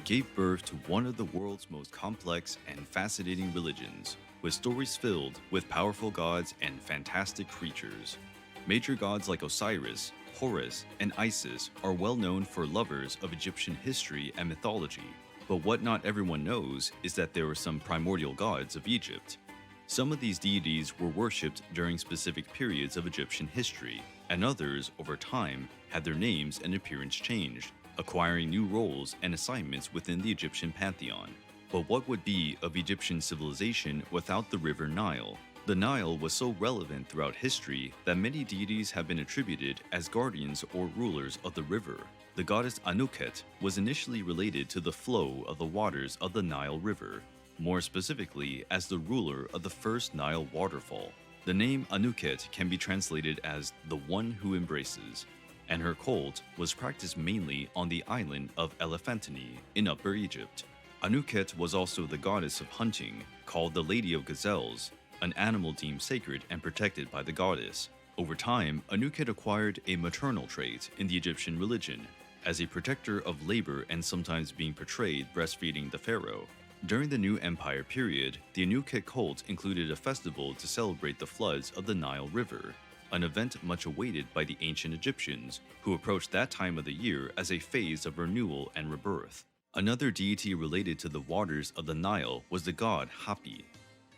gave birth to one of the world's most complex and fascinating religions, with stories filled with powerful gods and fantastic creatures. Major gods like Osiris, Horus, and Isis are well known for lovers of Egyptian history and mythology. But what not everyone knows is that there were some primordial gods of Egypt. Some of these deities were worshipped during specific periods of Egyptian history, and others, over time, had their names and appearance changed, acquiring new roles and assignments within the Egyptian pantheon. But what would be of Egyptian civilization without the river Nile? The Nile was so relevant throughout history that many deities have been attributed as guardians or rulers of the river. The goddess Anuket was initially related to the flow of the waters of the Nile River, more specifically as the ruler of the first Nile waterfall. The name Anuket can be translated as the one who embraces, and her cult was practiced mainly on the island of Elephantine in Upper Egypt. Anuket was also the goddess of hunting, called the Lady of Gazelles, an animal deemed sacred and protected by the goddess. Over time, Anuket acquired a maternal trait in the Egyptian religion, as a protector of labor and sometimes being portrayed breastfeeding the pharaoh. During the New Empire period, the Anuket cult included a festival to celebrate the floods of the Nile River, an event much awaited by the ancient Egyptians, who approached that time of the year as a phase of renewal and rebirth. Another deity related to the waters of the Nile was the god Hapi.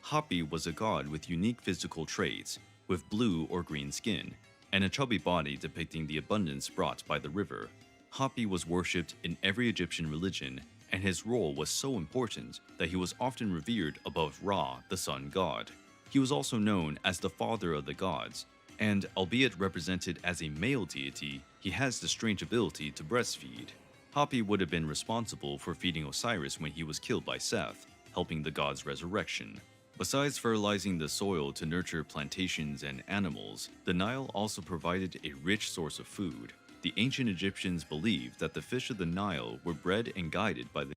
Hapi was a god with unique physical traits, with blue or green skin, and a chubby body depicting the abundance brought by the river. Hapi was worshipped in every Egyptian religion, and his role was so important that he was often revered above Ra, the sun god. He was also known as the father of the gods, and albeit represented as a male deity, he has the strange ability to breastfeed. Hapi would have been responsible for feeding Osiris when he was killed by Seth, helping the god's resurrection. Besides fertilizing the soil to nurture plantations and animals, the Nile also provided a rich source of food. The ancient Egyptians believed that the fish of the Nile were bred and guided by the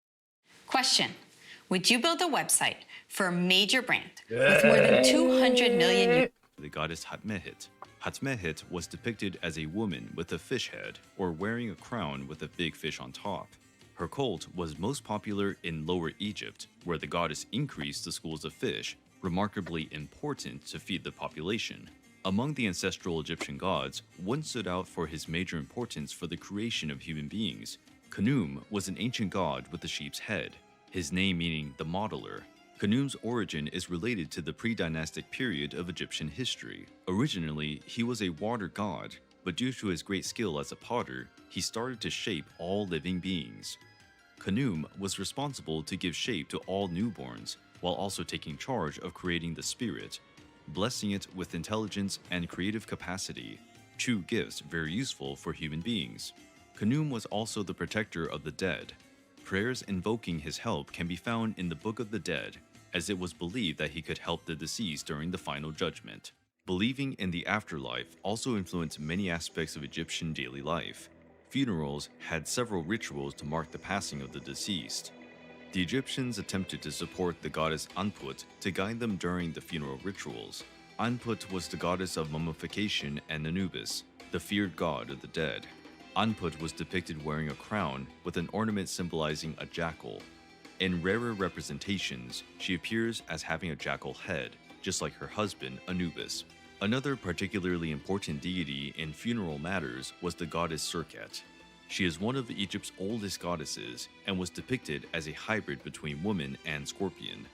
Question: would you build a website for a major brand with more than 200 million the goddess Hatmehit? Hatmehit was depicted as a woman with a fish head or wearing a crown with a big fish on top. Her cult was most popular in Lower Egypt, where the goddess increased the schools of fish, remarkably important to feed the population. Among the ancestral Egyptian gods, one stood out for his major importance for the creation of human beings. Khnum was an ancient god with a sheep's head, his name meaning the modeler. Khnum's origin is related to the pre-dynastic period of Egyptian history. Originally, he was a water god, but due to his great skill as a potter, he started to shape all living beings. Khnum was responsible to give shape to all newborns, while also taking charge of creating the spirit, blessing it with intelligence and creative capacity, two gifts very useful for human beings. Khnum was also the protector of the dead. Prayers invoking his help can be found in the Book of the Dead, as it was believed that he could help the deceased during the final judgment. Believing in the afterlife also influenced many aspects of Egyptian daily life. Funerals had several rituals to mark the passing of the deceased. The Egyptians attempted to support the goddess Anput to guide them during the funeral rituals. Anput was the goddess of mummification and Anubis, the feared god of the dead. Anput was depicted wearing a crown with an ornament symbolizing a jackal. In rarer representations, she appears as having a jackal head, just like her husband Anubis. Another particularly important deity in funeral matters was the goddess Serket. She is one of Egypt's oldest goddesses and was depicted as a hybrid between woman and scorpion.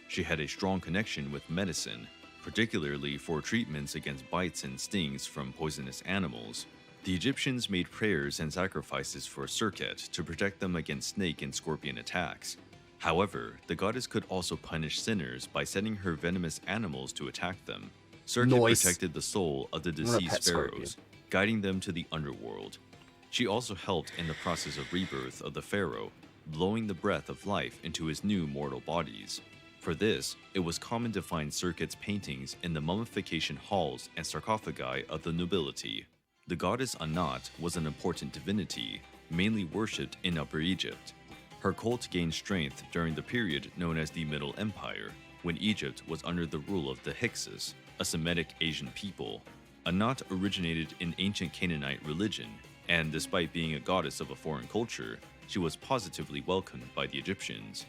She had a strong connection with medicine, particularly for treatments against bites and stings from poisonous animals. The Egyptians made prayers and sacrifices for Serket to protect them against snake and scorpion attacks. However, the goddess could also punish sinners by sending her venomous animals to attack them. Serket protected the soul of the deceased pharaohs, guiding them to the underworld. She also helped in the process of rebirth of the pharaoh, blowing the breath of life into his new mortal bodies. For this, it was common to find Serket's paintings in the mummification halls and sarcophagi of the nobility. The goddess Anat was an important divinity, mainly worshipped in Upper Egypt. Her cult gained strength during the period known as the Middle Empire, when Egypt was under the rule of the Hyksos, a Semitic Asian people. Anat originated in ancient Canaanite religion, and despite being a goddess of a foreign culture, she was positively welcomed by the Egyptians,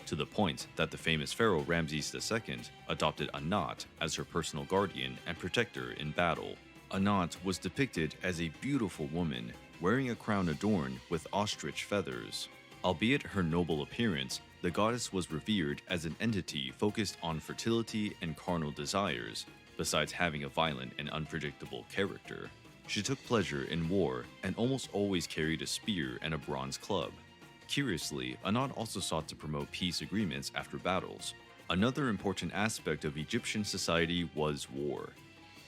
to the point that the famous pharaoh Ramses II adopted Anat as her personal guardian and protector in battle. Anat was depicted as a beautiful woman wearing a crown adorned with ostrich feathers. Albeit her noble appearance, the goddess was revered as an entity focused on fertility and carnal desires, besides having a violent and unpredictable character. She took pleasure in war and almost always carried a spear and a bronze club. Curiously, Anat also sought to promote peace agreements after battles. Another important aspect of Egyptian society was war.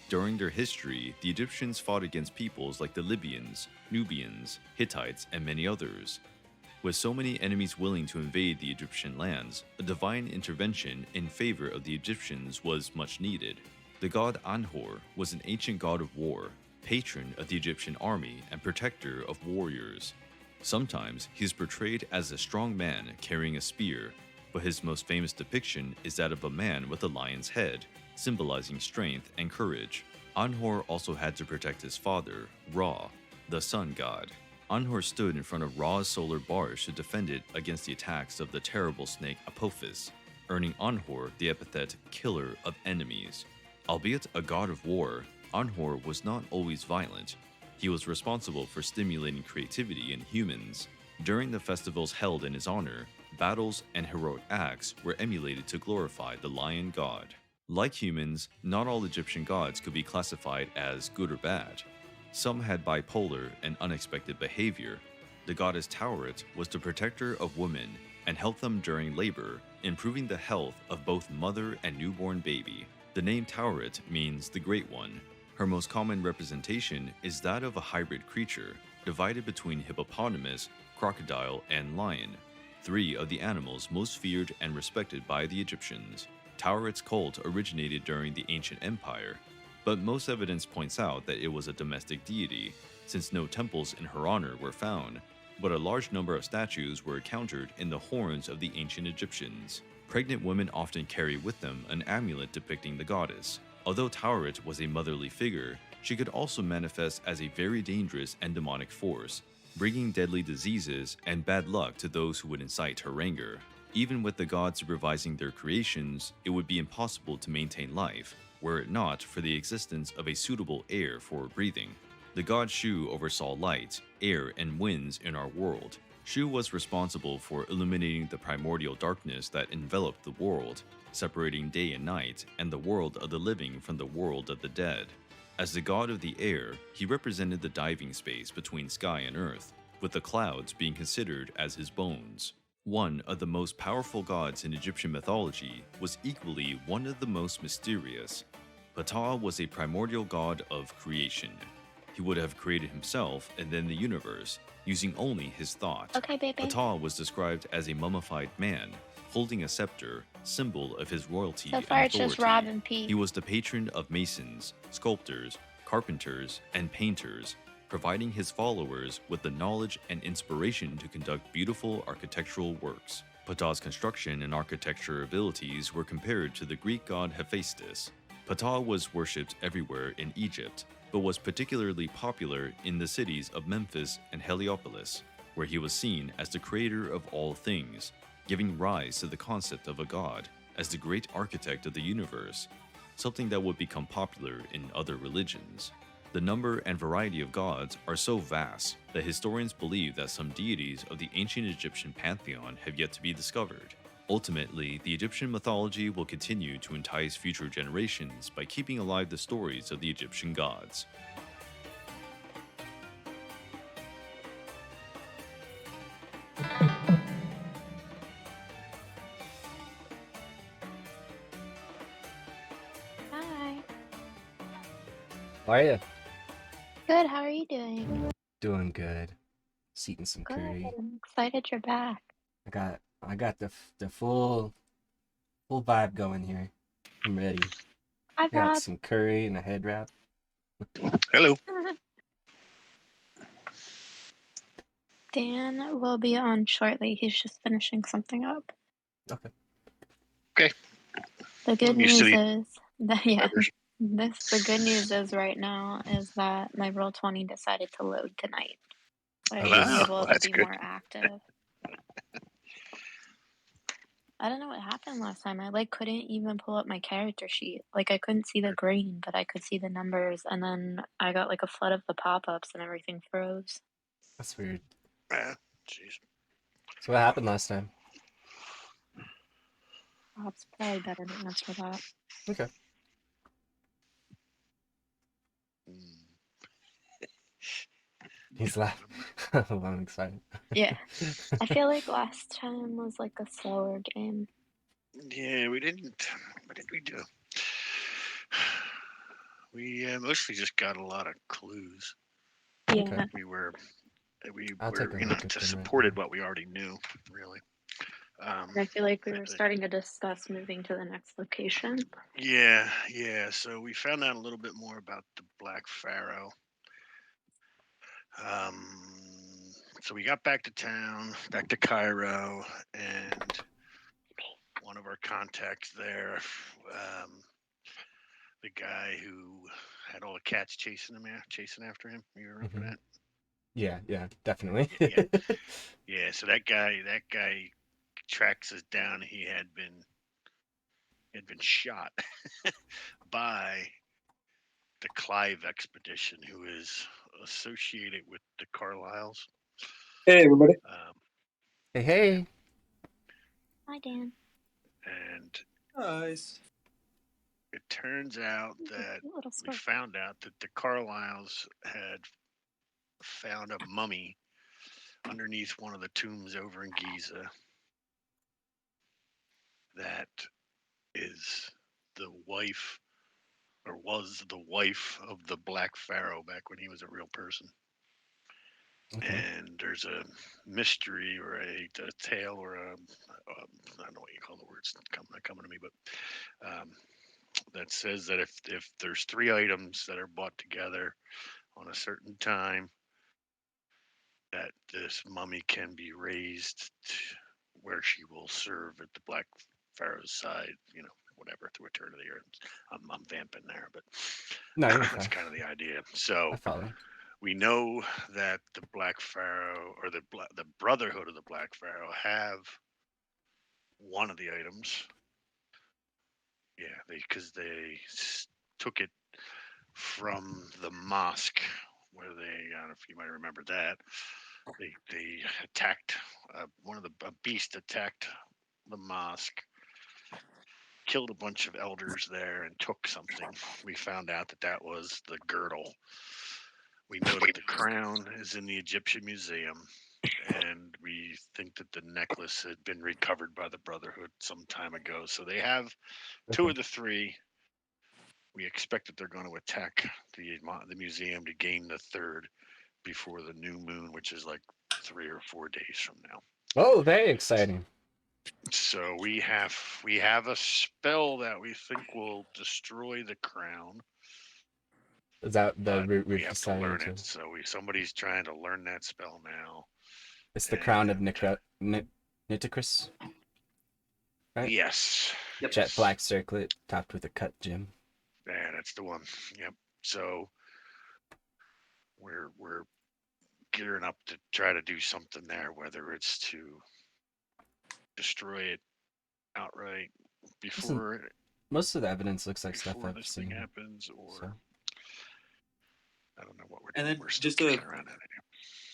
During their history, the Egyptians fought against peoples like the Libyans, Nubians, Hittites, and many others. With so many enemies willing to invade the Egyptian lands, a divine intervention in favor of the Egyptians was much needed. The god Anhor was an ancient god of war, patron of the Egyptian army and protector of warriors. Sometimes he is portrayed as a strong man carrying a spear, but his most famous depiction is that of a man with a lion's head, symbolizing strength and courage. Anhor also had to protect his father, Ra, the sun god. Anhor stood in front of Ra's solar bars to defend it against the attacks of the terrible snake Apophis, earning Anhor the epithet Killer of Enemies. Albeit a god of war, Anhor was not always violent. He was responsible for stimulating creativity in humans. During the festivals held in his honor, battles and heroic acts were emulated to glorify the lion god. Like humans, not all Egyptian gods could be classified as good or bad. Some had bipolar and unexpected behavior. The goddess Tauret was the protector of women and helped them during labor, improving the health of both mother and newborn baby. The name Tauret means the Great One. Her most common representation is that of a hybrid creature, divided between hippopotamus, crocodile, and lion, three of the animals most feared and respected by the Egyptians. Tauret's cult originated during the ancient empire, but most evidence points out that it was a domestic deity, since no temples in her honor were found, but a large number of statues were encountered in the horns of the ancient Egyptians. Pregnant women often carry with them an amulet depicting the goddess. Although Tauret was a motherly figure, she could also manifest as a very dangerous and demonic force, bringing deadly diseases and bad luck to those who would incite her anger. Even with the gods supervising their creations, it would be impossible to maintain life, were it not for the existence of a suitable air for breathing. The god Shu oversaw light, air, and winds in our world. Shu was responsible for illuminating the primordial darkness that enveloped the world, separating day and night and the world of the living from the world of the dead. As the god of the air, he represented the diving space between sky and earth, with the clouds being considered as his bones. One of the most powerful gods in Egyptian mythology was equally one of the most mysterious. Ptah was a primordial god of creation. He would have created himself and then the universe, using only his thought. Okay, baby. Ptah was described as a mummified man, holding a scepter, symbol of his royalty So and far, it's authority. just Rob and Pete. He was the patron of masons, sculptors, carpenters, and painters, providing his followers with the knowledge and inspiration to conduct beautiful architectural works. Ptah's construction and architecture abilities were compared to the Greek god Hephaestus. Ptah was worshipped everywhere in Egypt, but was particularly popular in the cities of Memphis and Heliopolis, where he was seen as the creator of all things, giving rise to the concept of a god as the great architect of the universe, something that would become popular in other religions. The number and variety of gods are so vast that historians believe that some deities of the ancient Egyptian pantheon have yet to be discovered. Ultimately, the Egyptian mythology will continue to entice future generations by keeping alive the stories of the Egyptian gods. Hi. How are you? Good. How are you doing? Doing good. Just eating some Good. curry. I'm excited you're back. I got the full vibe going here. I'm ready. Hi, I got Rob. some curry and a head wrap. Hello. Dan will be on shortly. He's just finishing something up. Okay. Okay. The good You news still eat is that yeah, burgers? the good news is right now is that my Roll20 decided to load tonight. Like, I I was wasn't Wow, able well, to that's be good. more active. I don't know what happened last time. I like couldn't even pull up my character sheet. Like I couldn't see the green, but I could see the numbers, and then I got like a flood of the pop-ups and everything froze. that's weird. Yeah, jeez. So what happened last time? Pop's probably better to answer that. Okay. Mm, He's don't laughing. remember. Well, I'm excited. Yeah. I feel like last time was like a slower game. Yeah, we didn't. What did we do? We mostly just got a lot of clues. Yeah. Okay. We were I'll take a look at just them right supported now. what we already knew, really. I feel like we I- were I- starting to discuss moving to the next location. yeah. So we found out a little bit more about the Black Pharaoh. So we got back to town, back to Cairo, and one of our contacts there, the guy who had all the cats chasing after him. You remember Mhm. that? Yeah, definitely. Yeah, yeah. So that guy tracks us down. He had been shot by the Clive expedition, who is associated with the Carlyles. Hey, everybody. Um, Hey. Hi, Dan. and Nice. it turns out He's a that cute little we squirrel. found out that the Carlyles had found a mummy underneath one of the tombs over in Giza that is the wife, or was the wife, of the Black Pharaoh back when he was a real person. Okay. And there's a mystery or a tale or I don't know what you call the words, not coming to me, but that says that if there's three items that are bought together on a certain time, that this mummy can be raised where she will serve at the Black Pharaoh's side, whatever, through eternity. Or I'm vamping there, but No, you're that's fine. kind of the idea. So I follow. we know that the Black Pharaoh, or the Brotherhood of the Black Pharaoh, have one of the items. Yeah, because they took it from the mosque where they, I don't know if you might remember that, they attacked one of a beast attacked the mosque, killed a bunch of elders there, and took something. We found out that was the girdle. We know that the crown is in the Egyptian Museum, and we think that the necklace had been recovered by the Brotherhood some time ago. So they have two Okay. of the three. We expect that they're going to attack the museum to gain the third before the new moon, which is like 3 or 4 days from now. Oh, very exciting. So we have a spell that we think will destroy the crown, Is that the but route we we've have to decided learn to? it. So somebody's trying to learn that spell now. It's the crown of And Nitocris, right? yes, Yep. Jet yes, black circlet topped with a cut gem. yeah, that's the one. Yep. So we're gearing up to try to do something there, whether it's to destroy it outright Listen, before most of the evidence looks like stuff I've this thing seen. happens, or So I don't know what we're And doing. then We're still just kicking around that idea.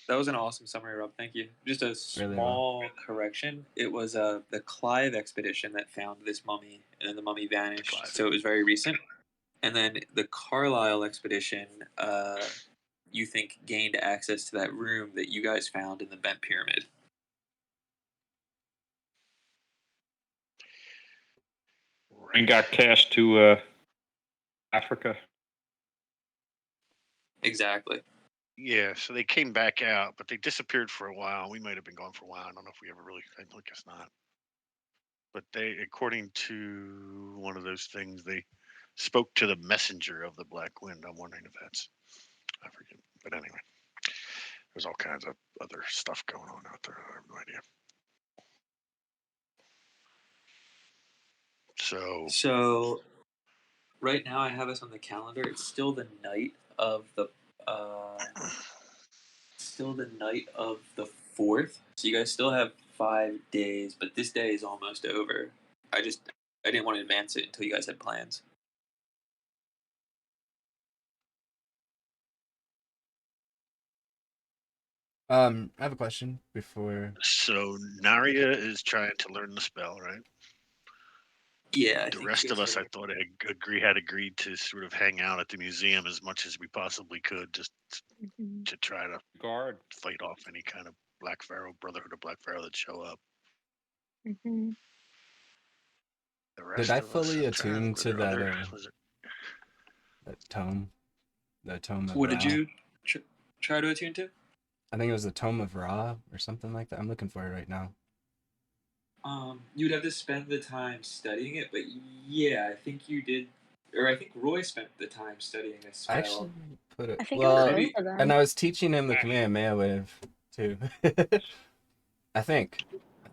that was an awesome summary, Rob. Thank you. Just a Really small correction. It was the Clive expedition that found this mummy, and then the mummy vanished. Clive. So it was very recent. And then the Carlisle expedition, you think gained access to that room that you guys found in the bent pyramid. And got cast to Africa. Exactly. Yeah, so they came back out, but they disappeared for a while. We might have been gone for a while. I don't know if we ever really. I guess not. But they, according to one of those things, they spoke to the messenger of the Black Wind. I'm wondering if that's, I forget. But anyway, there's all kinds of other stuff going on out there. I have no idea. So right now I have us on the calendar. It's still the night of the still the night of the 4th, so you guys still have 5 days, but this day is almost over. I didn't want to advance it until you guys had plans. I have a question before. So Narya is trying to learn the spell, right? Yeah, I The think rest you of guys us, are- I thought, had agreed to sort of hang out at the museum as much as we possibly could, just Mhm. to try to Guard. fight off any kind of Black Pharaoh, Brotherhood of Black Pharaoh that show up. Mhm. The Did rest I of us, fully I'm trying to, attune were to there that other, was it, that tome? The tome of What Ra? did you try to attune to? I think it was the tome of Ra or something like that. I'm looking for it right now. You'd have to spend the time studying it, but yeah, I think you did, or I think Roy spent the time studying a I spell. actually put it. I think it was Well, maybe- both of them. and I was teaching him the Kamehameha wave too. I think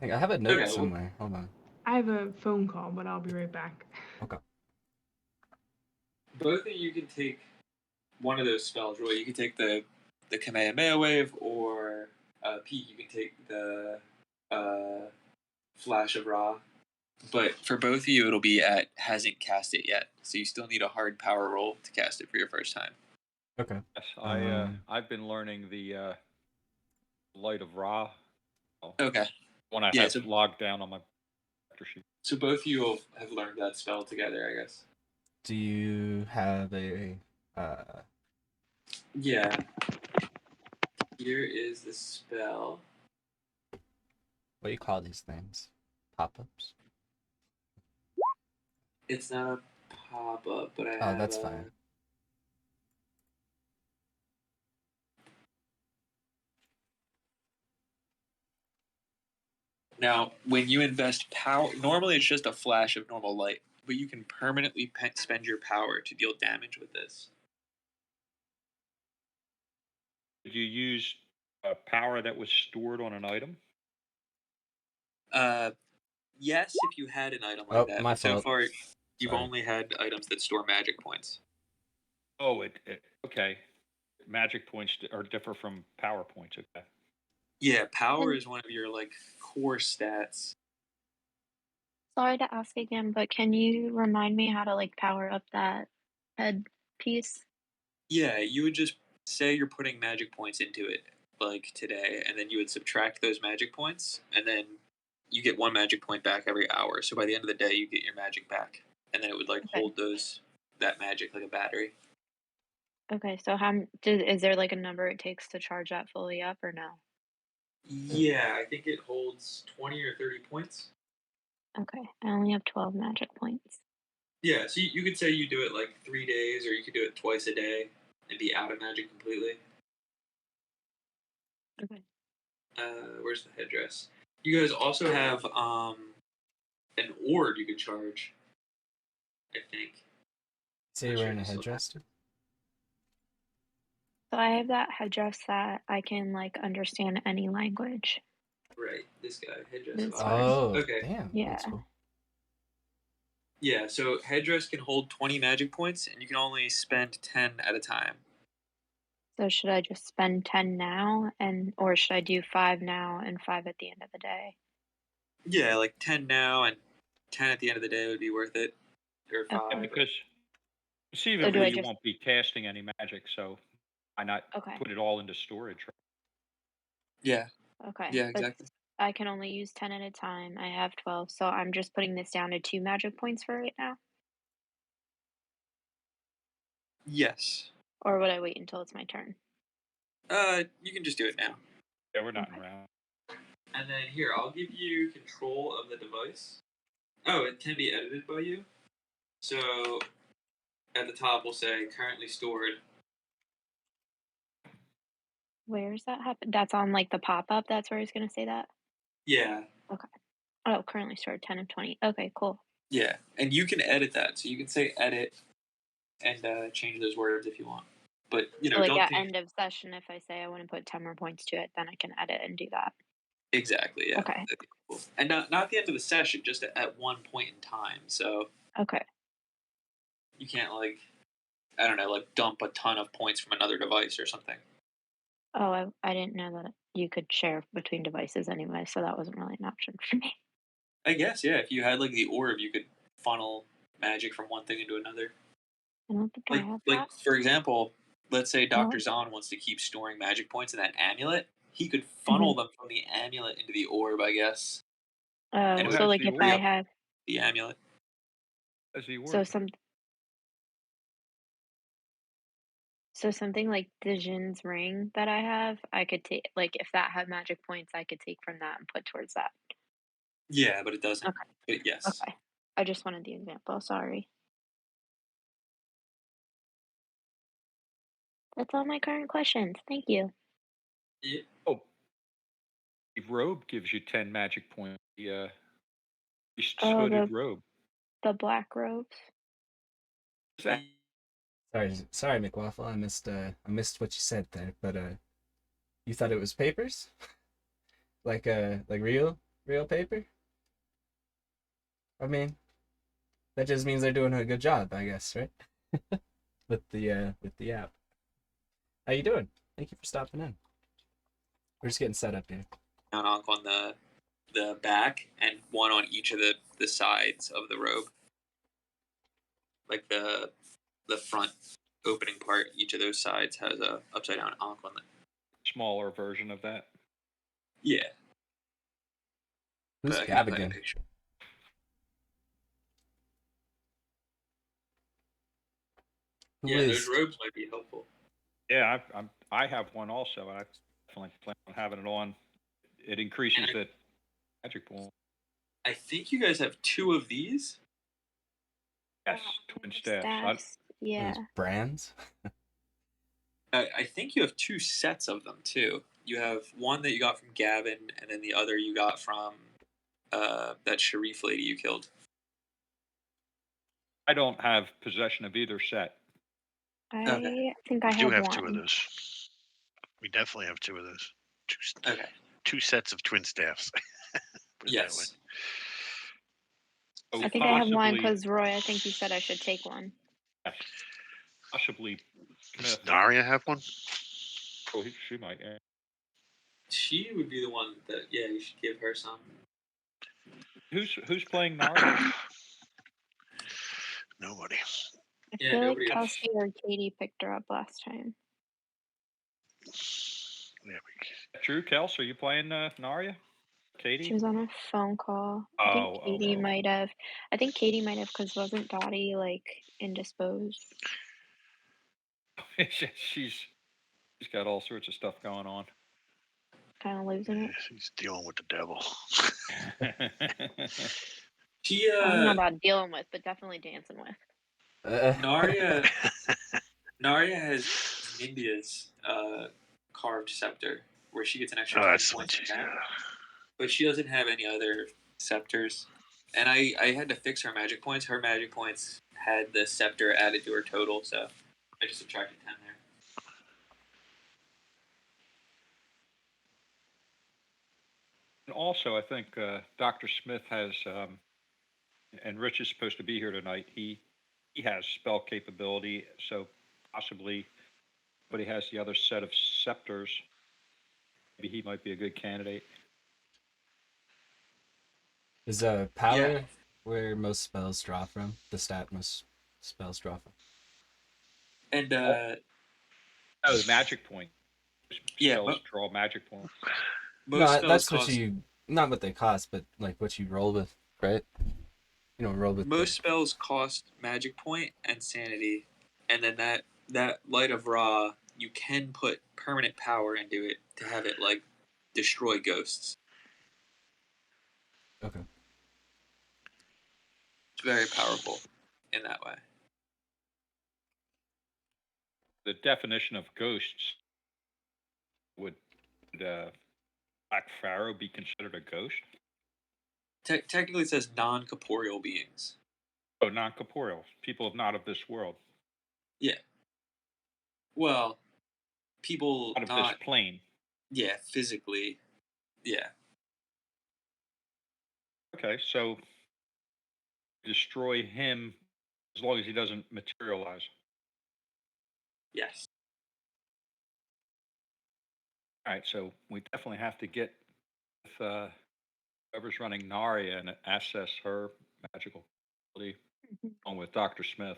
I have a note Okay, well- somewhere. Hold on. I have a phone call, but I'll be right back. Okay. Both of you can take one of those spells, Roy. You can take the Kamehameha wave, or Pete, you can take the Flash of Ra. But for both of you, it'll be at hasn't cast it yet, so you still need a hard power roll to cast it for your first time. Okay. Yes, I've been learning the Light of Ra. Okay. One I Yeah, have so- logged down on my character sheet. So both of you will have learned that spell together, I guess. Do you have a? Yeah. Here is the spell. What do you call these things? Pop-ups. It's not a pop-up, but I Oh, have that's a- fine. Now, when you invest power, normally it's just a flash of normal light, but you can permanently spend your power to deal damage with this. Did you use a power that was stored on an item? Yes, if you had an item Oh, like that. my But so fault. far, you've Sorry. only had items that store magic points. Oh, okay. Magic points are differ from power points. Okay. Yeah, power And- is one of your like core stats. Sorry to ask again, but can you remind me how to like power up that head piece? Yeah, you would just say you're putting magic points into it, like today, and then you would subtract those magic points, and then you get 1 magic point back every hour. So by the end of the day, you get your magic back, and then it would like Okay. hold that magic like a battery. Okay, so is there like a number it takes to charge that fully up or no? Yeah, I think it holds 20 or 30 points. Okay, I only have 12 magic points. Yeah, so you could say you do it like 3 days, or you could do it twice a day and be out of magic completely. Okay. Where's the headdress? You guys also have an orb you could charge, I think. Say Not you're sure wearing a if you still headdress too? So I have that headdress that I can like understand any language. Right, this guy, headdress This of one. Iris. Oh, Okay. damn. Yeah. That's cool. Yeah, so headdress can hold 20 magic points, and you can only spend 10 at a time. So should I just spend 10 now or should I do 5 now and 5 at the end of the day? Yeah, like 10 now and 10 at the end of the day would be worth it. Or Okay. 5. Yeah, because So conceivably do I you just won't be casting any magic, so why not Okay. put it all into storage? Yeah, Okay. yeah, But exactly. I can only use 10 at a time. I have 12, so I'm just putting this down to 2 magic points for right now? Yes. Or would I wait until it's my turn? You can just do it now. Yeah, we're not Okay. around. And then here, I'll give you control of the device. Oh, it can be edited by you. So at the top, we'll say currently stored. Where's that happen? That's on like the pop-up. That's where he's going to say that? Yeah, Oh, currently stored 10 of 20. Okay, cool. yeah. And you can edit that. So you can say edit and change those words if you want. But, So like don't at change. end of session, if I say I want to put 10 more points to it, then I can edit and do that. Exactly, yeah. Okay. That'd be cool. And not at the end of the session, just at one point in time. So Okay. you can't, like, I don't know, like dump a ton of points from another device or something. Oh, I didn't know that you could share between devices anyway, so that wasn't really an option for me. I guess, yeah. If you had like the orb, you could funnel magic from one thing into another. I don't think I Like, have like that. for example, let's say Oh. Doctor Zahn wants to keep storing magic points in that amulet. He could Mhm. funnel them from the amulet into the orb, I guess, and Oh, it Who would so has like the if free I orb? up have the amulet. Has the so orb? some so something like the Jin's ring that I have, I could take like if that had magic points, I could take from that and put towards that. Yeah, but it doesn't. Okay. But yes. Okay. I just wanted the example. Sorry. That's all my current questions. Thank you. Yeah. Oh, the robe gives you 10 magic points. The Oh, hooded robe. the black robes. Is that Sorry, McWaffle. I missed what you said there, but you thought it was papers, like real paper. I mean, that just means they're doing a good job, I guess, right? With the app. How you doing? Thank you for stopping in. We're just getting set up here. Down on the back and one on each of the sides of the robe. Like the front opening part, each of those sides has a upside down ankh on it. smaller version of that? Yeah. Who's But I can put a Gavigan? picture. Who Yeah, those is? robes might be helpful. Yeah, I have one also. I definitely plan on having it on. It increases And the magic pool. I think you guys have two of these. Yes, twin staffs. Staffs. Yeah. Those brands? I think you have two sets of them too. You have one that you got from Gavin, and then the other you got from that Sharif lady you killed. I don't have possession of either set. Okay. I think I We do have have two of one. those. We definitely have two of those. Okay. Two sets of twin staffs. Put it that way. Yes. So I think I have one possibly, because Roy, I think you said I should take one. yes, possibly Does Smith. Daria have one? Oh, she might. Yeah. She would be the one that, yeah, you should give her some. Who's playing Narya? Nobody. I Yeah, feel like nobody else. Kelsey or Katie picked her up last time. Yeah, True, Kels, are you playing Narya? Katie? She was on a phone call. I think Oh, Katie might have. I think Katie might have because wasn't Dottie like indisposed? she's got all sorts of stuff going on. Kind of losing it. she's dealing with the devil. She I don't know about dealing with, but definitely dancing with. Narya has Nindia's carved scepter, where she gets an extra 10 that's what points she's from that. got. But she doesn't have any other scepters. And I had to fix her magic points. Her magic points had the scepter added to her total, so I just subtracted 10 there. And also, I think Dr. Smith has, and Rich is supposed to be here tonight. He has spell capability, so possibly, but he has the other set of scepters. Maybe he might be a good candidate. Is power where most spells draw from? The stat most spells draw from. And Oh, the magic point. Yeah, Spells draw magic points. most No, spells that's cost what you not what they cost, but like what you roll with, right? You know, roll with most spells cost magic point and sanity, and then that light of Ra, you can put permanent power into it to have it like destroy ghosts. Okay. It's very powerful in that way. The definition of ghosts would Black Pharaoh be considered a ghost? Technically, it says non-corporeal beings. Oh, non-corporeal. People not of this world. Yeah. Well, people Out of this plane. Yeah, physically. Yeah. Okay, so destroy him as long as he doesn't materialize. Yes. All right, so we definitely have to get with whoever's running Narya and assess her magical ability along with Dr. Smith.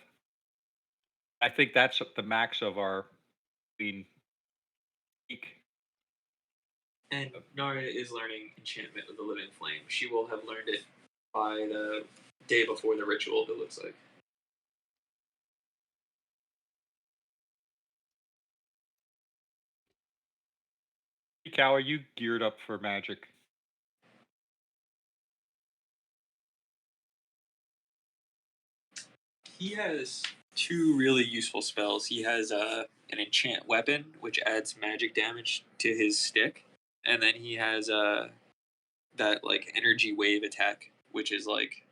I think that's the max of our being week. And Narya is learning Enchantment of the Living Flame. She will have learned it by the day before the ritual, it looks like. Cal, are you geared up for magic? He has two really useful spells. He has an enchant weapon, which adds magic damage to his stick, and then he has that like energy wave attack, which is like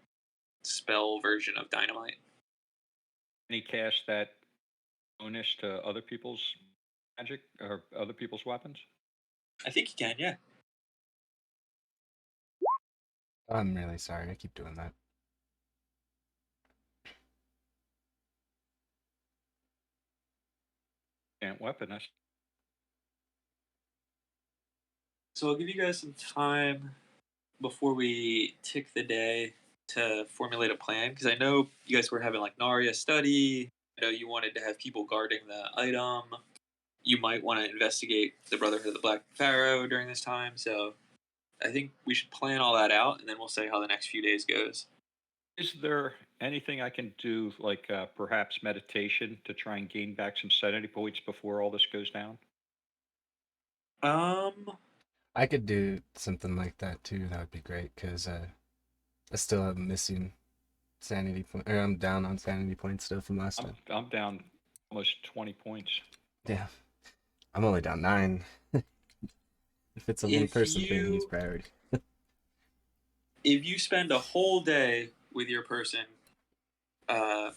spell version of dynamite. Can he cast that bonus to other people's magic or other people's weapons? I think he can, yeah. I'm really sorry. I keep doing that. Can't weapon us. So I'll give you guys some time before we tick the day to formulate a plan, because I know you guys were having like Narya study. I know you wanted to have people guarding the item. You might want to investigate the Brotherhood of the Black Pharaoh during this time. So I think we should plan all that out, and then we'll say how the next few days goes. Is there anything I can do, like perhaps meditation, to try and gain back some sanity points before all this goes down? I could do something like that too. That would be great because I still have missing sanity point, or I'm down on sanity points still from last time. I'm down almost 20 points. Yeah, I'm only down 9. If it's a one-person thing, he's priority. If you spend a whole day with your person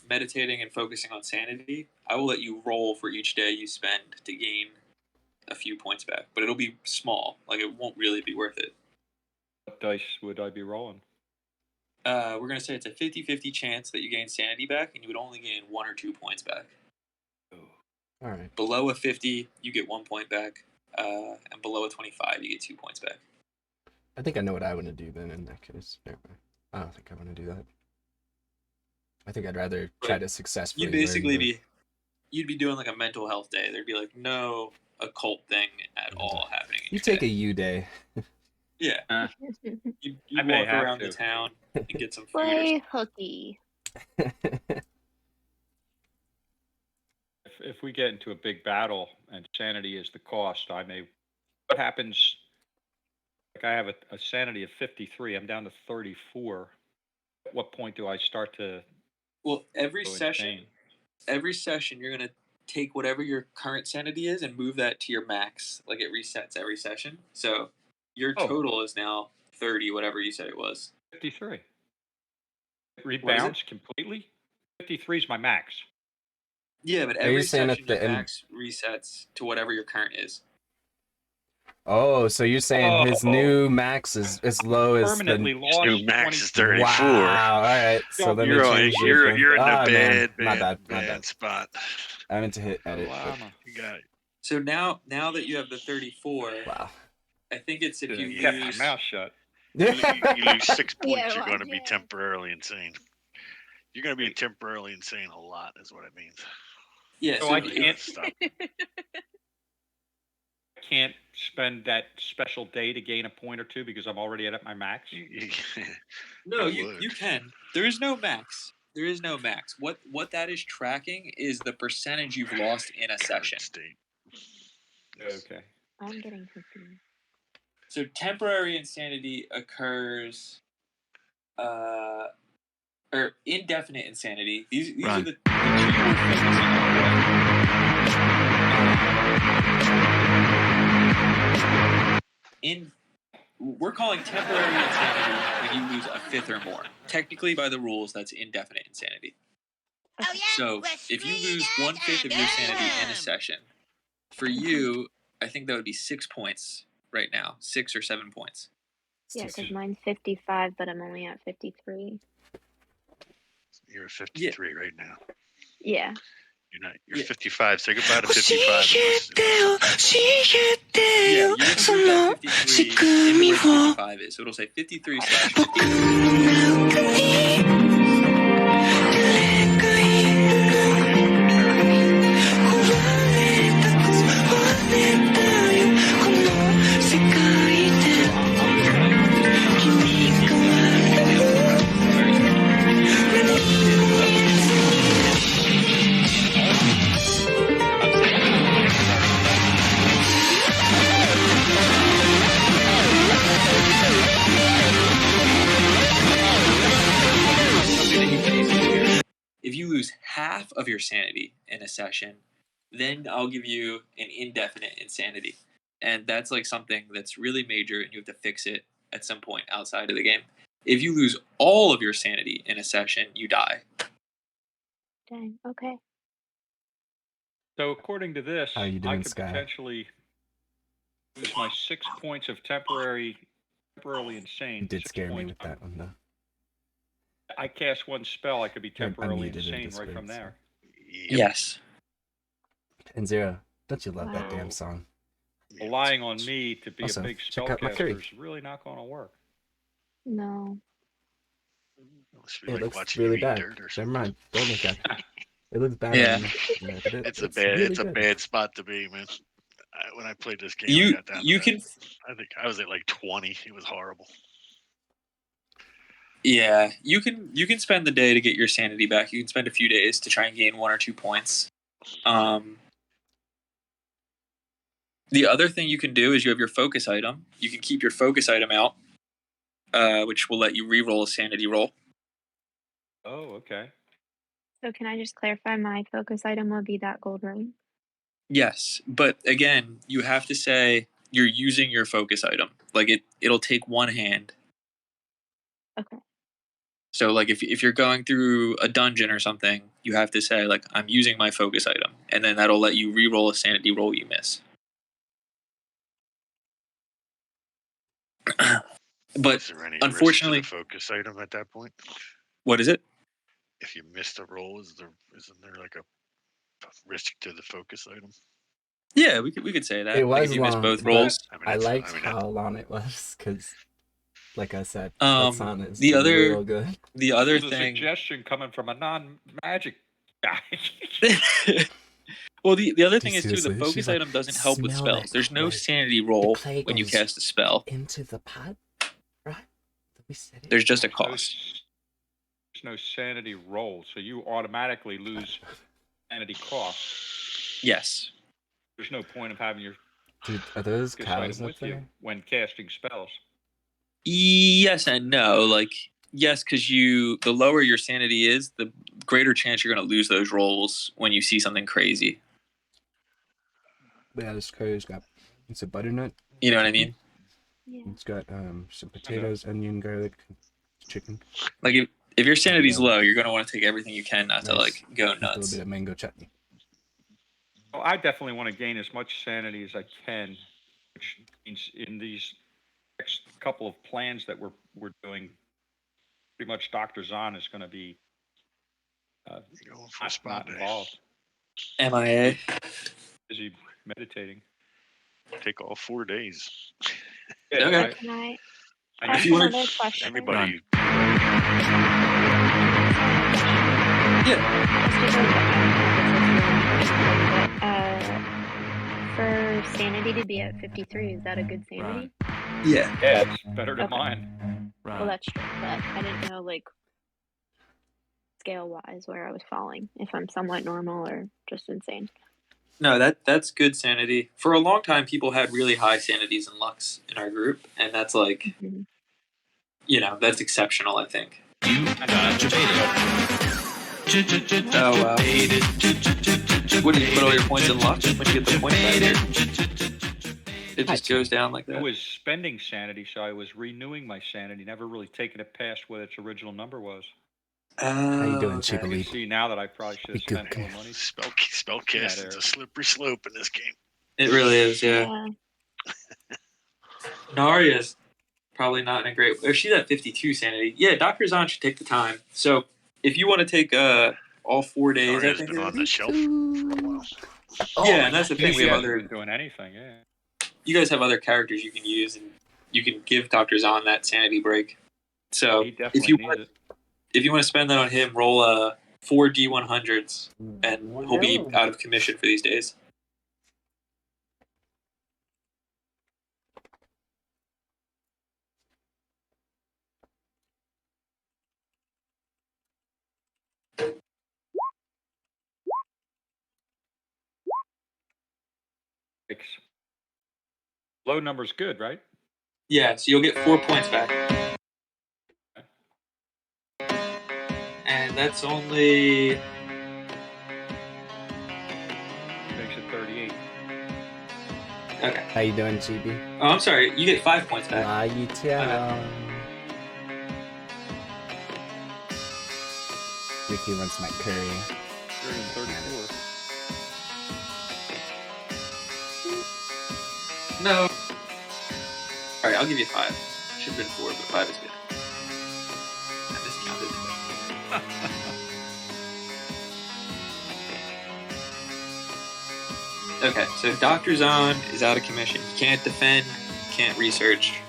meditating and focusing on sanity, I will let you roll for each day you spend to gain a few points back. But it'll be small. Like, it won't really be worth it. What dice would I be rolling? We're going to say it's a 50-50 chance that you gain sanity back, and you would only gain 1 or 2 points back. All right. Below a 50, you get 1 point back. And below a 25, you get 2 points back. I think I know what I want to do then in that case. Never mind. I don't think I want to do that. I think I'd rather try to successfully. You'd basically you'd be doing like a mental health day. There'd be like no occult thing at all happening. You take a U day. Yeah. You I may walk have around to. the town and get some food. Play hooky. If we get into a big battle and sanity is the cost, I may. What happens? Like I have a sanity of 53. I'm down to 34. At what point do I start to? Well, every go session, insane? you're gonna take whatever your current sanity is and move that to your max. Like it resets every session. So your total is now 30, whatever you said it was. 53. It rebounds completely. 53 is my max. Yeah, but Are you every saying session at the your end- max resets to whatever your current is. Oh, so you're saying his new max is as low as Permanently the lost. New max is 20 34. Wow. All right. So let me You're change it. you're in a man. My bad bad. spot. I meant to hit edit. But... Lama. You got it. So now that you have the 34, Wow. I think it's if you Kept my lose. mouth shut. You lose 6 points, Yeah, you're going to be yeah. temporarily insane. You're going to be temporarily insane a lot, is what it means. Yeah, So so I You can't- gotta stop. Can't spend that special day to gain a point or two because I'm already at my max. No, You you would. can. There is no max. There is no max. What that is tracking is the percentage you've lost in a session. Current state. Okay. I'm getting confused. So temporary insanity occurs, or indefinite insanity. These are Run. the two we're focusing on. We're calling temporary insanity when you lose a fifth or more. Technically, by the rules, that's indefinite insanity. So if you lose 1/5 of your sanity in a session, for you, I think that would be 6 points right now, 6 or 7 points. Yeah, because mine's 55, but I'm only at 53. You're at 53 right now. Yeah. You're 55. Say goodbye to 55. see what that 53 inwards 55 is. So it'll say 53/53. If you lose half of your sanity in a session, then I'll give you an indefinite insanity. And that's like something that's really major and you have to fix it at some point outside of the game. If you lose all of your sanity in a session, you die. Dang. Okay. So according to this, How you I doing, could Sky? potentially lose my 6 points of temporarily insane. You did 6 scare me points. with that one, though. I cast one spell, I could be temporarily muted in insane right from Discord, there. Yes. And Zero, don't you love that Wow. damn song? Relying on me to be Also, a big check out my spellcaster curry. is really not going to work. No. Must be It like looks watching really you eat bad. dirt or Never something. mind. Don't look at it. It looks bad Yeah. on the but It's a really good. bad spot to be, man. When I played this game, I You got down you to can I think I was at like 20. It was horrible. Yeah, you can spend the day to get your sanity back. You can spend a few days to try and gain 1 or 2 points. The other thing you can do is you have your focus item. You can keep your focus item out, which will let you re-roll a sanity roll. Oh, okay. So can I just clarify my focus item will be that gold ring? Yes, but again, you have to say you're using your focus item. Like it'll take one hand. Okay. So like if you're going through a dungeon or something, you have to say like I'm using my focus item, and then that'll let you re-roll a sanity roll you miss. But Is there any unfortunately, risk to the focus item at that point? what is it? If you miss the roll, isn't there like a risk to the focus item? Yeah, we could say that. It Like was if you miss long, both but rolls. I liked how long it was because, like I said, that Um, song is the other real good. the other This is a thing. suggestion coming from a non-magic guy. Well, the other Dude, thing is too, the seriously, focus she's like, item doesn't help with "Smell spells. that There's no clay. sanity The roll clay when you goes cast a spell. into the pot, right? We said it. There's just a There's no cost. There's no sanity roll, so you automatically lose sanity cost. Yes. There's no point of having your Dude, are those focus cows item up with you there? when casting spells. Yes and no. Like yes, because the lower your sanity is, the greater chance you're going to lose those rolls when you see something crazy. Yeah, this curry's got it's a butternut. You know what I mean? Yeah. It's got some potatoes, onion, garlic, chicken. Like if your sanity's low, you're going to want to take everything you can not to Nice. like go With a little nuts. bit of mango chutney. Well, I definitely want to gain as much sanity as I can, which means in these next couple of plans that we're doing, pretty much Dr. Zahn is going to be Going for a not spot day. involved. MIA. Busy meditating. Take all 4 days. Yeah, Okay. Can I I ask If you wanna- another question? Anybody? For sanity to be at 53, is that a good sanity? Yeah. Yeah, it's better than Okay. mine. Well, that's true, but I didn't know, like, scale-wise where I was falling, if I'm somewhat normal or just insane. No, that's good sanity. For a long time, people had really high sanities and lux in our group, and that's like, Mhm. that's exceptional, I think. You Oh, wow. What do you put all your points in lux when you get the points back here? It just goes down like It that. was spending sanity, so I was renewing my sanity, never really taking it past what its original number was. How you doing, Okay. Cheap I can Elite? see now that I probably should have Be good, spent come more here. money. Spellcasting's Eric. a slippery slope in this game. It really is, yeah. Naria's probably not in a great. If she's at 52 sanity, yeah, Dr. Zahn should take the time. So if you want to take all 4 days, I Aria's think. been it on is. the shelf for a while. Yeah, and that's the thing. We have She other. hasn't been doing anything, yeah. you guys have other characters you can use, and you can give Dr. Zahn that sanity break. So He definitely needs it. if you want to spend that on him, roll 4 D100s, and he'll be out of commission for these days. Low number's good, right? Yeah, so you'll get 4 points back. And that's only... Makes it 38. Okay. How you doing, GB? Oh, I'm sorry. You get 5 points back. Lie you tell. Ricky wants my curry. 34. No. Alright, I'll give you 5. Should have been 4, but 5 is good. I miscounted. Okay, so Dr. Zahn is out of commission. He can't defend, can't research.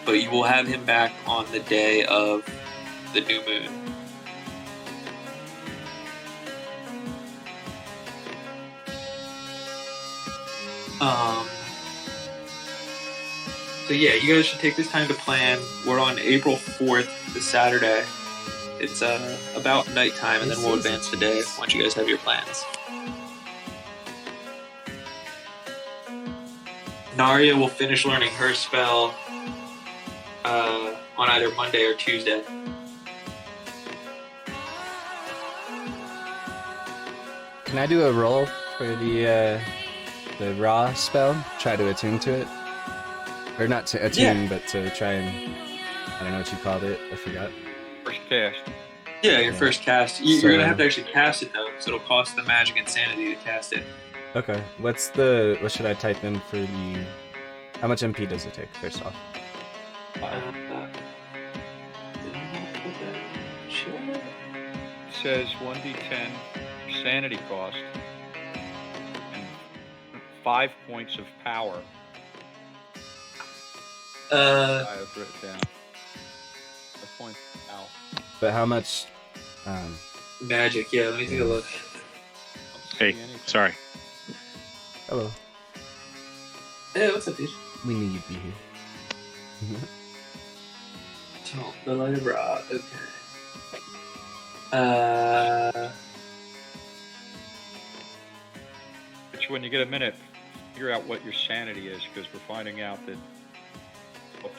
But you will have him back on the day of the new moon. So yeah, you guys should take this time to plan. We're on April 4th, this Saturday. It's about nighttime, and then we'll advance the day once you guys have your plans. Narya will finish learning her spell on either Monday or Tuesday. Can I do a roll for the raw spell? Try to attune to it? Or not to attune, but to try and... I don't know what you called it. I forgot. First cast. Yeah, your first cast. You're going to have to actually cast it, though, so it'll cost the magic insanity to cast it. Okay. What should I type in for the... How much MP does it take, first off? It says 1d10 sanity cost and 5 points of power. I have written down. A point now. But how much... Magic, yeah, let me take a look. Hey, sorry. Hello. Hey, what's up, dude? We knew you'd be here. Oh, the light of Ra, okay. Which, when you get a minute, figure out what your sanity is, because we're finding out that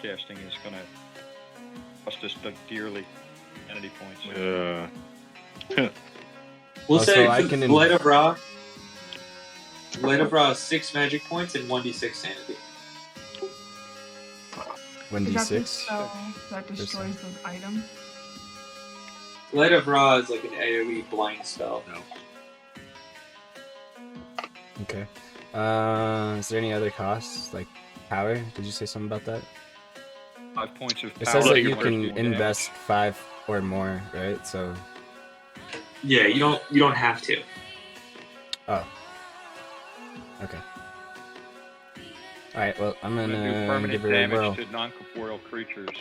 casting is going to cost us dearly sanity points. We'll say I for can Light of Ra. Light of Ra is 6 magic points and 1d6 sanity. 1d6? Is that the spell that destroys the item? Light of Ra is like an AoE blind spell. No. Okay. Is there any other costs? Like power? Did you say something about that? 5 points of power. It says that you Look, can you're invest 5 or more, right? So. Yeah, you don't have to. Oh. Okay. All right. Well, I'm do gonna permanent give her a whirl. damage to non-corporeal creatures.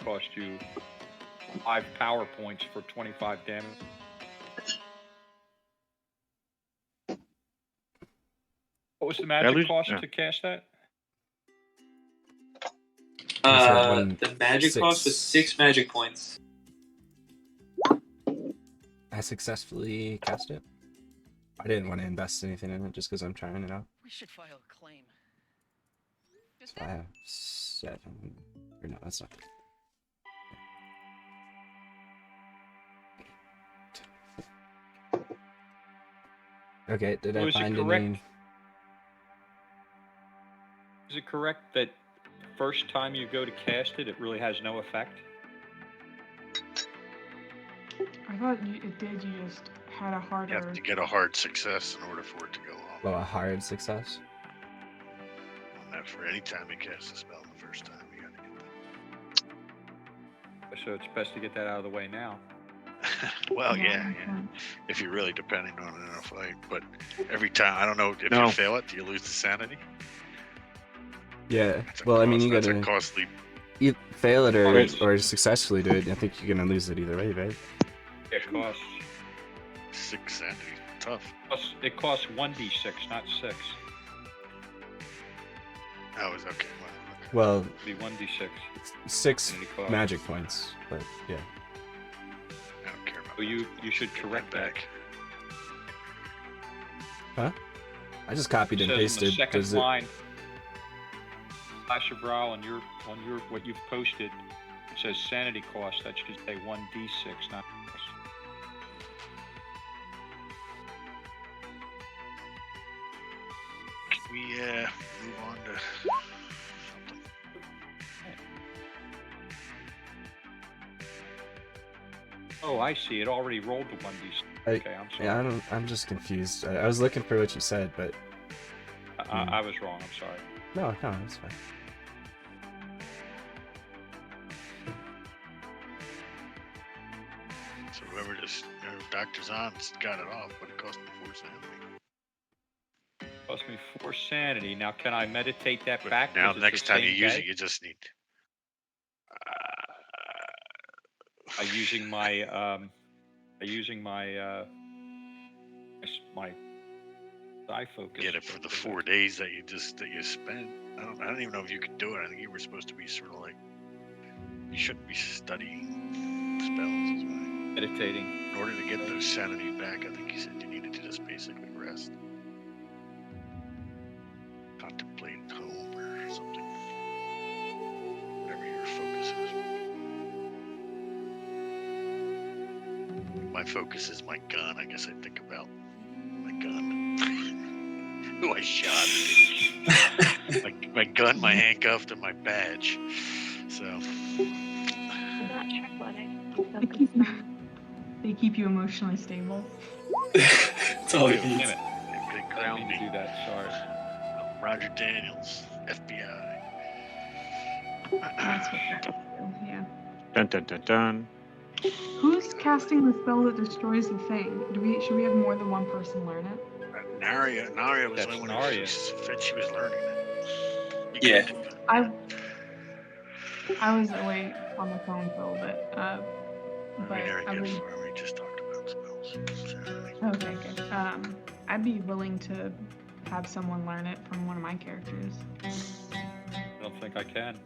Cost you 5 power points for 25 damage. What was the magic cost to cast that? The magic cost was 6 magic points. I successfully cast it. I didn't want to invest anything in it just because I'm trying it out. We should file a claim. So I have 7. Or no, that's not. Okay, did I find any? Is it correct that first time you go to cast it, it really has no effect? I thought it did. You just had a harder. You have to get a hard success in order for it to go on. Well, a hard success. Not for any time you cast a spell the first time, you gotta get that. So it's best to get that out of the way now. Well, Yeah, yeah, makes yeah. sense. If you're really depending on it in a fight, but every time, I don't know if No. you fail it, do you lose the sanity? Yeah. That's a Well, I mean, you that's a gotta costly. fail it Right. or successfully do it. I think you're gonna lose it either way, right? It costs 6 sanity. Tough. it costs 1d6, not 6. Oh, it's okay. Well, It'd be 1d6. 6 Sanity cost. magic points, but yeah. I don't care about So you should correct that. Huh? I just copied and It says on pasted. the second Does it? line, Flash of Brow on your what you've posted, it says sanity cost. That should say 1d6, not. Can we move on to something? Oh, I see. It already rolled the 1d6. Okay, I'm sorry. Yeah, I'm just confused. I was looking for what you said, but I was wrong. I'm sorry. no, it's fine. So whoever Doctor's on's got it off, but it cost me 4 sanity. Cost me 4 sanity. Now, can I meditate that But back? now 'Cause it's next the time you same use day? it, you just need. Using my my eye focus. Get it for the 4 days that you spent. I don't even know if you could do it. I think you were supposed to be sort of like, you shouldn't be studying spells. Is what Meditating. in order to get those sanity back, I think you said you needed to just basically rest, contemplate home or something, whatever your focus is. My focus is my gun. I guess I think about my gun. Who I shot. my gun, my handcuffed, and my badge. So I'm not sure what I They keep you, they keep you emotionally stable. That's all it Wait a needs. minute. they I ground didn't mean to me. do that. Sorry. I'm Roger Daniels, FBI. That's what they do. Yeah. Dun dun dun dun. Who's casting the spell that destroys the thing? Should we have more than one person learn it? Naria was the That's one Naria. she was learning it. You Yeah. could do that. I was away on the phone for a little bit, but Naria I did would. for me. Just talked about spells. So, Okay, good. I'd be willing to have someone learn it from one of my characters. I don't think I can.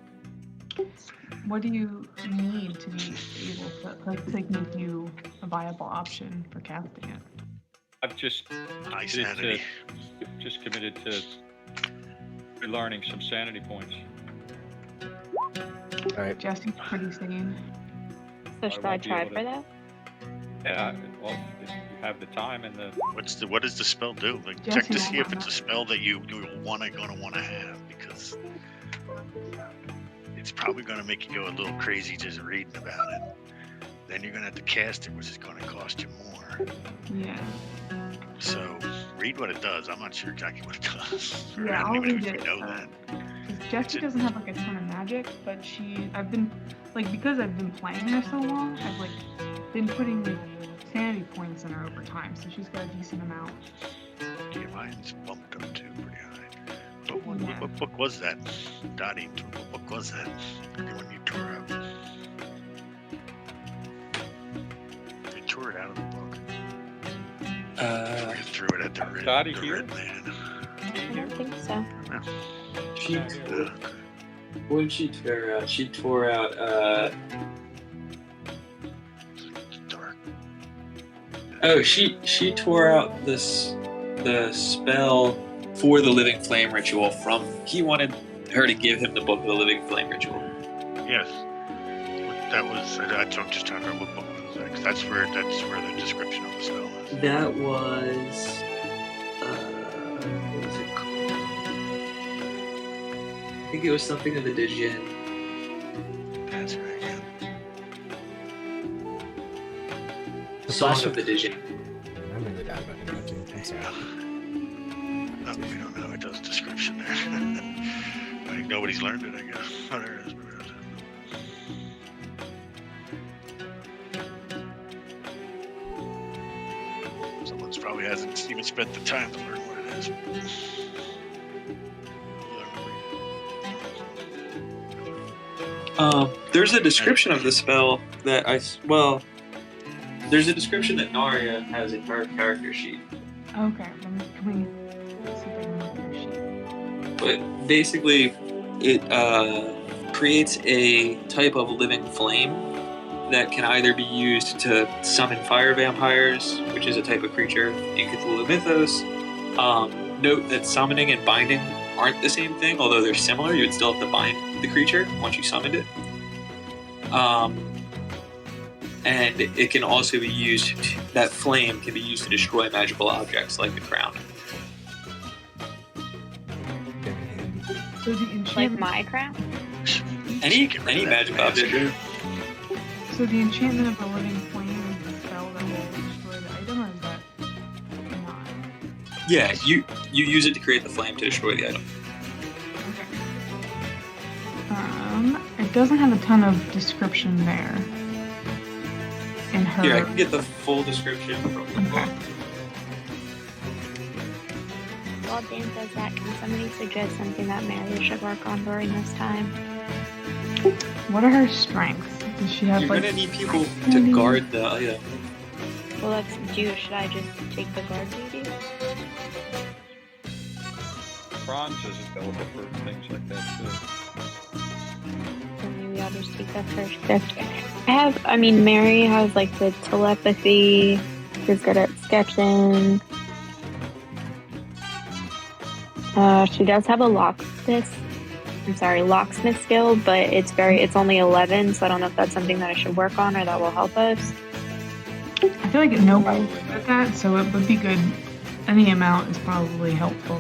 What do you need to be able to make you a viable option for casting it? I've just high committed sanity. committed to relearning some sanity points. All right. Jesse's pretty sane. So should I won't be try able for to- that? Yeah. Well, if you have the time and the. What does the spell do? Like, Jesse check to won't see if want it's a that. spell that you're gonna want to have, because it's probably gonna make you go a little crazy just reading about it. Then you're gonna have to cast it, which is gonna cost you more. Yeah. So read what it does. I'm not sure exactly what it does. Or Yeah, I I'll don't even read know if it. you know that. Because Jessie doesn't have like a ton of magic, but I've been because I've been playing her so long, I've been putting sanity points in her over time, so she's got a decent amount. Yeah, mine's bumped up too pretty high. But Yeah. what book was that? Dottie, what book was that? The one you tore out. You tore it out of the book. You threw it at the red, Dottie the here? red man. I don't think so. She, Not here. what did she tear out? She tore out, Dark. oh, she tore out the spell for the Living Flame ritual from, he wanted her to give him the book of the Living Flame ritual. Yes. That was. I'm just trying to remember what book was that, 'cause that's where the description of the spell is. That was, what was it called? I think it was something of the Djinn. That's right. Yeah. The Song song of the Djinn. I'm really bad about magic. I'm sorry. No, we don't know. It does description there. I think nobody's learned it. I guess. Oh, there it is. probably hasn't even spent the time to learn what it is. There's a description of the spell that there's a description that Narya has in her character sheet. Okay, then can we see if I can look at your sheet? But basically, it creates a type of living flame that can either be used to summon fire vampires, which is a type of creature in Cthulhu mythos. Note that summoning and binding aren't the same thing, although they're similar. You would still have to bind the creature once you summoned it. And it can also be used, that flame can be used to destroy magical objects like the crown. So the Like enchantment. my crown? Any magic object. So the enchantment of the living flame is the spell that will destroy the item, or is that not? Yeah, you use it to create the flame to destroy the item. Okay. It doesn't have a ton of description there. In her. Here, I can get the full description from the book. Okay. While Dan does that, can somebody suggest something that Mary should work on during this time? What are her strengths? Does she have You're like? gonna need people Maybe. to guard the item. Well, let's do. Should I just take the guard duty? Bronze is available for things like that too. Or maybe I'll just take that first. Mary has like the telepathy. She's good at sketching. She does have a locksmith skill, but it's only 11, so I don't know if that's something that I should work on or that will help us. I feel like nobody's good at that, so it would be good. Any amount is probably helpful.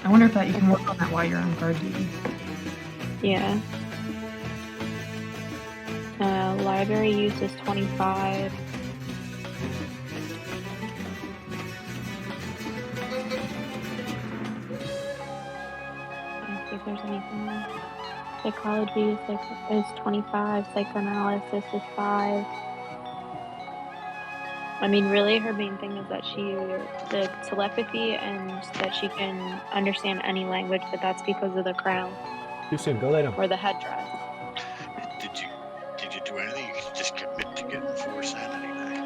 I wonder if that you can work on that while you're on guard duty. Yeah. Library use is 25. I don't think there's anything else. Psychology is 25. Psychoanalysis is 5. I mean, really, her main thing is that the telepathy and that she can understand any language, but that's because of the crown. Too soon. Go lay down. Or the headdress. Did you do anything? You could just commit to getting 4 sanity back.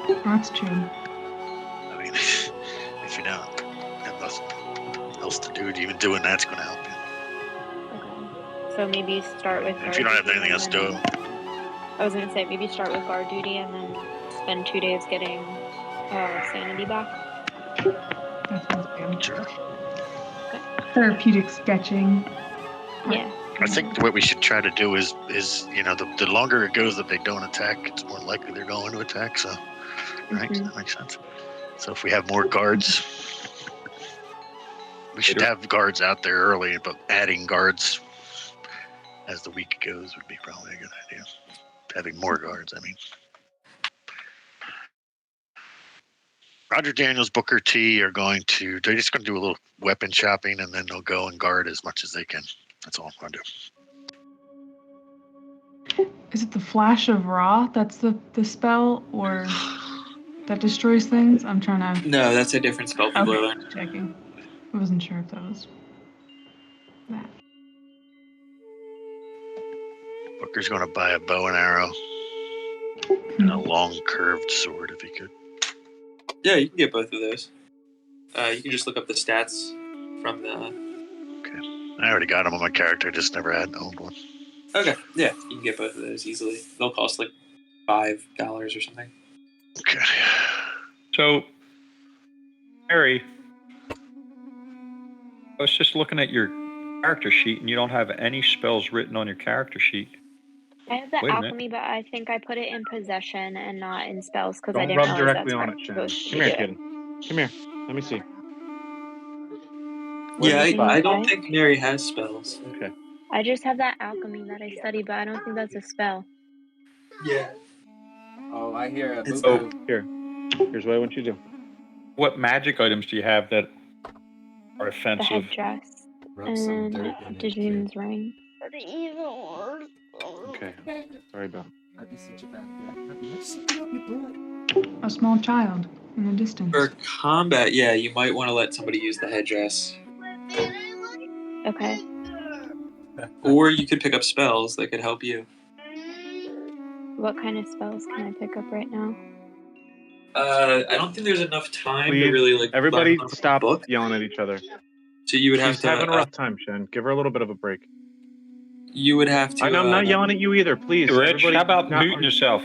Maybe. That's true. I mean, if you don't have nothing else to do, even doing that's going to help you. Okay. So maybe start with guard If you don't have duty anything and else to do. I was going to say, maybe start with guard duty and then spend 2 days getting sanity back. That sounds good. Sure. Therapeutic sketching. Yeah. I think what we should try to do is the longer it goes that they don't attack, it's more likely they're going to attack. So, right, that makes sense. So if we have more guards, we should have guards out there early, but adding guards as the week goes would be probably a good idea. Having more guards, I mean. Roger Daniels, Booker T they're just going to do a little weapon shopping, and then they'll go and guard as much as they can. That's all I'm going to do. Is it the Flash of Ra that's the spell, or that destroys things? I'm trying to... No, that's a different spell people are learning. Checking. I wasn't sure if that was that. Booker's going to buy a bow and arrow and a long curved sword if he could. Yeah, you can get both of those. You can just look up the stats from the... Okay. I already got them on my character, just never had an owned one. Okay, yeah, you can get both of those easily. They'll cost like $5 or something. Okay. So, Harry, I was just looking at your character sheet, and you don't have any spells written on your character sheet. I have the Wait a minute. alchemy, but I think I put it in possession and not in spells because I Don't didn't rub realize directly that's on where it, I'm Shannon. supposed to Come here, do it. kid. Come here. Let me see. Yeah, did you I don't say? think Mary has spells. Okay. I just have that alchemy that I study, but I don't think that's a spell. Yeah. Oh, I hear a It's- boo-boo. Here. Here's what I want you to do. What magic items do you have that are The offensive? headdress Rub some and dirt in it, Digim's ring. Okay. Sorry, Bill. I'd be such a bad guy. I'd be like, suck it up, you bro. a small child in the distance. For combat, yeah, you might want to let somebody use the headdress. Okay. Or you could pick up spells that could help you. What kind of spells can I pick up right now? I don't think there's enough time to Please, really like everybody learn one from a stop book. yelling at each other. So you would have She's to. having a rough time, Shen. Give her a little bit of a break. You would have to. I'm not yelling at you either. Please, Rich, everybody. how about not- muting yourself?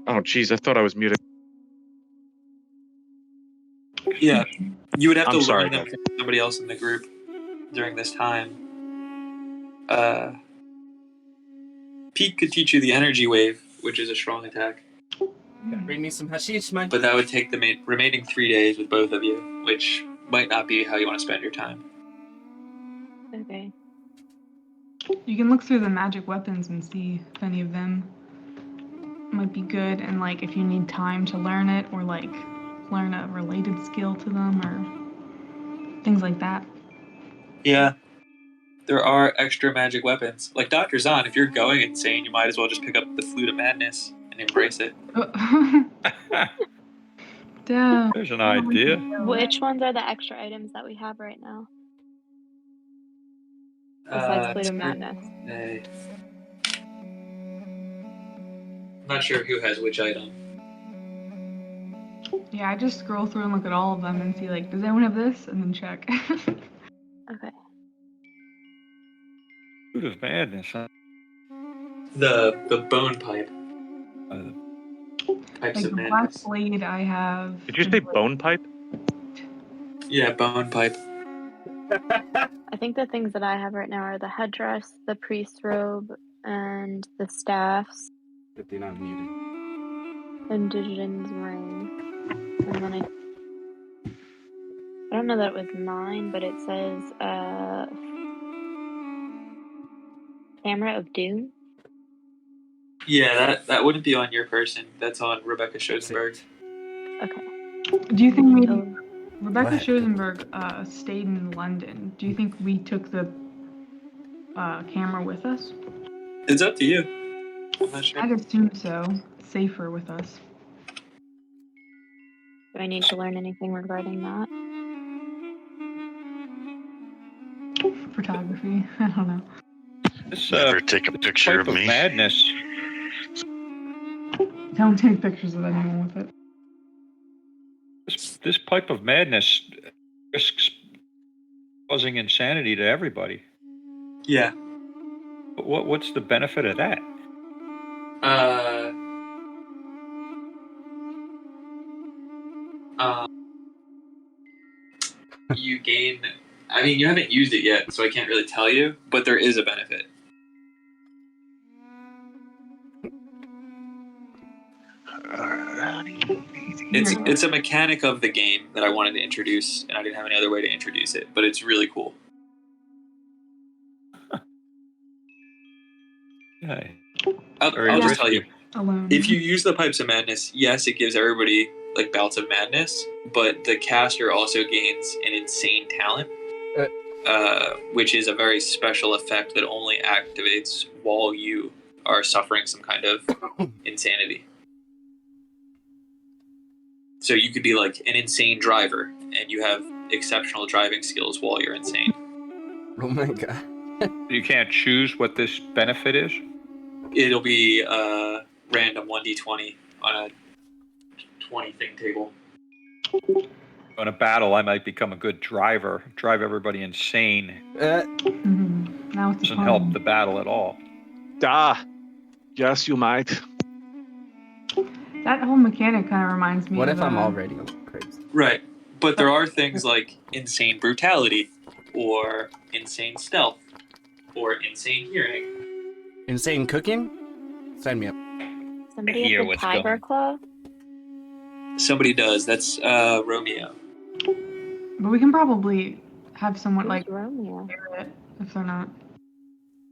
Oh, jeez, I thought I was muted. Yeah, you would have to I'm sorry, learn them guys. from somebody else in the group during this time. Pete could teach you the energy wave, which is a strong attack, Bring me some hashish, man. but that would take the remaining 3 days with both of you, which might not be how you want to spend your time. Okay. You can look through the magic weapons and see if any of them might be good, and like if you need time to learn it or like learn a related skill to them or things like that. Yeah, there are extra magic weapons. Like Dr. Zahn, if you're going insane, you might as well just pick up the Flute of Madness and embrace it. Damn. There's an idea. Which ones are the extra items that we have right now? Besides Flute of Madness. I'm not sure who has which item. Yeah, I just scroll through and look at all of them and see like, does anyone have this? And then check. Okay. Fruit of Madness, huh? The bone pipe. Pipes Like of the black Madness. blade I have. Did you say bone pipe? Yeah, bone pipe. I think the things that I have right now are the headdress, the priest's robe, and the staffs, But they're not muted. and Digiden's ring. And then I don't know that it was mine, but it says Camera of Doom. Yeah, that wouldn't be on your person. That's on Rebecca That's Schoenberg. it. Okay. Do you think maybe Oh, Rebecca What? Schoenberg stayed in London? Do you think we took the camera with us? It's up to you. I'm not sure. I'd assume so. Safer with us. do I need to learn anything regarding that? Photography. I don't know. This Never take a picture type of me. madness. Don't take pictures of anyone with it. This pipe of madness risks causing insanity to everybody. Yeah. But what's the benefit of that? You gain. I mean, you haven't used it yet, so I can't really tell you. But there is a benefit. It's a mechanic of the game that I wanted to introduce, and I didn't have any other way to introduce it. But it's really cool. Yeah, I'll very just tell you. risky. Alone. If you use the Pipes of Madness, yes, it gives everybody like bouts of madness, but the caster also gains an insane talent, which is a very special effect that only activates while you are suffering some kind of insanity. So you could be like an insane driver, and you have exceptional driving skills while you're insane. Oh my god. You can't choose what this benefit is? It'll be random 1d20 on a 20 thing table. In a battle, I might become a good driver, drive everybody insane. Mhm. Now it's a Doesn't fun. help the battle at all. Yes, you might. That whole mechanic kind of reminds me What of if I'm already crazy? Right. But there are things like insane brutality, or insane stealth, or insane hearing. Insane cooking? Sign me up. Somebody hear have the what's Tiger going. Claw? Somebody does. That's Romeo. But we can probably have someone Who's like Romeo? share it if they're not.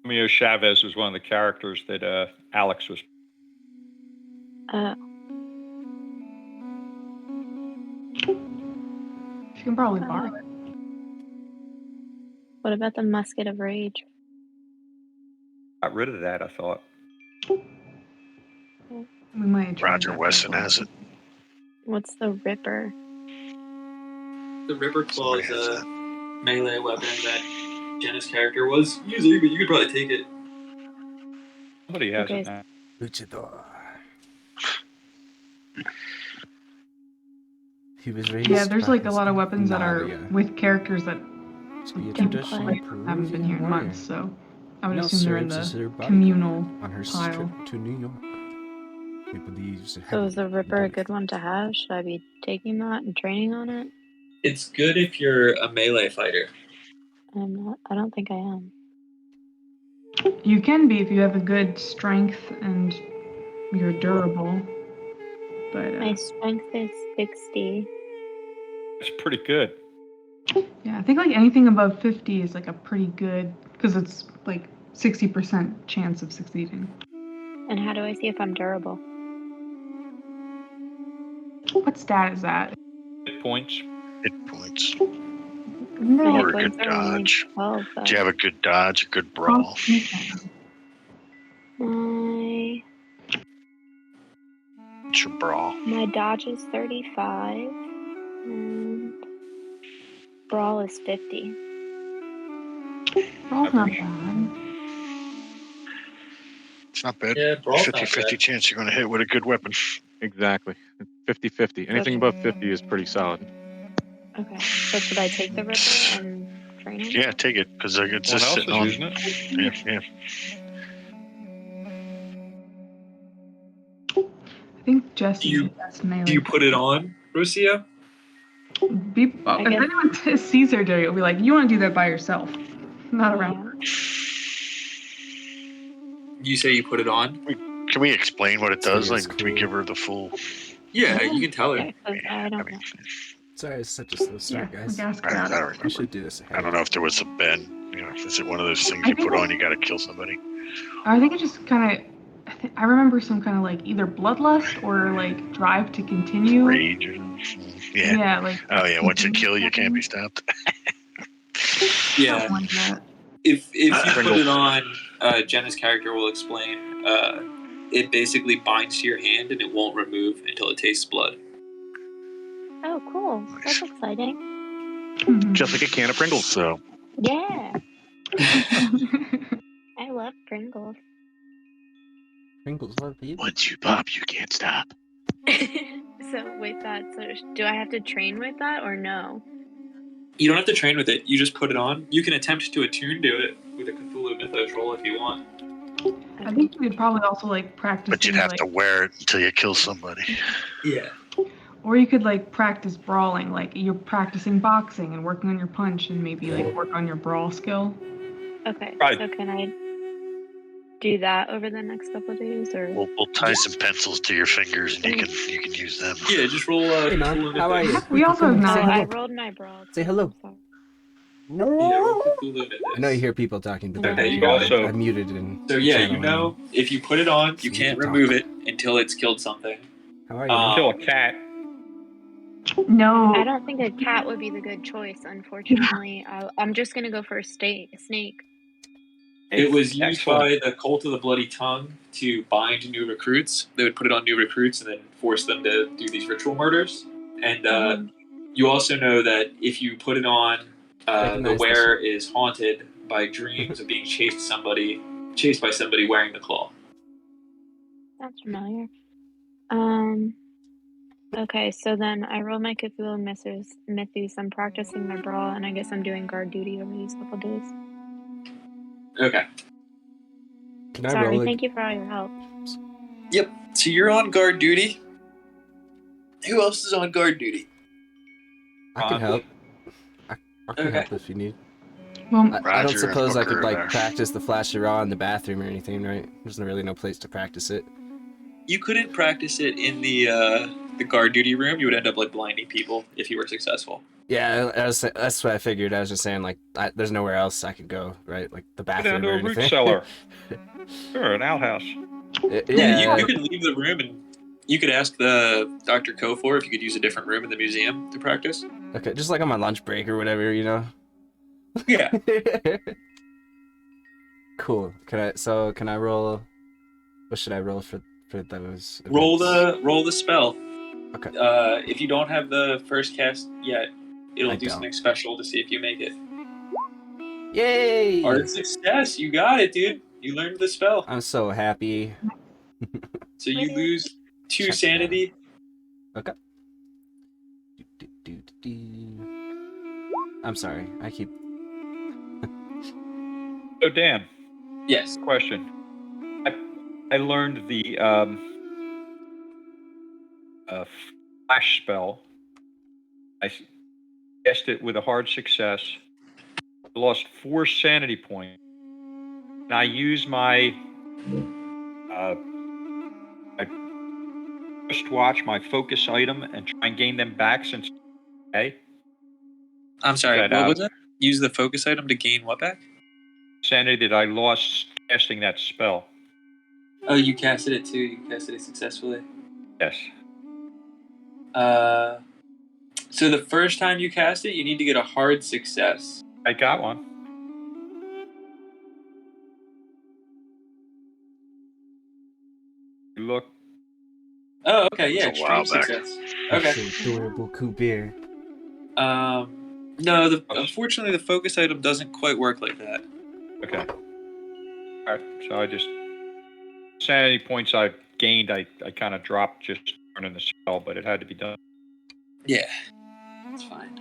Romeo Chavez was one of the characters that Alex was. She can probably borrow it. What about the Musket of Rage? Got rid of that, I thought. We might try Roger that. Weston has it. What's the Ripper? The Ripper Claw Somebody is has a that. melee weapon that Jenna's character was using, but you could probably take it. Somebody has Okay. it now. Luchador. He was raised Yeah, there's by like a his lot of weapons that are Nalia with characters that to be a Can traditional play. haven't been Peruvian here in warrior. months, so I would Now assume they're in serves as the her bodyguard communal on her pile. trip to New York. He believes So is the heavily in Ripper a bullet good one to have? Should I be taking that and training on it? It's good if you're a melee fighter. I'm not. I don't think I am. You can be if you have a good strength and you're durable. But My strength is 60. It's pretty good. yeah, I think like anything above 50 is like a pretty good, because it's like 60% chance of succeeding. And how do I see if I'm durable? What stat is that? Hit points. Hit points. My Or hit a good points are only dodge. 12, though. Do you have a good dodge, a good brawl? What's your brawl? My dodge is 35, and brawl is 50. Brawl's not bad. It's not bad. Yeah, brawl's not 50-50 bad. chance you're going to hit with a good weapon. Exactly. 50-50. Anything above 50 is pretty solid. Okay, so should I take the Ripper and train him? Yeah, take it, because it's Someone just else sitting is on. using it. Yeah. I think Jesse's you- the best melee. Do you put it on, Rocio? If I guess- anyone sees her doing it, it'll be like, you want to do that by yourself, not around her. You say you put it on? Can we explain what it does? It's Like, do we cool. give her the full? Yeah, you can tell her. Okay, 'cause I don't know. Sorry, it's such a slow Yeah, start, guys. like ask I about don't it. We remember. should do this ahead. I don't know if there was a bend. You know, is it one of those things I you think put on, you got to kill somebody? I think it just kind of, I remember some kind of like either bloodlust or like drive to continue. Rage or something. Yeah. Yeah, like. Oh yeah. Once you kill, you can't be stopped. Yeah. Something like that. If you put Pringles. it on, Jenna's character will explain. It basically binds to your hand and it won't remove until it tastes blood. Oh, cool. Nice. That's exciting. Mhm. Just like a can of Pringles. So Yeah. I love Pringles. Pringles love you. once you pop, you can't stop. So with that, do I have to train with that or no? You don't have to train with it. You just put it on. You can attempt to attune to it with a Cthulhu Mythos roll if you want. I think you would probably also like practice. But you'd things have like, to wear it until you kill somebody. Yeah. Or you could like practice brawling, like you're practicing boxing and working on your punch, and maybe like work on your brawl skill. Okay. Right. So can I do that over the next couple of days, or? We'll tie some pencils to your fingers, and you can use them. Yeah, just roll Hey, man, Cthulhu how are Mythos. you? We also have Oh, nine. I rolled my brawl. Say too, hello. sorry. Yeah, roll Cthulhu Mythos. I know you hear people talking, but Okay, you got it. I muted and. So yeah, you know, if you put it on, you So you can't can remove talk. it until it's killed something. How are you? Kill a cat. No. I don't think a cat would be the good choice, unfortunately. I'm just gonna go for a snake. It was used Excellent. by the Cult of the Bloody Tongue to bind new recruits. They would put it on new recruits and then force them to do these ritual murders. And you also know that if you put it on, the Recognize this. wearer is haunted by dreams of being chased by somebody wearing the claw. Sounds familiar. Okay, so then I rolled my Cthulhu Mythos. I'm practicing my brawl, and I guess I'm doing guard duty over these couple days. Okay. Can I Sorry, roll? thank you for all your help. Yep. So you're on guard duty. Who else is on guard duty? I can help. I can Okay. help if you need. Well, I don't Roger, suppose I Hooker could like there. practice the flash of raw in the bathroom or anything, right? There's really no place to practice it. You couldn't practice it in the guard duty room. You would end up like blinding people if you were successful. Yeah, that's what I figured. I was just saying, like, there's nowhere else I could go, right? Like the Go down bathroom to or a root anything. cellar. Sure, an outhouse. Yeah, you could leave the room and you could ask the Dr. Kofor if you could use a different room in the museum to practice. Okay, just like on my lunch break or whatever, you know. Yeah. Cool. Can I roll? What should I roll for those? Roll events? the spell. Okay. If you don't have the first cast yet, it'll I do don't. something special to see if you make it. Yay! Hard success. You got it, dude. You learned the spell. I'm so happy. So you lose 2 Check sanity. Okay. I'm sorry. I keep. So Dan, Yes. question. I learned the flash spell. I cast it with a hard success. I lost 4 sanity points. And I use my wristwatch, my focus item, and try and gain them back since. Okay. I'm sorry. That, What was it? Use the focus item to gain what back? sanity that I lost casting that spell. Oh, you casted it too. You casted it successfully. Yes. So the first time you cast it, you need to get a hard success. I got one. Look. Oh, okay, yeah, It's a while extreme back. success. Okay. So adorable, Kubir. No, unfortunately, the focus item doesn't quite work like that. Okay. All right. So I just sanity points I gained. I kind of dropped just learning the spell, but it had to be done. Yeah, that's fine.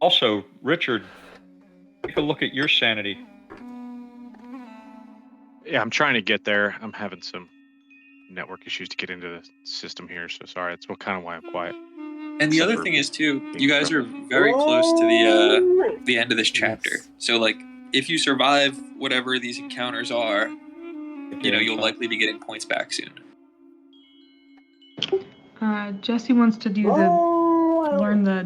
Also, Richard, take a look at your sanity. Yeah, I'm trying to get there. I'm having some network issues to get into the system here, so sorry. That's kind of why I'm quiet. And the other thing is too, you guys are very close to the end of this chapter. Yes. So like, if you survive whatever these encounters are, you'll likely be getting points back soon. Jesse wants to do learn the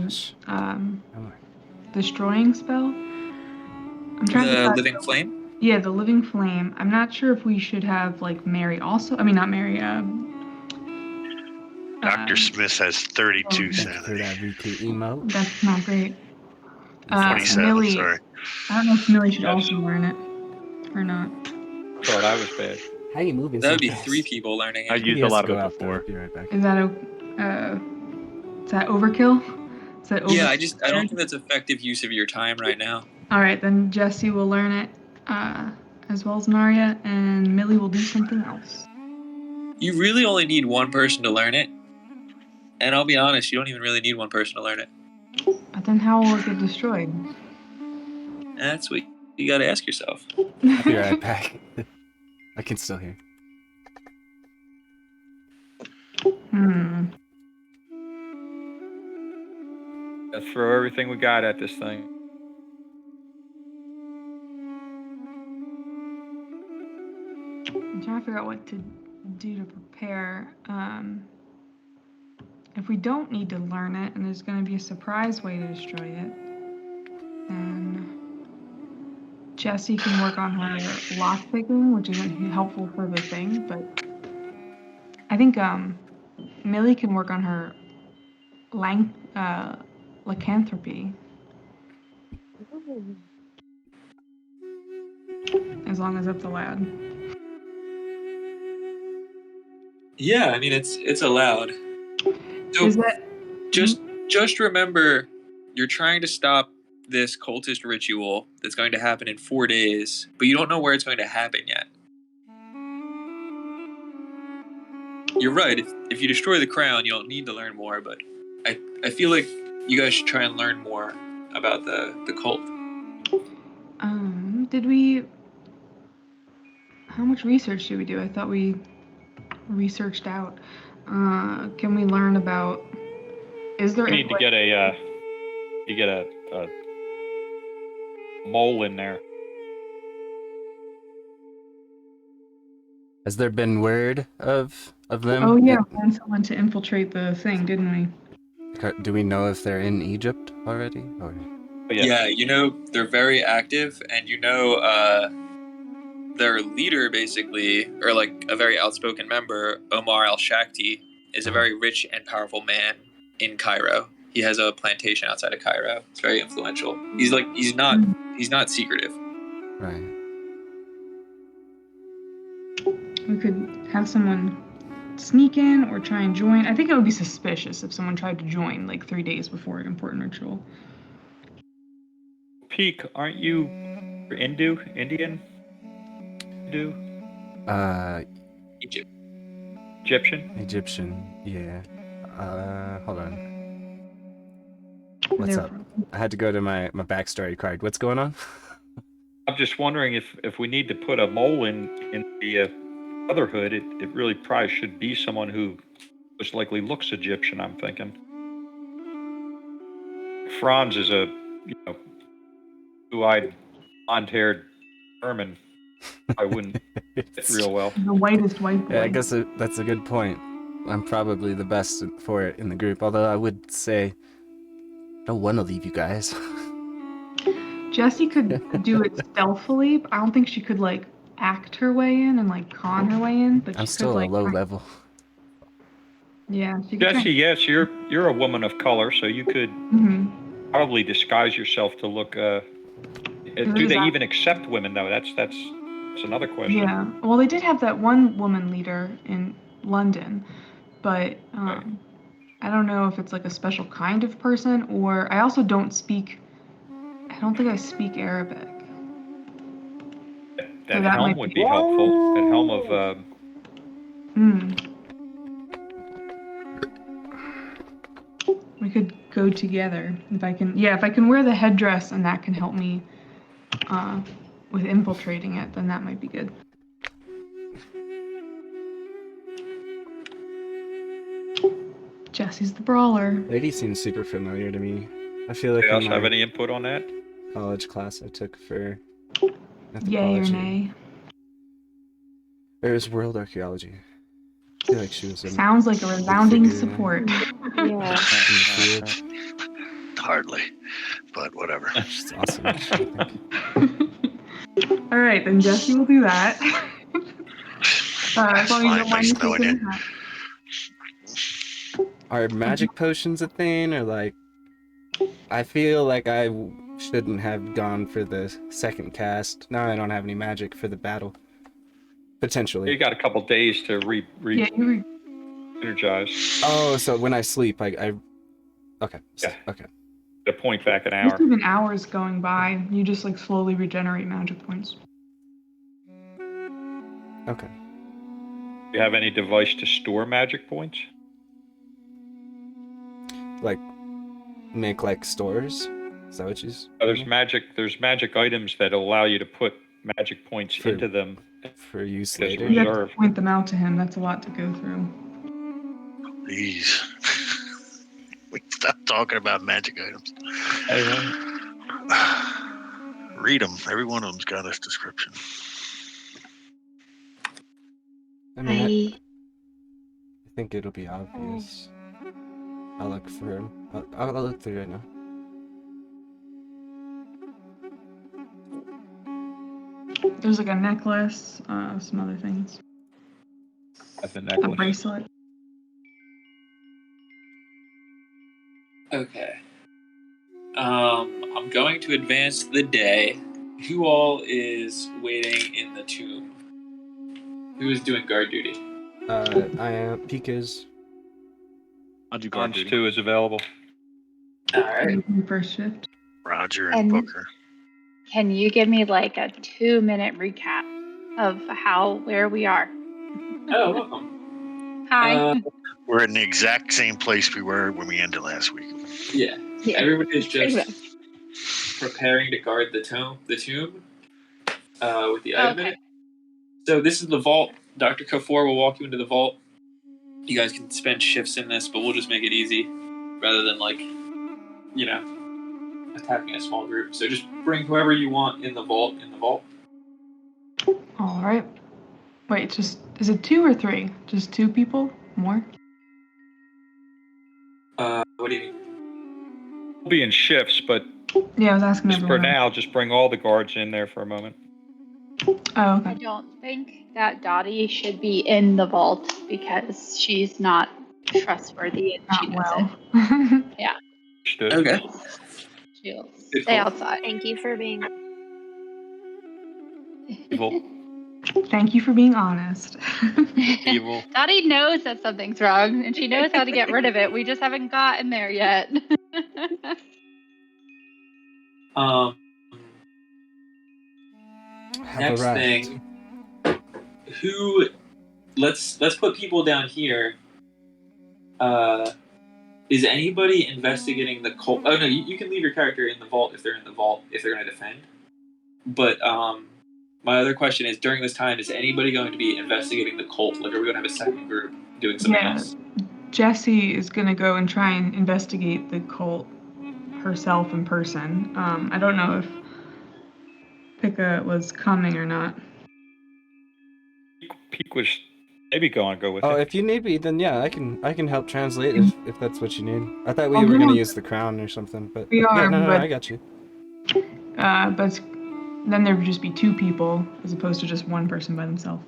destroying spell. I'm trying to The decide- living flame. Yeah, the living flame. I'm not sure if we should have like Mary also. I mean, not Mary. Dr. Smith has 32 Thank you for sanity. that retweet emote. That's not great. 27, Millie, sorry. I don't know if Millie should Yes. also learn it or not. Thought I was bad. How you moving That so would be fast? 3 people learning I it. used He a has lot to of go it out, though. before. Be right back. Is that overkill? Is that Yeah, overkill? I don't think that's effective use of your time right now. All right, then Jesse will learn it as well as Narya, and Millie will do something else. You really only need one person to learn it. And I'll be honest, you don't even really need one person to learn it. But then how will it get destroyed? That's what you gotta ask yourself. I'll be right back. I can still hear. Let's throw everything we got at this thing. I'm trying to figure out what to do to prepare. If we don't need to learn it, and there's going to be a surprise way to destroy it, then Jessie can work on her lockpicking, which isn't helpful for the thing, but I think Millie can work on her lycanthropy. As long as it's allowed. Yeah, I mean it's allowed. So Is that just remember, you're trying to stop this cultist ritual that's going to happen in 4 days, but you don't know where it's going to happen yet. You're right. If you destroy the crown, you don't need to learn more. But I feel like you guys should try and learn more about the cult. did we? How much research did we do? I thought we researched out. Can we learn about? Is there? We need to get a mole in there. Has there been word of them? Oh yeah, we had someone to infiltrate the thing, didn't we? Do we know if they're in Egypt already? Or... Yeah, they're very active, and their leader basically, or like a very outspoken member, Omar al-Shakti, is a very rich and powerful man in Cairo. He has a plantation outside of Cairo. It's very influential. He's not secretive. Right. We could have someone sneak in or try and join. I think it would be suspicious if someone tried to join like 3 days before an important ritual. Peak, aren't you Indian? Hindu? Egypt. Egyptian? Yeah. Hold on. What's up? I had to go to my backstory card. What's going on? I'm just wondering if we need to put a mole in the Brotherhood, it really probably should be someone who most likely looks Egyptian, I'm thinking. Franz is a, blue-eyed, blonde-haired German. I wouldn't fit real well. The whitest white boy. Yeah, I guess that's a good point. I'm probably the best for it in the group, although I would say I don't want to leave you guys. Jessie could do it stealthily, but I don't think she could like act her way in and like con her way in. But I'm she still could, like, a low level. Yeah, she could. Jesse, yes, you're a woman of color, so you could probably disguise yourself to look. Do they even accept women though? That's another question. Yeah. Well, they did have that one woman leader in London, but I don't know if it's like a special kind of person, or I also don't speak. I don't think I speak Arabic. That helm would be helpful. That helm of. We could go together if I can. Yeah, if I can wear the headdress and that can help me with infiltrating it, then that might be good. Jesse's the brawler. Lady seems super familiar to me. I feel like. Do you else have any input on that? College class I took for anthropology. Yay or nay? There's world archaeology. I feel like she was. Sounds like a resounding support. Yeah. Hardly, but whatever. She's awesome. All right, then Jesse will do that. As long as you don't mind Nice me knowing taking you. that. Are magic potions a thing, or like? I feel like I shouldn't have gone for the second cast. Now I don't have any magic for the battle. Potentially. You got a couple days to energize. Oh, so when I sleep, I okay. Yeah. Okay. A point back an There's hour. even hours going by. You just like slowly regenerate magic points. Okay. Do you have any device to store magic points? Like make like stores? Is that what she's? There's magic items that allow you to put magic points into them for use as later. You have to reserve. point them out to him. That's a lot to go through. Please. We stop talking about magic items. Read them. Every one of them's got a description. I mean, I think it'll be obvious. I'll look for him. I'll look through right now. There's like a necklace, some other things. That's a A necklace. bracelet. Okay. I'm going to advance the day. Who all is waiting in the tomb? Who is doing guard duty? I am. Pika's. I'll do guard Punch duty. 2 is available. All right. First shift. Roger and Booker. Can you give me like a 2-minute recap of where we are? Oh, welcome. Hi. We're in the exact same place we were when we ended last week. Yeah. Everybody is just preparing to guard the tomb with the item in it. So this is the vault. Dr. Kofor will walk you into the vault. You guys can spend shifts in this, but we'll just make it easy rather than attacking a small group. So just bring whoever you want in the vault. All right. Wait, is it 2 or 3? Just 2 people? More? What do you mean? We'll be in shifts, but Yeah, I was asking just for everyone. now, just bring all the guards in there for a moment. Oh, I okay. don't think that Dottie should be in the vault because she's not trustworthy and she Not knows well. it. Yeah, Understood. Okay. she'll Good stay call. outside. Thank you for being. Evil. Thank you for being honest. Evil. Dottie knows that something's wrong, and she knows how to get rid of it. We just haven't gotten there yet. Have Next arrived. thing, who? Let's put people down here. Is anybody investigating the cult? Oh no, you can leave your character in the vault if they're in the vault if they're going to defend. But my other question is, during this time, is anybody going to be investigating the cult? Like, are we going to have a second group doing something Yeah. else? Jessie is gonna go and try and investigate the cult herself in person. I don't know if Pika was coming or not. Peak was maybe go with Oh, it. if you need me, then yeah, I can help translate if that's what you need. I thought we Oh, were we gonna don't- use the crown or something, but We yeah, are, no, but I got you. but then there would just be two people as opposed to just one person by themselves.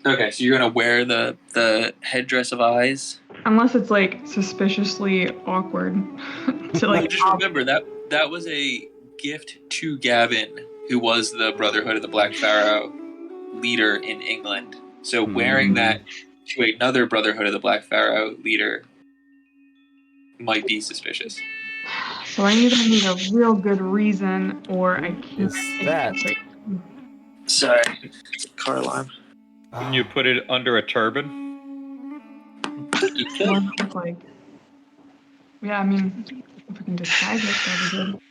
Okay, so you're going to wear the headdress of eyes. Unless it's like suspiciously awkward to like. Just remember that was a gift to Gavin, who was the Brotherhood of the Black Pharaoh leader in England. So wearing that to another Brotherhood of the Black Pharaoh leader might be suspicious. So I either need a real good reason or I can't. Is that? Sorry, car alarm. Can you put it under a turban? You What could. does it look like? Yeah, I mean, if we can disguise it, that'd be good.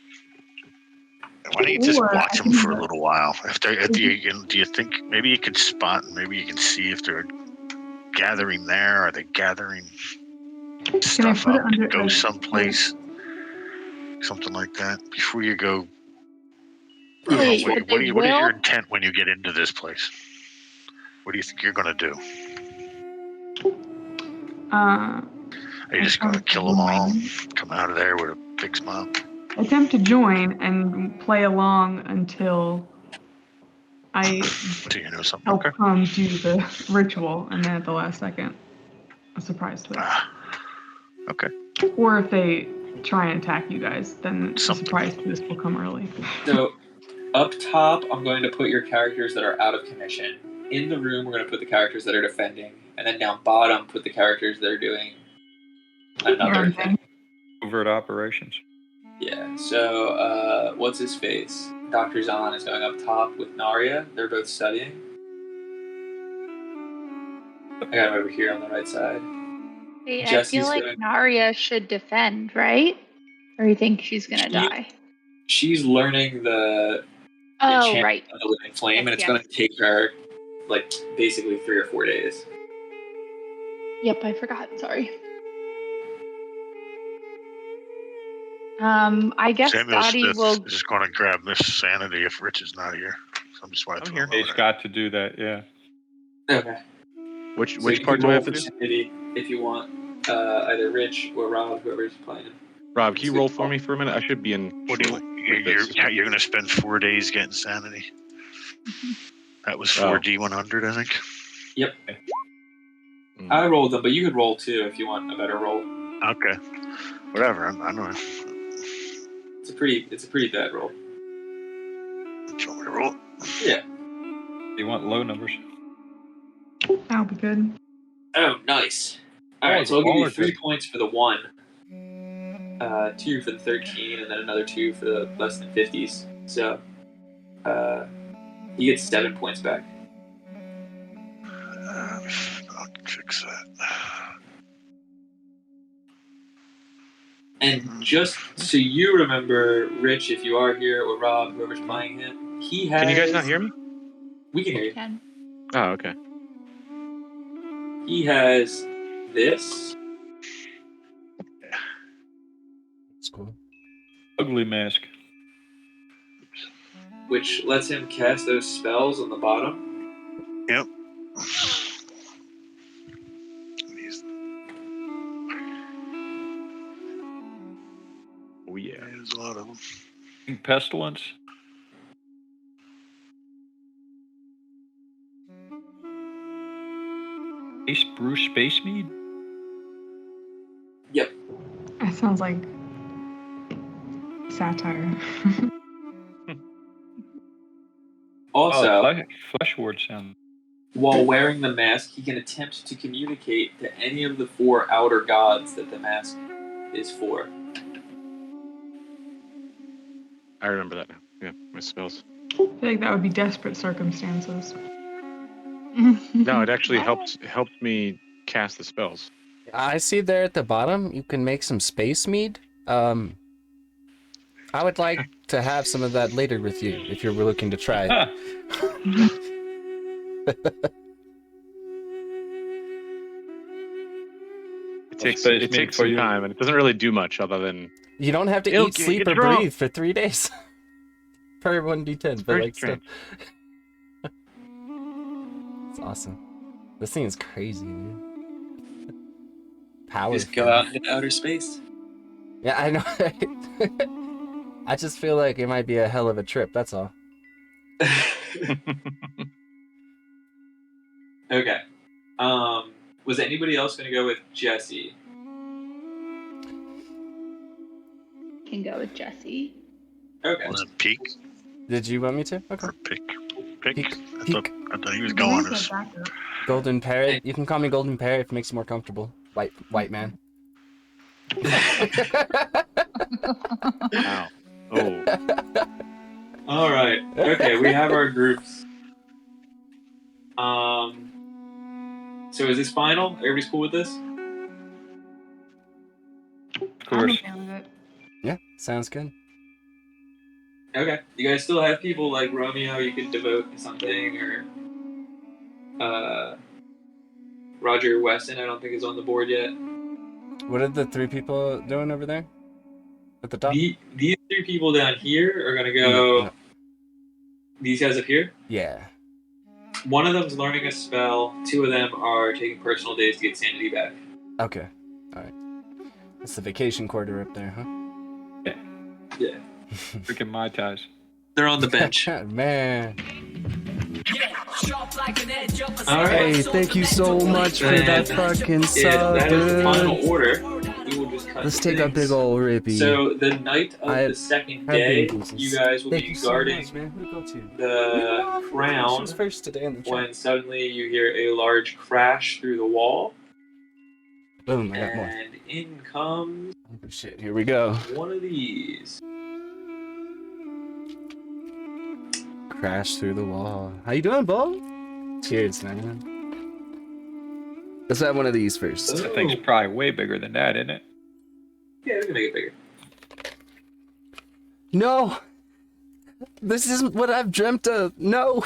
Why don't you just Or watch I them can for do a it. little while? Do you think maybe you could spot and maybe you can see if they're gathering there? Are they gathering Can I stuff put it up under to go a someplace? Something like that before you go. Wait, What they is your will? intent when you get into this place? What do you think you're gonna do? Are you just gonna kill them all? Come out of there with a big smile? Attempt to join and play along until I Do you know something? help Okay. come do the ritual, and then at the last second, a surprise twist. Okay. Or if they try and attack you guys, then the Something. surprise twist will come early. So up top, I'm going to put your characters that are out of commission. In the room, we're going to put the characters that are defending, and then down bottom, put the characters that are doing another thing. Overt operations. Yeah. So what's his face? Dr. Zahn is going up top with Narya. They're both studying. I got him over here on the right side. Hey, I Jesse's feel like going- Narya should defend, right? Or you think she's gonna die? She's learning the Oh, enchantment right. of the living flame, Yes, and it's yes. going to take her like basically 3 or 4 days. Yep, I forgot. Sorry. I guess Samuel Dottie Smith will. is going to grab Miss Sanity if Rich is not here. So I'm just want to throw him He's over there. got to do that, yeah. Okay. Which So you part can do I roll have to for do? Sanity if you want. Either Rich or Rob, whoever's playing him. Rob, can you roll for me for a minute? I should be in What do trouble you, with this. you're going to spend 4 days getting Sanity? That was 4D100, I think. Yep. I rolled them, but you could roll too if you want a better roll. Okay. Whatever. I know. It's a pretty bad roll. Do you want me to roll? Yeah. You want low numbers? That'll be good. Oh, nice. All right, so I'll give you 3 points for the 1, 2 for the 13, and then another 2 for the less than 50s. So he gets 7 points back. I'll fix that. And just so you remember, Rich, if you are here, or Rob, whoever's playing him, he has. Can you guys not hear me? We can hear you. Can. Oh, okay. He has this. That's cool. Ugly mask. Which lets him cast those spells on the bottom. Yep. Oh, yeah. There's a lot of them. Pestilence. Ace Bruce Space Mead? Yep. That sounds like satire. Also, flesh ward sound. while wearing the mask, he can attempt to communicate to any of the 4 outer gods that the mask is for. I remember that now. Yeah, my spells. I feel like that would be desperate circumstances. No, it actually helped me cast the spells. I see there at the bottom, you can make some space mead. I would like to have some of that later with you, if you're looking to try it. It takes some time, and it doesn't really do much other than... You don't have to eat, sleep, or breathe for 3 days. Per 1d10, but like still. It's awesome. This thing is crazy, dude. Powerful. Just go out into outer space. Yeah, I know. I just feel like it might be a hell of a trip, that's all. Okay. Was anybody else going to go with Jesse? Can go with Jesse. Okay. Was it Peak? Did you want me to? Okay. Or Pick? I thought he was Who going said as... backup? Golden Parrot. You can call me Golden Parrot if it makes you more comfortable. White man. Wow. Oh. All right. Okay, we have our groups. So is this final? Everybody's cool with this? Of course. I'm okay with it. Yeah, sounds good. Okay. You guys still have people like Romeo you could devote to something, or Roger Weston I don't think is on the board yet. What are the 3 people doing over there? At the top? These 3 people down here are going to go... No. These guys up here? Yeah. One of them's learning a spell. 2 of them are taking personal days to get sanity back. Okay. Alright. That's the vacation quarter up there, huh? Yeah. Freaking Mai Tais. They're on the bench. Man. All right. Hey, thank you so much for that fucking sub, That is the dude. final order. We will just cut Let's to take a things. big ol' rippy. So the night of the second day, you guys will Thank be you so guarding much, man. Who'd go to? the She crown was first today in the chat. when suddenly you hear a large crash through the wall, Boom, I got more. and in comes Oh, shit, here we go. one of these. Crash through the wall. How you doing, Bo? Cheers, man. Let's have one of these first. That thing's probably way bigger than that, isn't it? Yeah, we can make it bigger. No! This isn't what I've dreamt of. No!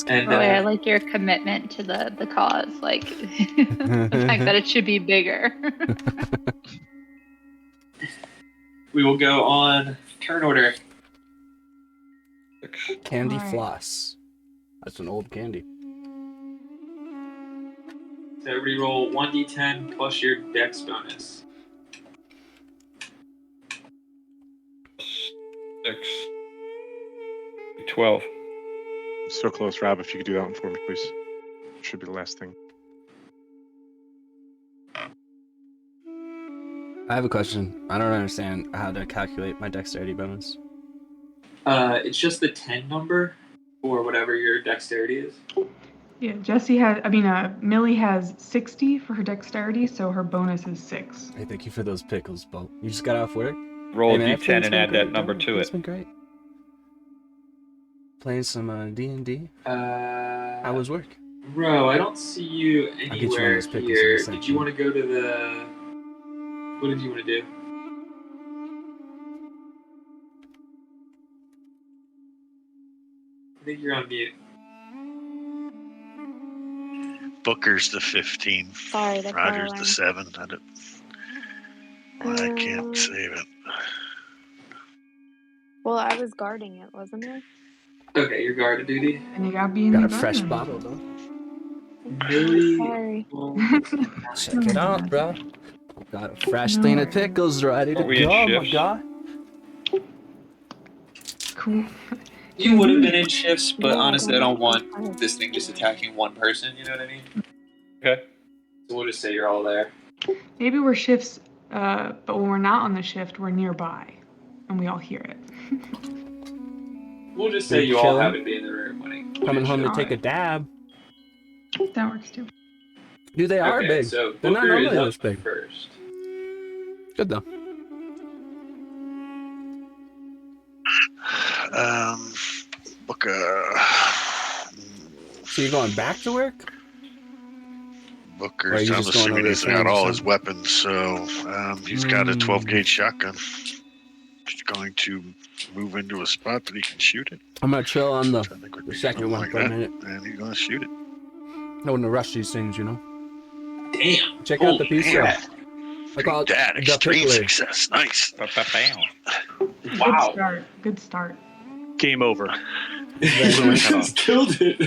And I like your commitment to the cause, like the fact that it should be bigger. we will go on turn order. Candy Alright. floss. That's an old candy. So everybody roll 1d10 plus your dex bonus. 6. 12. So close, Rob. If you could do that one for me, please. Should be the last thing. I have a question. I don't understand how to calculate my dexterity bonus. It's just the 10 number for whatever your dexterity is. Yeah, Millie has 60 for her dexterity, so her bonus is 6. Hey, thank you for those pickles, Bo. You just got off work? Roll Hey, a man, d10 everything's and been add great, that number bro. to It's it. been great. Playing some D&D. How How was work? Bro, I don't see you I'll get you one of anywhere those pickles in a here. second. Did you want to go to the... What did you want to do? I think you're on mute. Booker's the 15th. Sorry, that's Roger's my the 7th. I can't save it. Well, I was guarding it, wasn't I? Okay, you're guard duty. And you gotta be in Got the a fresh garden. bottle, though. Millie. Sorry. Check it out, bro. Got a fresh thing of pickles ready to Are we in go, my shifts? guy. Cool. You would have been in shifts, but Yeah, honestly, I don't want fine. this thing just attacking one person, you know what I mean? Okay. So we'll just say you're all there. Maybe we're shifts, but when we're not on the shift, we're nearby, and we all hear it. We'll just say Big you all chillin'. happen to be in the room when Coming home to Alright. take a dab. That works too. Dude, they are Okay, big. so They're not Booker is normally up this big. first. Good though. Booker. So you're going back to work? Or are Booker's, you I'm just going assuming over he's to got change all or his something? weapons, so he's got a 12 gauge shotgun. He's going to move into a spot that he can shoot it. I'm gonna chill on the I think would be second something one like for a that, minute. and he's going to shoot it. I wouldn't rush these things, you know. Damn. Check out the Holy pizza. crap. I call it That the extreme pickler. success. Nice. Good Wow. start. Good start. Game over. Very You nice. just killed it.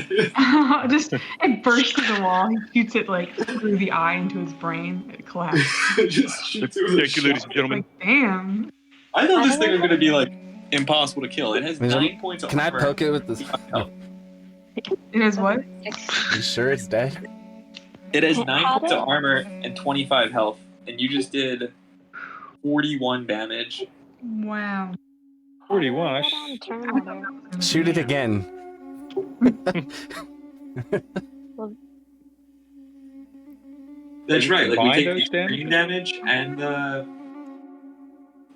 Just it burst through the wall. He shoots it like through the eye into his brain. It collapsed. Just shoots it with a Thank you, ladies and shot. gentlemen. Like damn. I thought this thing was gonna be like impossible to kill. It has Is it- 9 points of Can I armor. poke it with this? It is what? You sure it's dead? It has How 9 points did- of armor and 25 health, and you just did 41 damage. Wow. 41. Get on Terminator. Shoot it again. That's you right. Like we combine take the those extreme damage and the.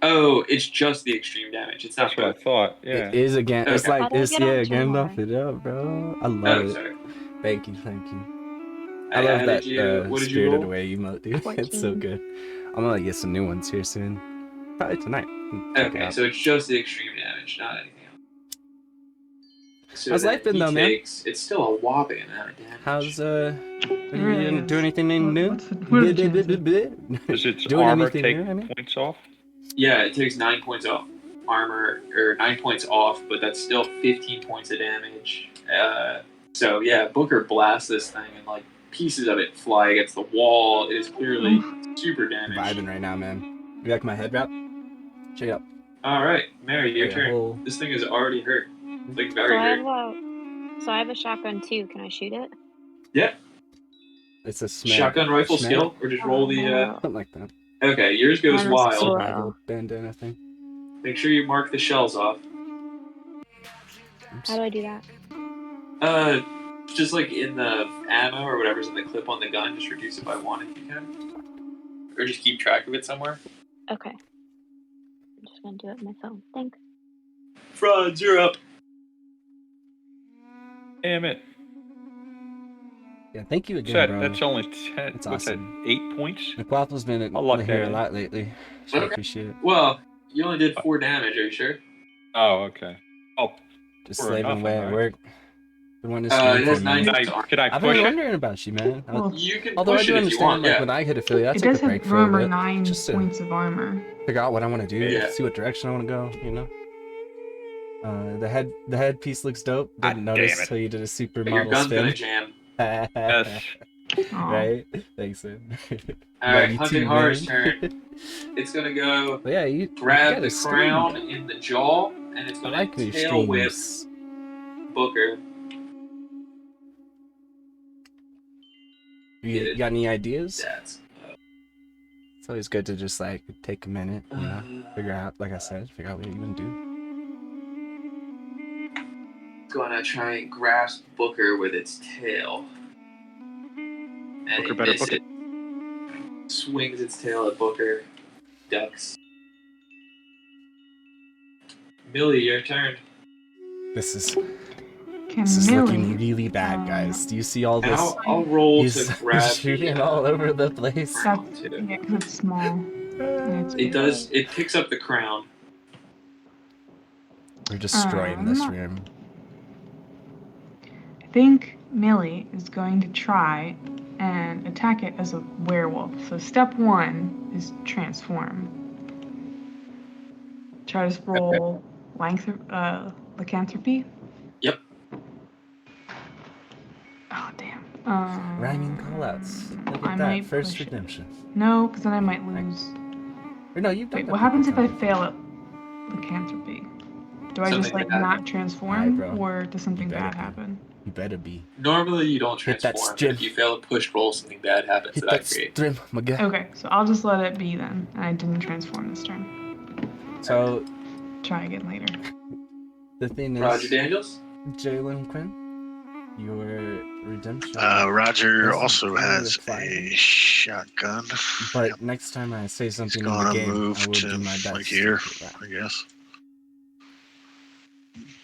Oh, it's just the extreme damage. It's not That's what I both. thought. Yeah. It is again. It's Okay. like How do I it's get on Gandalf Terminator? it up, bro. I love Oh, it. sorry. Thank you, thank you. I I love added that you. What did you Spirited roll? Away emote, dude. It's so 14. good. I'm gonna get some new ones here soon. Probably tonight. Check it Okay, out. so it's just the extreme damage, not anything else. So How's then life been he though, man? takes, it's still a whopping amount of damage. How's are It you really gonna do is. anything new? What are the chances? Does its Doing armor anything take new, I mean? points off? Yeah, it takes 9 points off armor, or 9 points off, but that's still 15 points of damage. So yeah, Booker blasts this thing and like pieces of it fly against the wall. It is clearly super damaged. Vibing right now, man. You like my head wrap? Check it out. Alright, Mary, your Like a turn. whole- This thing is already hurt. Like So very I have hurt. I have a shotgun too. Can I shoot it? Yeah. It's a smack. Shotgun rifle Smack? skill, or just roll the Something like that. Okay, yours goes Mine was wild. slow. Survival bandana thing. Make sure you mark the shells off. How do I do that? Just like in the ammo or whatever's in the clip on the gun, just reduce it by 1 if you can. Or just keep track of it somewhere. Okay. I'm just gonna do it with my phone. Thanks. Franz, you're up. Damn it. Yeah, thank you What's again, that? bro. That's only 10. That's What's awesome. that? 8 points? McWaffle's been I'll lock here that a in. lot lately. So I Okay. appreciate it. Well, you only did 4 damage, are you sure? Oh, okay. Oh, Just for slaving nothing, away at right? work. Been wanting to It stream for has a 9 minute. points armor. Can I I've push been it? wondering about you, man. Well, You can Although I push do it if you understand, want, like yeah. when I hit affiliate, I it take does a break have for a remember bit, 9 just to points of armor. figure out what I want to do, Yeah. see what direction I want to go. You know. The headpiece looks dope. Ah, Didn't damn notice it. till you did a But your supermodel gun's gonna spin. jam. Yes. Aw. Right? Thanks, man. Alright, You Hunting too, Horror's man. turn. It's gonna go But yeah, you grab gotta the stream. crown in the jaw, and it's I gonna like your tail whip streams. Booker. You got any ideas? That's It's always good to just like take a minute, you know, figure out, like I said, figure out what you want to do. gonna try and grasp Booker with its tail. And Booker it better book misses. Swings its tail at Booker. Ducks. Millie, your turn. This is Can looking Millie really bad, guys. Do you see all And this? I'll roll He's to grab shooting the, all over the place. crown, That's, too. yeah, 'cause it's small. And it's It does. It picks up the crown. We're destroying this room. I think Millie is going to try and attack it as a werewolf. So step 1 is transform. Try to roll lycanthropy. Yep. Oh damn. Rhyming callouts. Look I at might that. First push it. redemption. No, because then I might lose. Or no, you've done Wait, that what happens if I before. fail at lycanthropy? Do I just Something like bad. not transform, Alright, bro. or does something better bad be. happen? You better be. Normally, you don't Hit that transform. But stim. if you fail a push roll, something bad happens Hit that I that create. stream, my guy. Okay, so I'll just let it be then. I didn't transform this turn. So Try again later. The thing is, Roger Daniels. Jalen Quinn, your redemption. Roger doesn't also really has apply a here. shotgun. But next time I say He's something in the gonna game, move I will to do my best like to here, do that. I guess.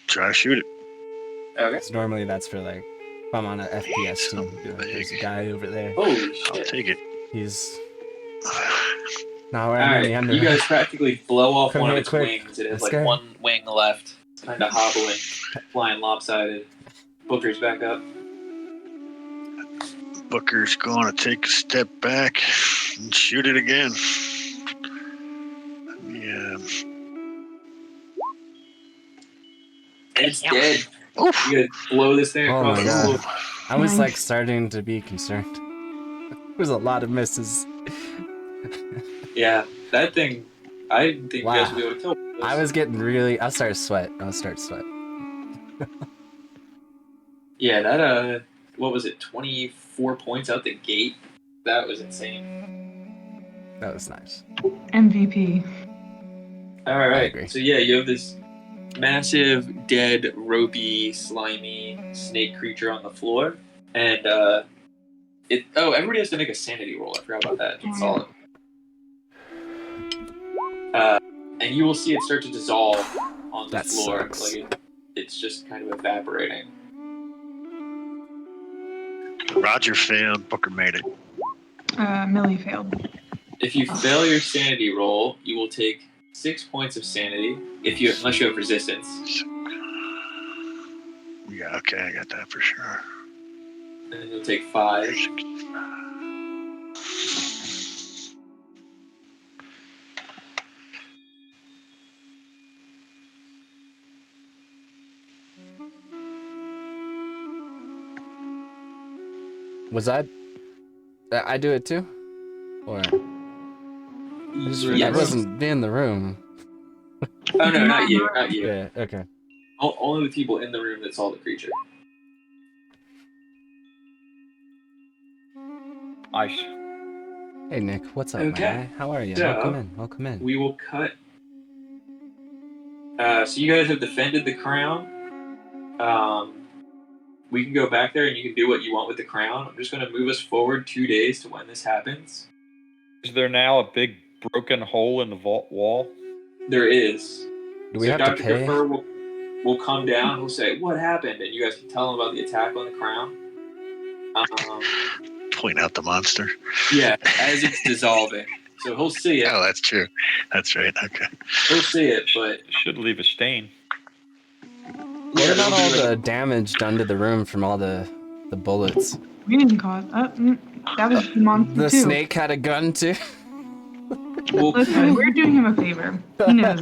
Try to shoot it. Okay. Because normally that's for like, if I'm on an FPS team, be like, there's a guy over there. Holy I'll shit. take it. He's not where All I'm in right, the under. you guys practically blow off Come one of here its quick. wings. It has Let's like go. one wing left. It's kind of hobbling, flying lopsided. Booker's back up. Booker's gonna take a step back and shoot it again. Yeah. It's dead. Oof. You guys blow this thing Oh across my the god. floor. I was like Yikes. starting to be concerned. There's a lot of misses. Yeah, that thing. I didn't think you guys would be able to kill this. I was getting really. I'll start sweat. Yeah, that what was it? 24 points out the gate. That was insane. That was nice. MVP. All I right. agree. So yeah, you have this massive, dead, ropey, slimy snake creature on the floor, and it. Oh, everybody has to make a sanity roll. I forgot about that. It's all. And you will see it start to dissolve on the That floor. sucks. Like it's just kind of evaporating. Roger failed. Booker made it. Millie failed. If you fail your sanity roll, you will take 6 points of sanity. Unless you have resistance. Yeah, okay, I got that for sure. And then you'll take 5. Was I do it too? Or I Yes. wasn't in the room. Oh no, not you, not you. Yeah. Okay. Only the people in the room that saw the creature. Nice. Hey Nick, what's up, Okay. man? How are you? So, Welcome in. We will cut. So you guys have defended the crown. We can go back there and you can do what you want with the crown. I'm just going to move us forward 2 days to when this happens. Is there now a big broken hole in the vault wall? There is. Do we So have Dr. to pay? Kafur will come down. He'll say, "What happened?" And you guys can tell him about the attack on the crown. Point out the monster. Yeah, as it's dissolving. So he'll see it. Oh, that's true. That's right. Okay. He'll see it, but It should leave a stain. What yeah, about all there'll be the damage done to the room from all the bullets? We didn't cause. That was the monster The too. snake had a gun too. Listen, we're doing him a favor. He knows.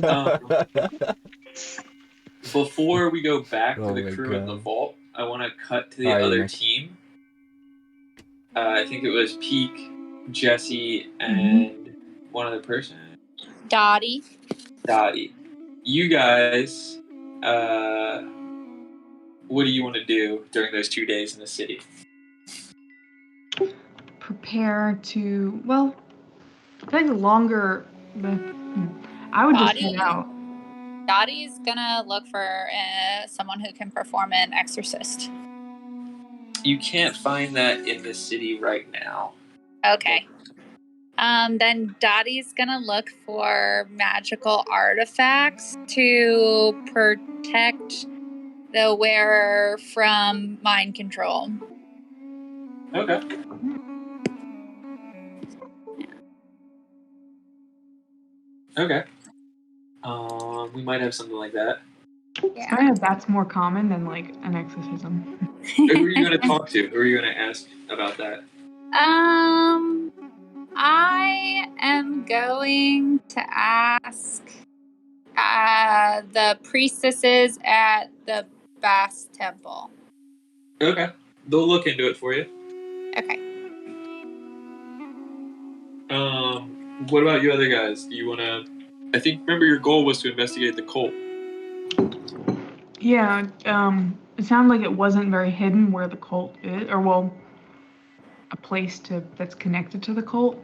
Before we go back Oh to the my crew in the God. vault, I want to cut to the Alright, other Nick. team. I think it was Peak, Jesse, and one other person. Dottie. Dottie. You guys, what do you want to do during those 2 days in the city? Prepare to. Well, I think the longer. I would just head out. Dottie's gonna look for someone who can perform an exorcist. You can't find that in the city right now. Okay. Then Dottie's gonna look for magical artifacts to protect the wearer from mind control. Okay. Okay. We might have something like that. Yeah. I know that's more common than like an exorcism. Who are you going to talk to? Who are you going to ask about that? I am going to ask the priestesses at the Bass Temple. Okay. They'll look into it for you. Okay. What about you other guys? Do you want to... remember your goal was to investigate the cult. Yeah. It sounded like it wasn't very hidden where the cult is, or well, a place that's connected to the cult.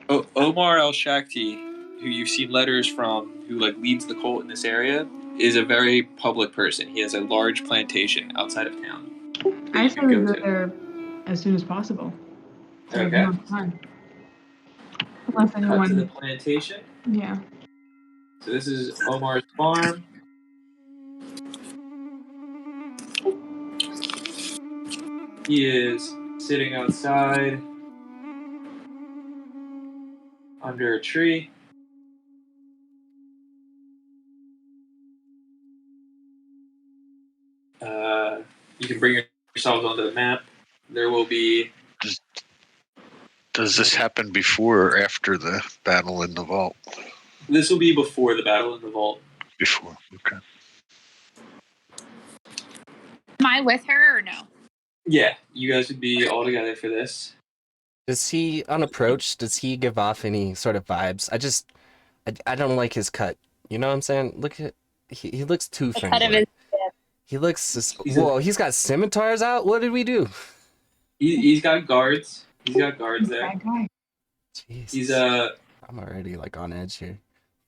Omar El-Shakti, who you've seen letters from, who like leads the cult in this area, is a very public person. He has a large plantation outside of town. I say we go there as soon as possible. So we Okay. have enough time. Unless Cut to the anyone. plantation. Yeah. So this is Omar's farm. He is sitting outside under a tree. You can bring yourselves onto the map. There will be. Does this happen before or after the battle in the vault? This will be before the battle in the vault. Before, okay. Am I with her or no? Yeah, you guys would be all together for this. Does he, on approach, does he give off any sort of vibes? I don't like his cut. You know what I'm saying? Look at, he looks too The friendly. cut of his He looks, whoa, he's got scimitars out? What did we do? He's got guards. He's got guards there. Bad guy. Jesus. He's I'm already like on edge here.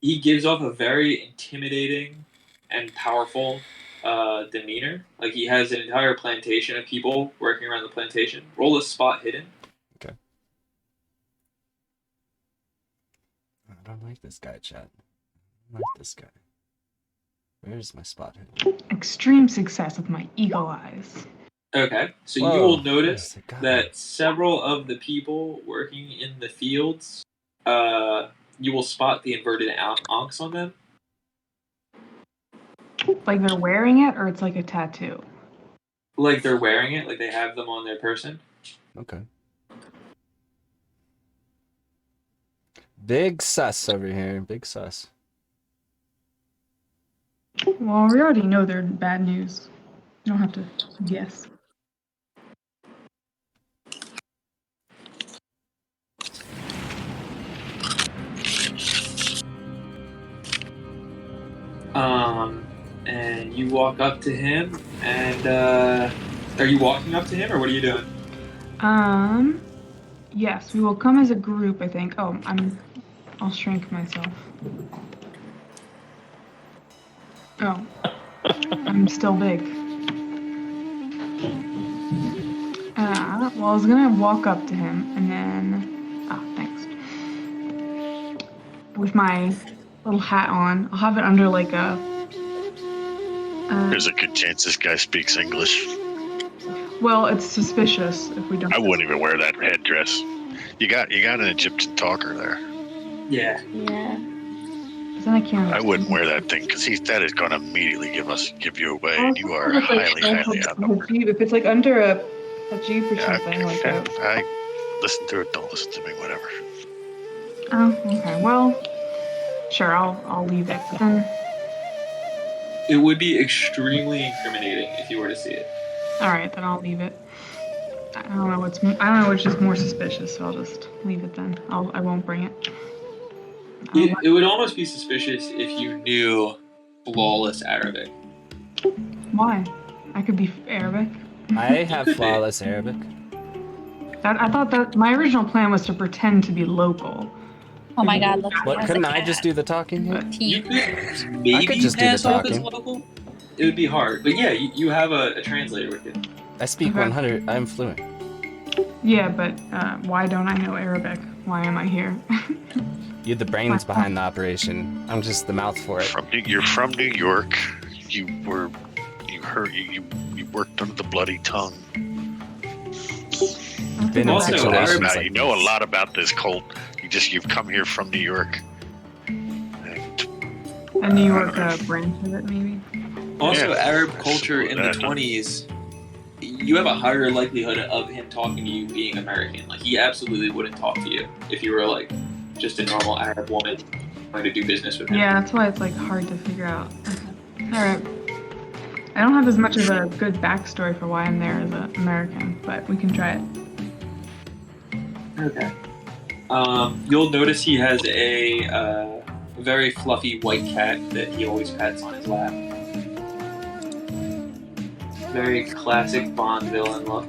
He gives off a very intimidating and powerful demeanor. Like he has an entire plantation of people working around the plantation. Roll a spot hidden. Okay. I don't like this guy, chat. I don't like this guy. Where's my spot hidden? Extreme success with my eagle eyes. Okay, so Whoa, you will notice where's the guy? that several of the people working in the fields, you will spot the inverted ankhs on them. Like they're wearing it, or it's like a tattoo. Like they're wearing it, like they have them on their person. Okay. Big sus over here. Big sus. Well, we already know they're bad news. You don't have to guess. And you walk up to him, and are you walking up to him, or what are you doing? Yes, we will come as a group, I think. Oh, I'll shrink myself. Oh. I'm still big. Well, I was gonna walk up to him, and then... Oh, thanks. With my little hat on. I'll have it under, like, a... There's a good chance this guy speaks English. Well, it's suspicious if we don't... I wouldn't even wear that headdress. You got an Egyptian talker there. Yeah. Yeah. Then I can't... I wouldn't wear that thing because that is going to immediately give you away, and you are highly outnumbered. If it's like under a Jeep or something like okay. that. I listen to it. Don't listen to me. Whatever. Oh, okay. Well, sure. I'll leave it. But then, It would be extremely incriminating if you were to see it. all right, then I'll leave it. I don't know which is more suspicious, so I'll just leave it then. I won't bring it. It would almost be suspicious if you knew flawless Arabic. Why? I could be Arabic. I have flawless Arabic. I thought that my original plan was to pretend to be local. Oh my god, look. What, couldn't I just do the talking here? You could maybe I could just do the pass off as talking. local. It would be hard, but yeah, you have a translator with you. I speak Okay. 100. I'm fluent. Yeah, but why don't I know Arabic? Why am I here? You're the brains behind the operation. I'm just the mouth for it. You're from New York. You worked under the bloody tongue. Been in Also, situations Now, like you know this. a lot about this cult. You've come here from New York. A New York branch of it, maybe. Also, Yeah, Arab I culture in the suppose that. 20s, you have a higher likelihood of him talking to you being American. Like, he absolutely wouldn't talk to you if you were, like, just a normal Arab woman trying to do business with him. Yeah, that's why it's like hard to figure out. Okay. All right. I don't have as much of a good backstory for why I'm there as an American, but we can try it. Okay. You'll notice he has a very fluffy white cat that he always pets on his lap. Very classic Bond villain look.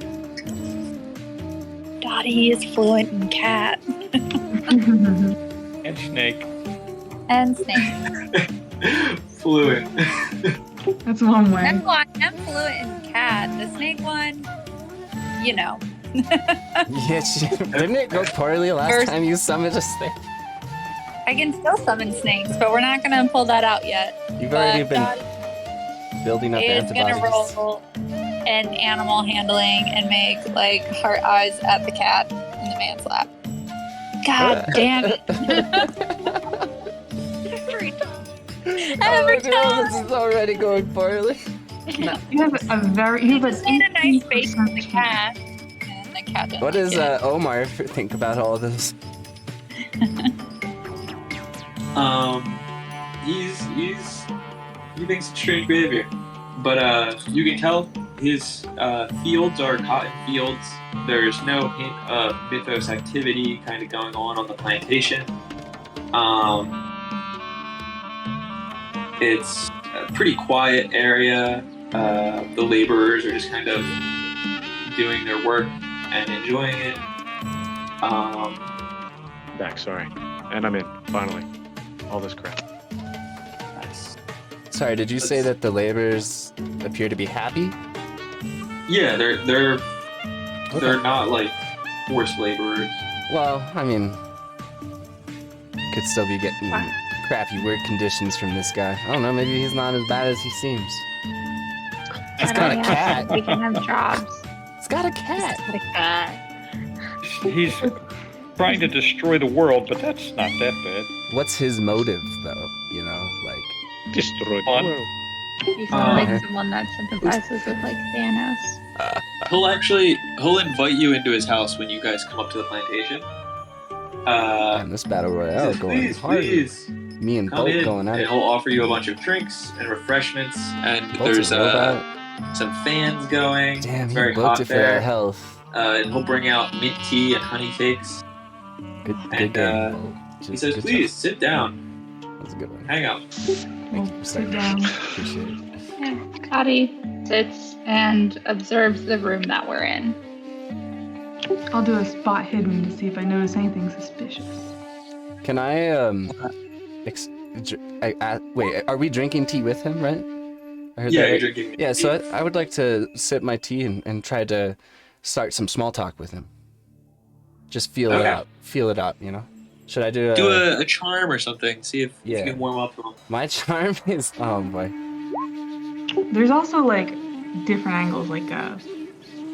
Dottie is fluent in cat. And Snake. And Snake. fluent. That's one way. I'm fluent in cat. The snake one, you know. Yeah, didn't it go poorly last time you summoned a snake? I can still summon snakes, but we're not gonna pull that out yet. You've already been building up Is gonna antibodies. roll an animal handling and make like heart eyes at the cat in the man's lap. God damn it! Every time. This is already going poorly. You have just made a nice face with the cat, and the cat didn't What like does it. Omar think about all of this? He thinks it's strange behavior, but you can tell his fields are cotton fields. There's no hint of mythos activity kind of going on the plantation. It's a pretty quiet area. The laborers are just kind of doing their work and enjoying it. Back, sorry. And I'm in, finally. All this crap. Nice. Sorry, did you say that the laborers appear to be happy? Yeah, they're not like forced laborers. Well, I mean, could still be getting crappy work conditions from this guy. I don't know, maybe he's not as bad as he seems. He's got a cat. We can have jobs. He's got a cat. He's got a cat. He's trying to destroy the world, but that's not that bad. What's his motive, though? You know, like destroy the Fun. world. You sound like someone that sympathizes with like Thanos. He'll invite you into his house when you guys come up to the plantation. Man, this battle royale going hard. Me and come Bolt in, going at and it. he'll offer you a bunch of drinks and refreshments, and Bolt's there's a robot. some fans going. Damn, it's he very booked hot it for there. our health. And he'll bring out mint tea and honey cakes. Good And game, Bolt. he says, Good "Please job. sit down, That's a good one. hang out." Thank you for Sit starting. down. Appreciate it. Yeah, Cotty sits and observes the room that we're in. I'll do a spot hidden to see if I notice anything suspicious. Can I wait, are we drinking tea with him, right? I heard Yeah, that you're right? drinking Yeah, tea. so I would like to sip my tea and try to start some small talk with him. Just feel it Okay. out. Feel it out, you know? Should I do Do a charm or something. See if you Yeah. can warm up to him. My charm is oh boy. There's also like different angles, like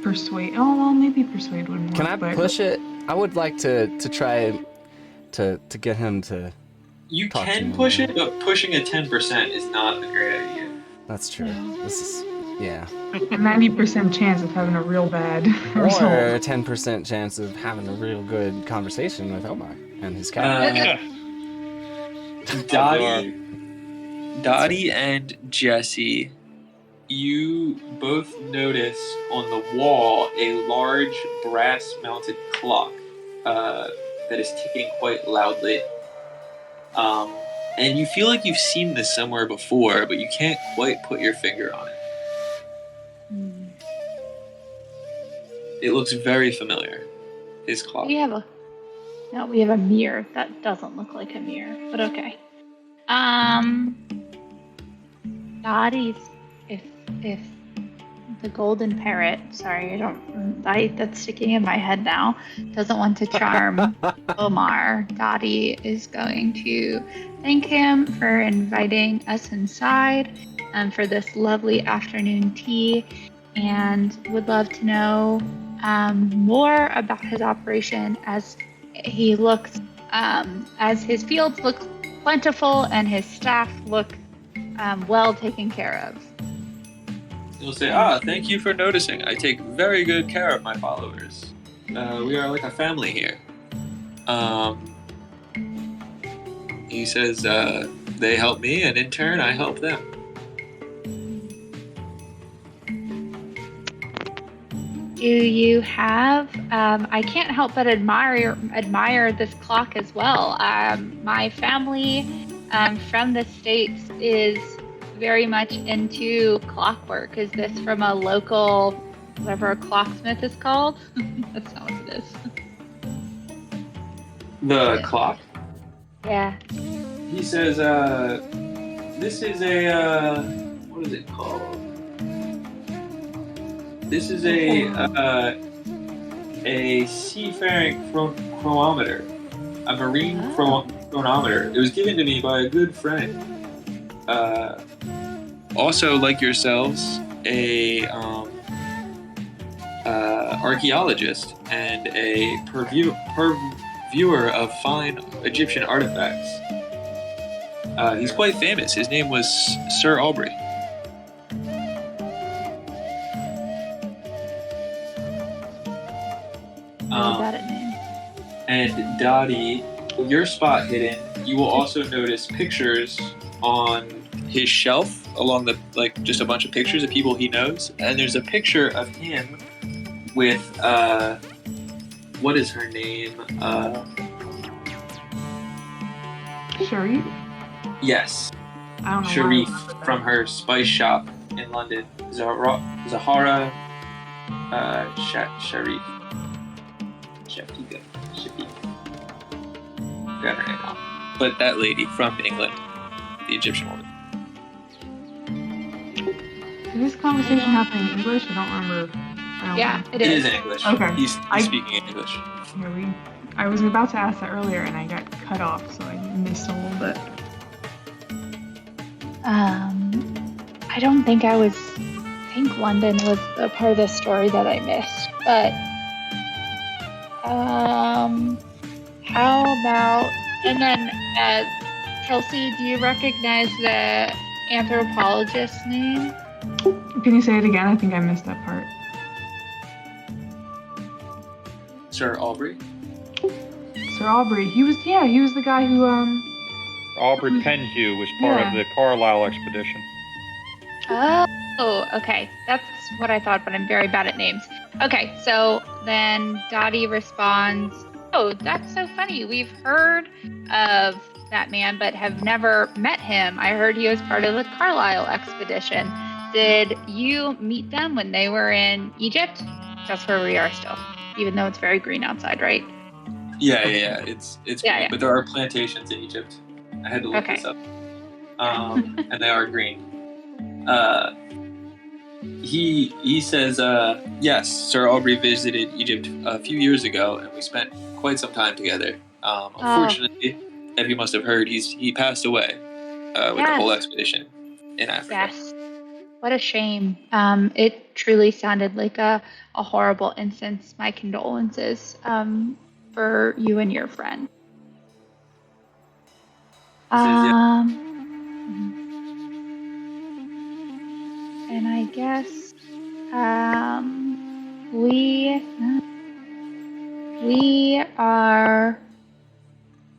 persuade. Oh well, maybe persuade wouldn't work. Can I but push it? I would like to try to get him to You talk to can me. push it, but pushing a 10% is not a great idea. That's true. This is yeah. a 90% chance of having a real bad Or result. a 10% chance of having a real good conversation with Omar and his cat. Dottie and Jesse, you both notice on the wall a large brass-mounted clock that is ticking quite loudly. And you feel like you've seen this somewhere before, but you can't quite put your finger on it. It looks very familiar. His clock. We have a mirror that doesn't look like a mirror, but okay. Dottie's if the golden parrot, sorry, that's sticking in my head now, doesn't want to charm Omar, Dottie is going to thank him for inviting us inside for this lovely afternoon tea, and would love to know more about his operation as he looks, as his fields look plentiful and his staff look well taken care of. He'll say, thank you for noticing. I take very good care of my followers. We are like a family here. He says, they help me, and in turn, I help them. Do you have, I can't help but admire this clock as well. My family from the States is very much into clockwork. Is this from a local, whatever a clocksmith is called? That's not what it is. The clock? Yeah. He says, This is a what is it called? This is a seafaring chronometer, a marine chronometer. It was given to me by a good friend. Also, like yourselves, a archaeologist and a purveyor of fine Egyptian artifacts. He's quite famous. His name was Sir Aubrey. Got it, name. And Dottie, your spot hidden, you will also notice pictures on his shelf along the, like, just a bunch of pictures of people he knows. And there's a picture of him with, what is her name? Sharif? Yes. I don't know. Sharif from her spice shop in London. Zahara Sharif. Shafiqa. Got her name wrong. But that lady from England, the Egyptian woman. Is this conversation happening in English? I don't remember. Yeah, it It is. is in English. Okay. He's speaking in English. I was about to ask that earlier and I got cut off, so I missed a little bit. I don't think I think London was a part of the story that I missed, but how about, and then Kelsey, do you recognize the anthropologist's name? Can you say it again? I think I missed that part. Sir Aubrey? Sir Aubrey. He was the guy who Aubrey Penhew was part of the Carlisle expedition. Oh, okay. That's what I thought, but I'm very bad at names. Okay, so then Dottie responds, "Oh, that's so funny. We've heard of that man, but have never met him. I heard he was part of the Carlisle expedition. Did you meet them when they were in Egypt?" That's where we are still, even though it's very green outside, right? Yeah. It's Yeah, green, yeah. but there are plantations in Egypt. I had to look this up. And they are green. He says, yes, Sir Aubrey visited Egypt a few years ago, and we spent quite some time together. Unfortunately, as you must have heard, he passed away with the whole expedition in Africa. Yes. What a shame. It truly sounded like a horrible instance. My condolences for you and your friend. And I guess we are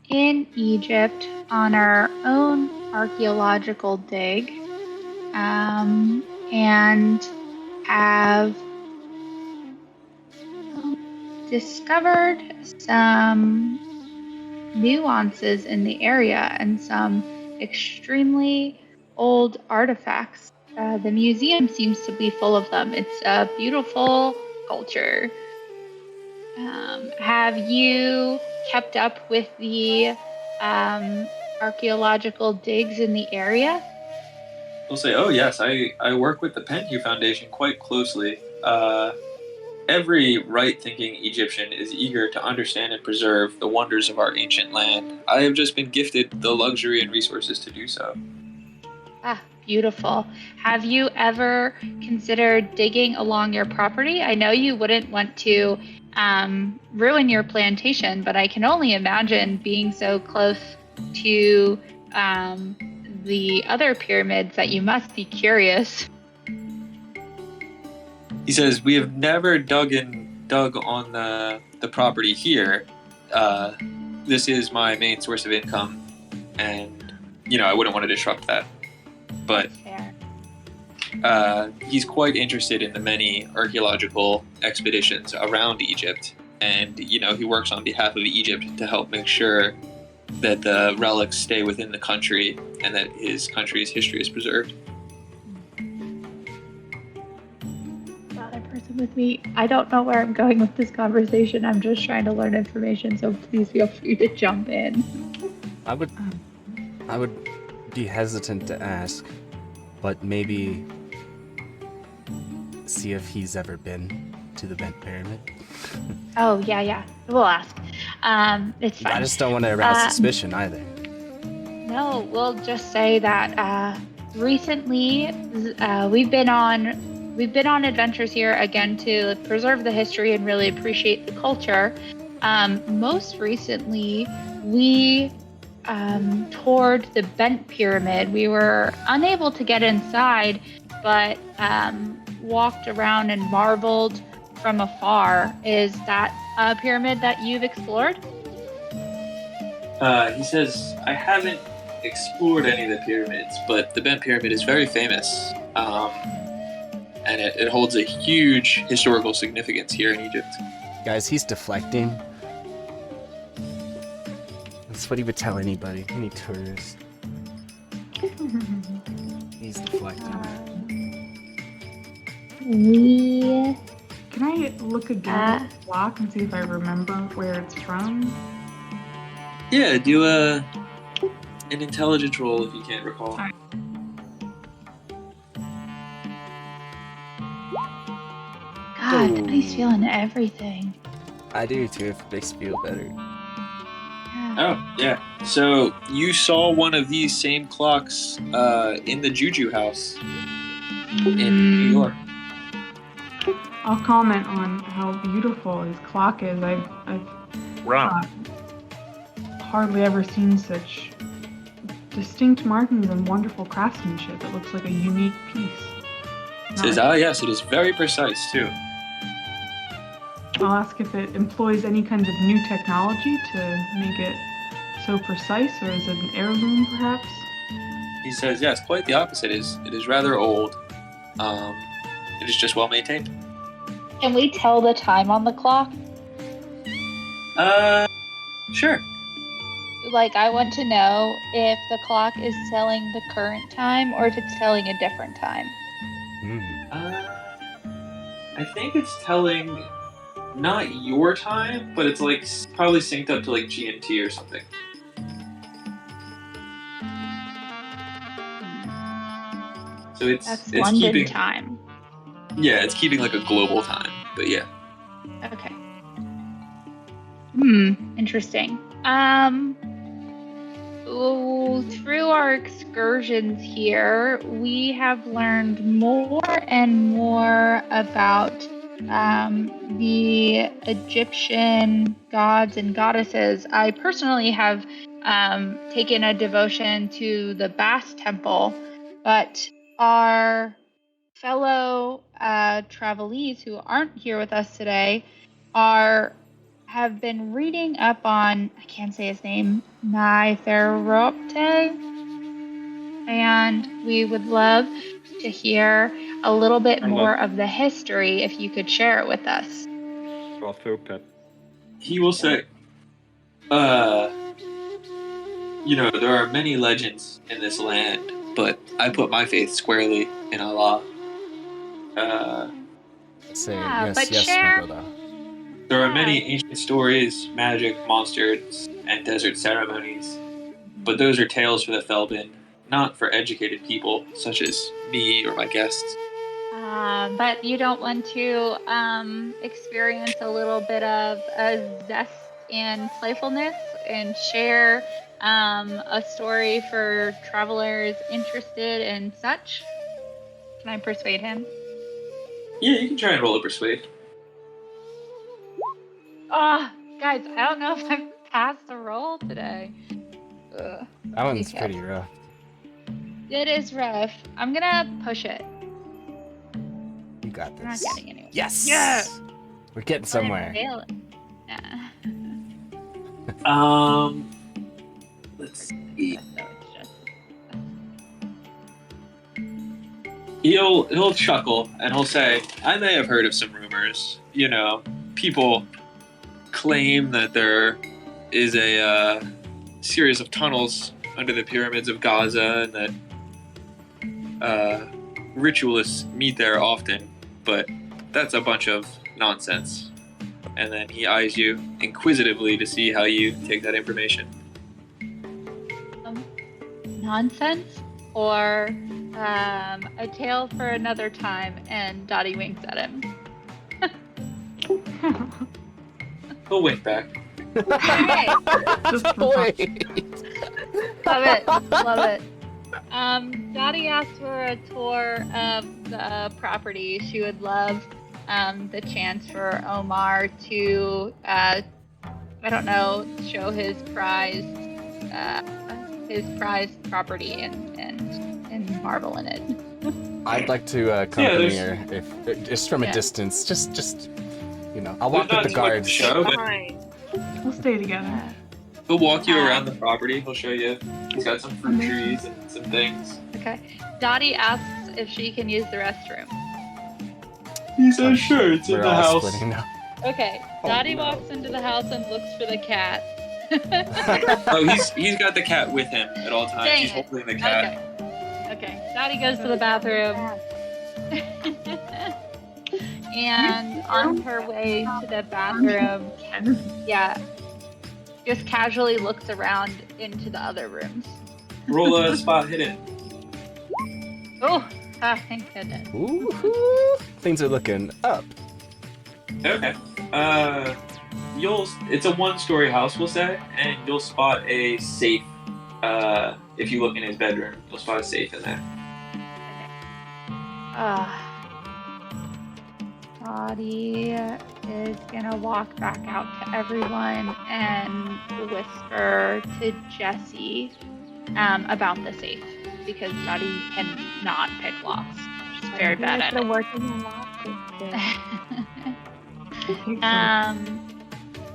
in Egypt on our own archaeological dig, and have discovered some nuances in the area and some extremely old artifacts. The museum seems to be full of them. It's a beautiful culture. Have you kept up with the archaeological digs in the area? We'll say, oh yes, I work with the Penhew Foundation quite closely. Every right-thinking Egyptian is eager to understand and preserve the wonders of our ancient land. I have just been gifted the luxury and resources to do so. Beautiful. Have you ever considered digging along your property? I know you wouldn't want to ruin your plantation, but I can only imagine being so close to the other pyramids that you must be curious. He says, we have never dug on the property here. This is my main source of income, and I wouldn't want to disrupt that. But he's quite interested in the many archaeological expeditions around Egypt, and he works on behalf of Egypt to help make sure that the relics stay within the country and that his country's history is preserved. Other person with me. I don't know where I'm going with this conversation. I'm just trying to learn information, so please feel free to jump in. I would be hesitant to ask, but maybe see if he's ever been to the Bent Pyramid. Oh, yeah. We'll ask. It's fine. I just don't want to arouse suspicion either. No, we'll just say that recently we've been on adventures here again to preserve the history and really appreciate the culture. Most recently, we toured the Bent Pyramid. We were unable to get inside, but walked around and marveled from afar. Is that a pyramid that you've explored? He says, I haven't explored any of the pyramids, but the Bent Pyramid is very famous. And it holds a huge historical significance here in Egypt. Guys, he's deflecting. That's what he would tell anybody, any tourist. He's deflecting. Can I look again at the clock and see if I remember where it's from? Yeah, do an intelligence roll if you can't recall. All right. God, Daddy's feeling everything. I do too, if it makes me feel better. Oh, yeah. So you saw one of these same clocks in the Juju house in New York. I'll comment on how beautiful his clock is. I've hardly ever seen such distinct markings and wonderful craftsmanship. It looks like a unique piece. It says, yes, it is very precise too. I'll ask if it employs any kinds of new technology to make it so precise, or is it an heirloom, perhaps? He says, yes, quite the opposite. It is rather old. It is just well maintained. Can we tell the time on the clock? Sure. Like, I want to know if the clock is telling the current time or if it's telling a different time. I think it's telling not your time, but it's like probably synced up to like GMT or something. So it's London keeping time. Yeah, it's keeping like a global time, but yeah. Okay. Interesting. Through our excursions here, we have learned more and more about the Egyptian gods and goddesses. I personally have taken a devotion to the Bast Temple, but our fellow travelees who aren't here with us today have been reading up on, I can't say his name, Nefertiti, and we would love to hear a little bit more of the history if you could share it with us. He will say, there are many legends in this land, but I put my faith squarely in Allah. Share. My brother. There are many ancient stories, magic, monsters, and desert ceremonies, but those are tales for the Felbin, not for educated people such as me or my guests. But you don't want to experience a little bit of a zest and playfulness and share a story for travelers interested in such? Can I persuade him? Yeah, you can try and roll a persuade. Guys, I don't know if I've passed the roll today. That one's pretty rough. It is rough. I'm gonna push it. You got this. I'm not getting anywhere. Yes! Yes! We're getting somewhere. Yeah. Let's see. He'll chuckle and he'll say, I may have heard of some rumors. People claim that there is a series of tunnels under the pyramids of Gaza and that ritualists meet there often, but that's a bunch of nonsense. And then he eyes you inquisitively to see how you take that information. nonsense or a tale for another time, and Dottie winks at him. He'll wink back. Hey! Wait. Love it. Love it. Dottie asked for a tour of the property. She would love the chance for Omar to, I don't know, show his prized property and marvel in it. I'd like to accompany her, if just from a distance. Just I'll walk with the guards. We'll stay together. He'll walk you around the property. He'll show you. He's got some fruit trees and some things. Okay. Dottie asks if she can use the restroom. He says sure. It's in the house. Okay. Oh, Dottie walks into the house and looks for the cat. Oh, he's got the cat with him at all times. Dang He's it. holding the cat. Okay. Dottie goes to the bathroom. And on her way to the bathroom, just casually looks around into the other rooms. Roll a spot hidden. Oh, thank goodness. Ooh, things are looking up. Okay. It's a one-story house, we'll say, and you'll spot a safe. If you look in his bedroom, you'll spot a safe in there. Dottie is gonna walk back out to everyone and whisper to Jessie about the safe, because Dottie cannot pick locks. She's very bad at it. Working on locks.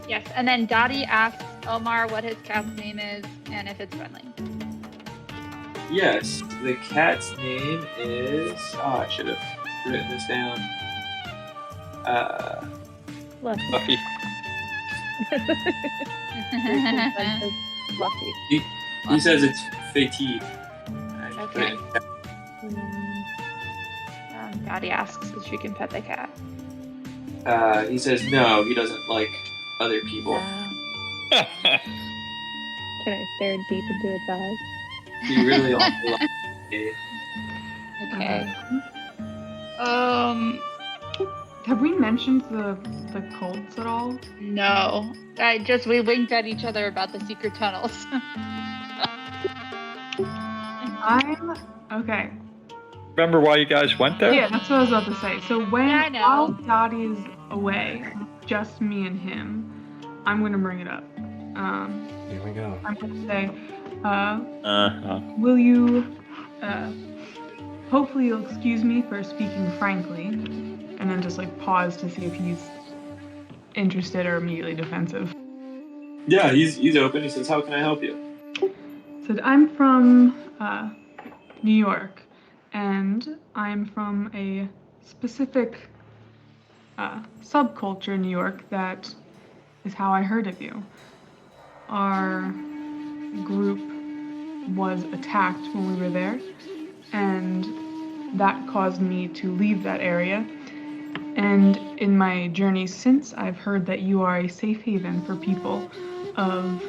Yes, and then Dottie asks Omar what his cat's name is and if it's friendly. Yes, the cat's name is. Oh, I should have written this down. Lucky. Lucky. He says it's Fatigue. Okay. Dottie asks if she can pet the cat. He says no, he doesn't like other people. Can I stare deep into its eyes? He really only likes me. Okay. Have we mentioned the cults at all? No. We winked at each other about the secret tunnels. Okay. Remember why you guys went there? Yeah, that's what I was about to say. So I know. while Dottie's away, just me and him, I'm gonna bring it up. Here we go. I'm gonna say, will you, hopefully you'll excuse me for speaking frankly, and then just like pause to see if he's interested or immediately defensive. Yeah, he's open. He says, "How can I help you?" Said, I'm from New York, and I'm from a specific subculture in New York that is how I heard of you. Our group was attacked when we were there, and that caused me to leave that area. And in my journey since, I've heard that you are a safe haven for people of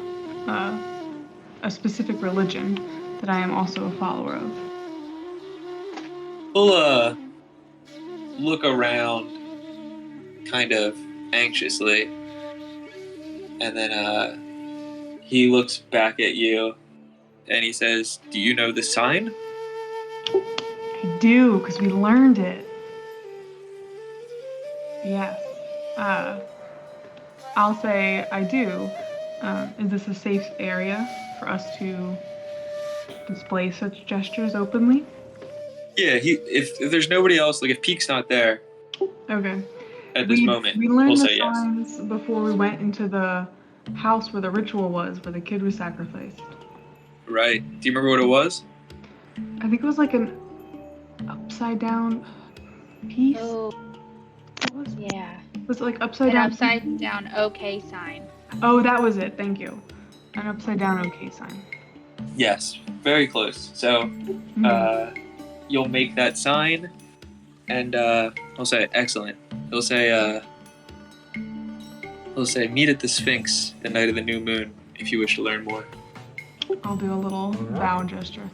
a specific religion that I am also a follower of. We'll look around kind of anxiously, and then he looks back at you and he says, "Do you know the sign?" I do, because we learned it. Yes. I'll say I do. Is this a safe area for us to display such gestures openly? Yeah, if there's nobody else, like if Peek's not there Okay. at this moment, We learned we'll the say yes. signs before we went into the house where the ritual was, where the kid was sacrificed. Right. Do you remember what it was? I think it was like an upside down piece. Oh, What was it? yeah. Was it like upside An down? upside down OK sign. Oh, that was it. Thank you. An upside down OK sign. Yes, very close. So you'll make that sign, and he'll say, "Excellent." He'll say, "Meet at the Sphinx the night of the new moon if you wish to learn more." I'll do a little bow gesture.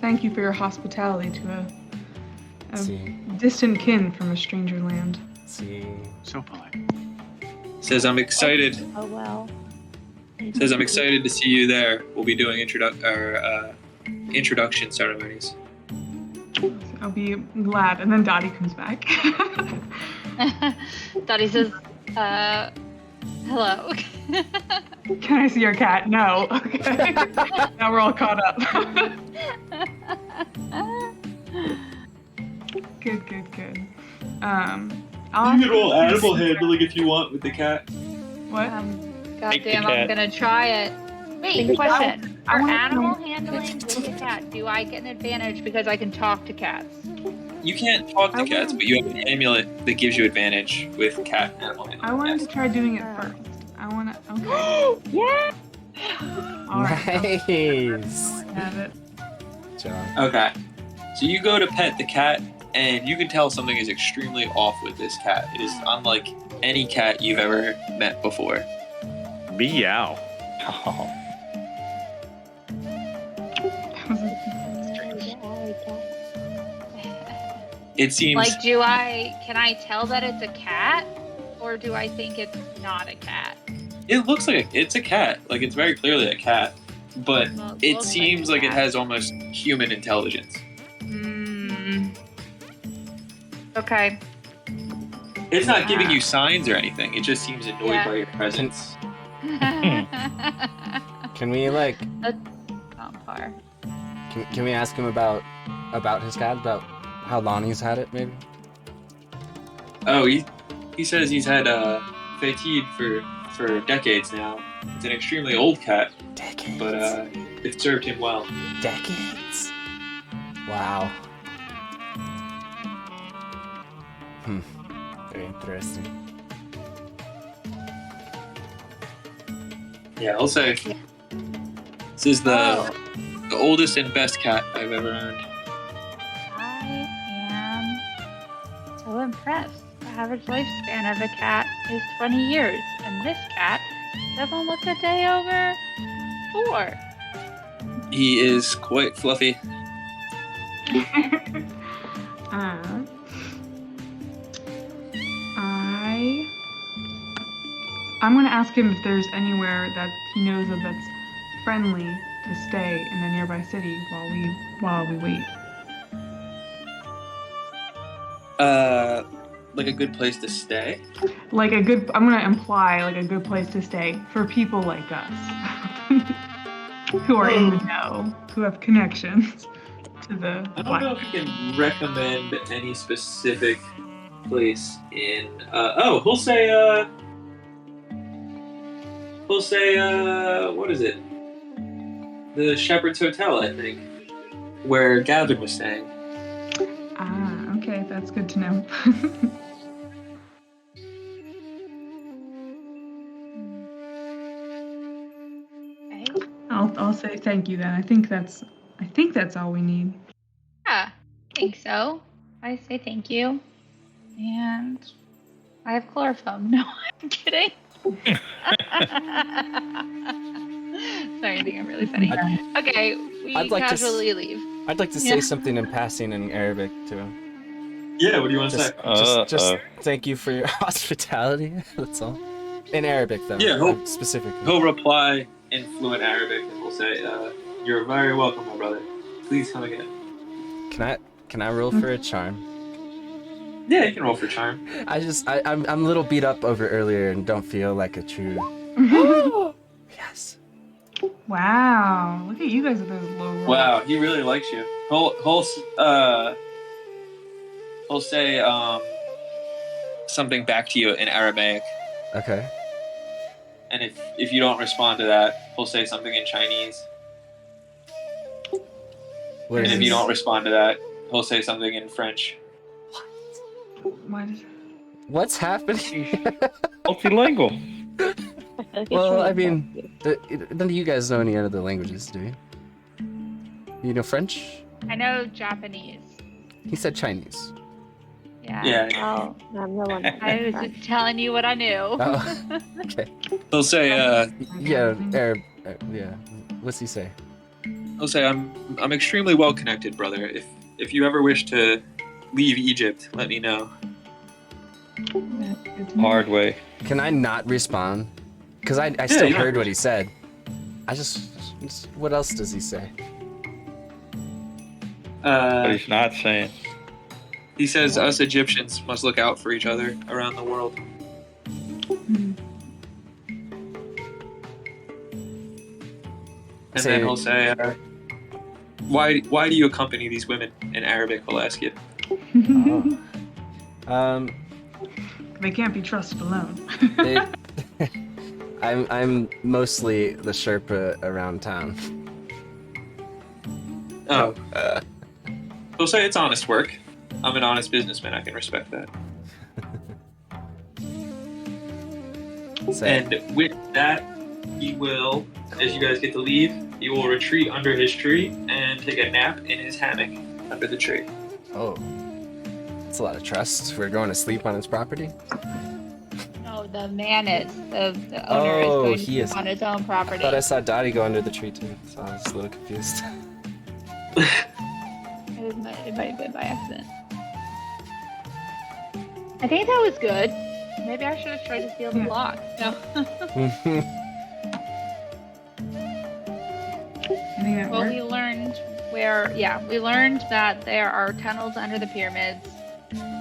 Thank you for your hospitality to a distant kin from a stranger land. So polite. Says I'm excited. Oh well. Says I'm excited to see you there. We'll be doing introduction ceremonies. I'll be glad. And then Dottie comes back. Dottie says, hello. Can I see your cat? No. Okay. Now we're all caught up. Good. You can roll animal handling if you want with the cat. What? Goddamn, I'm gonna try it. Wait, question. For animal handling with the cat, do I get an advantage because I can talk to cats? You can't talk to cats, but you have an amulet that gives you advantage with cat animal handling. I wanted to try doing it first. Okay. Yeah! Nice. Have it. John. Okay. So you go to pet the cat, and you can tell something is extremely off with this cat. It is unlike any cat you've ever met before. Meow. Oh. It seems Like, can I tell that it's a cat? Or do I think it's not a cat? it looks like it's a cat. Like, it's very clearly a cat, but Well, it looks seems like like a it cat. has almost human intelligence. Okay. It's not giving you signs or anything. It just seems annoyed Yeah. by your presence. Can we like? On par. Can we ask him about his cat? About how long he's had it, maybe? Oh, he says he's had fatigue for decades now. It's an extremely old cat, Decades. but it served him well. Decades. Wow. Very interesting. Yeah, I'll say this is the oldest and best cat I've ever owned. I am so impressed. The average lifespan of a cat is 20 years, and this cat doesn't look a day over 4. He is quite fluffy. I'm gonna ask him if there's anywhere that he knows of that's friendly to stay in the nearby city while we wait. Like a good place to stay. I'm gonna imply like a good place to stay for people like us who are in the know, who have connections to the I don't know if you can recommend any specific place in. He'll say what is it? The Shepherd's Hotel, I think, where Gavin was staying. Okay, that's good to know. I'll say thank you then. I think that's all we need. Yeah, I think so. I say thank you. And I have chloroform. No, I'm kidding. Sorry, I think I'm really funny. Okay, we I'd like casually leave. I'd like to say something in passing in Arabic to him. Yeah, what do you want to say? Just thank you for your hospitality. That's all. In Arabic, though. Yeah, specifically. He'll reply in fluent Arabic, and we'll say, "You're very welcome, my brother. Please come again." Can I roll for a charm? Yeah, you can roll for charm. I'm a little beat up over earlier and don't feel like a true. Yes. Wow, look at you guys with those low rolls. Wow, he really likes you. He'll say something back to you in Aramaic. Okay. And if you don't respond to that, he'll say something in Chinese. And if you don't respond to that, he'll say something in French. What's happening? Multilingual. Well, I mean, none of you guys know any other languages, do you? You know French? I know Japanese. He said Chinese. Yeah. Yeah. I'm the one. I was just telling you what I knew. Oh, okay. He'll say, Yeah. What's he say? I'll say I'm extremely well connected, brother. If you ever wish to leave Egypt, let me know. Hard way. Can I not respond? Because I Yeah, still you heard don't. what he said. What else does he say? But he's not saying. He says us Egyptians must look out for each other around the world. And then he'll say, why do you accompany these women? In Arabic, he'll ask you. Oh. They can't be trusted alone. I'm mostly the Sherpa around town. Oh. He'll say it's honest work. I'm an honest businessman. I can respect that. And with that, he will, as you guys get to leave, he will retreat under his tree and take a nap in his hammock under the tree. Oh. That's a lot of trust. We're going to sleep on his property? No, the man is. The owner is going to sleep on his own property. I thought I saw Dottie go under the tree too, so I was a little confused. It might have been by accident. I think that was good. Maybe I should have tried to steal the block. No. Well, we learned we learned that there are tunnels under the pyramids,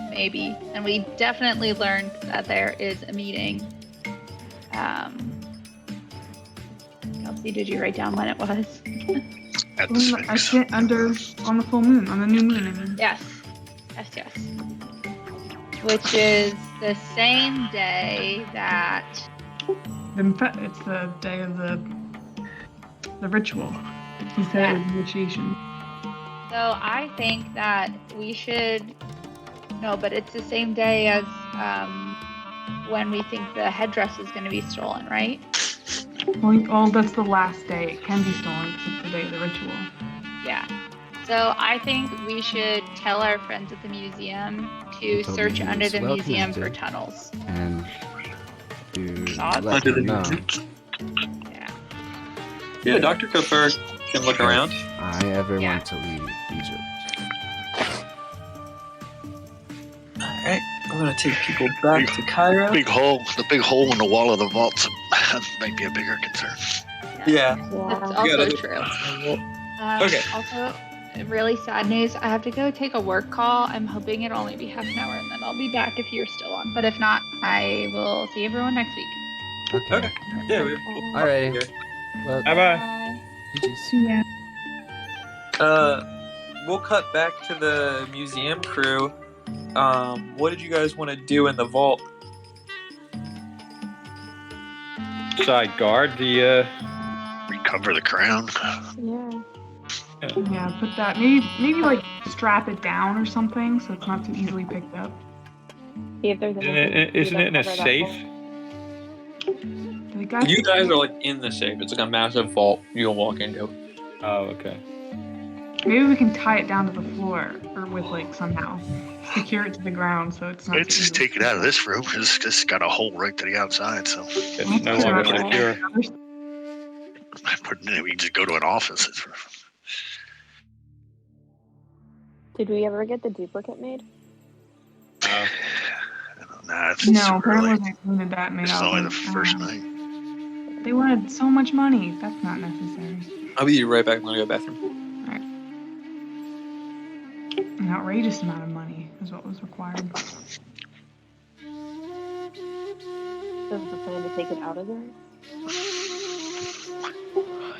maybe, and we definitely learned that there is a meeting. Kelsey, did you write down when it was? At the Sphinx. On the full moon, on the new moon, I mean. Yes. Which is the same day that... It's the day of the ritual. He said initiation. So I think that we should... No, but it's the same day as when we think the headdress is going to be stolen, right? Well, that's the last day. It can be stolen because it's the day of the ritual. Yeah. So I think we should tell our friends at the museum to search under the museum for tunnels. And to Thoughts? let them know. Yeah, Dr. Kofur can look around. If I ever want to leave Egypt. Alright, I'm gonna take people back to Cairo. The big hole in the wall of the vault might be a bigger concern. Yeah. That's also true. Okay. Also, really sad news. I have to go take a work call. I'm hoping it'll only be half an hour, and then I'll be back if you're still on. But if not, I will see everyone next week. Okay. Yeah. Alrighty. Well, Bye-bye. Yeah. We'll cut back to the museum crew. What did you guys want to do in the vault? Side guard the recover the crown. Yeah, put that maybe like strap it down or something so it's not too easily picked up. See if there's isn't it in a safe? You guys are like in the safe. It's like a massive vault you'll walk into. Oh, okay. Maybe we can tie it down to the floor or with like somehow secure it to the ground so it's not. Let's just take it out of this room. It's got a hole right to the outside, so it's no longer secure. We can just go to an office. Did we ever get the duplicate made? No, apparently they needed that made. This is only the first night. They wanted so much money. That's not necessary. I'll be right back. I'm gonna go to the bathroom. All right. An outrageous amount of money is what was required. So is the plan to take it out of there?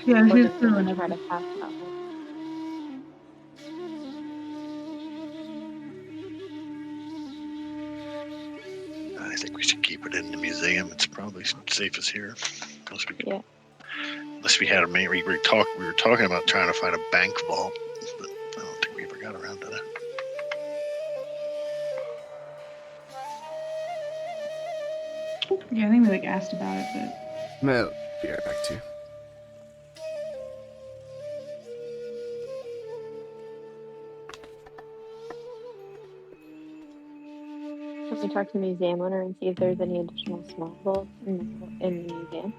Yeah, Or here's just the try to pass it out. I think we should keep it in the museum. It's probably safest here. Unless we had a main. We were talking about trying to find a bank vault, but I don't think we ever got around to that. Yeah, I think we like asked about it, but I'll be right back too. Can we talk to the museum owner and see if there's any additional small vaults in the museum?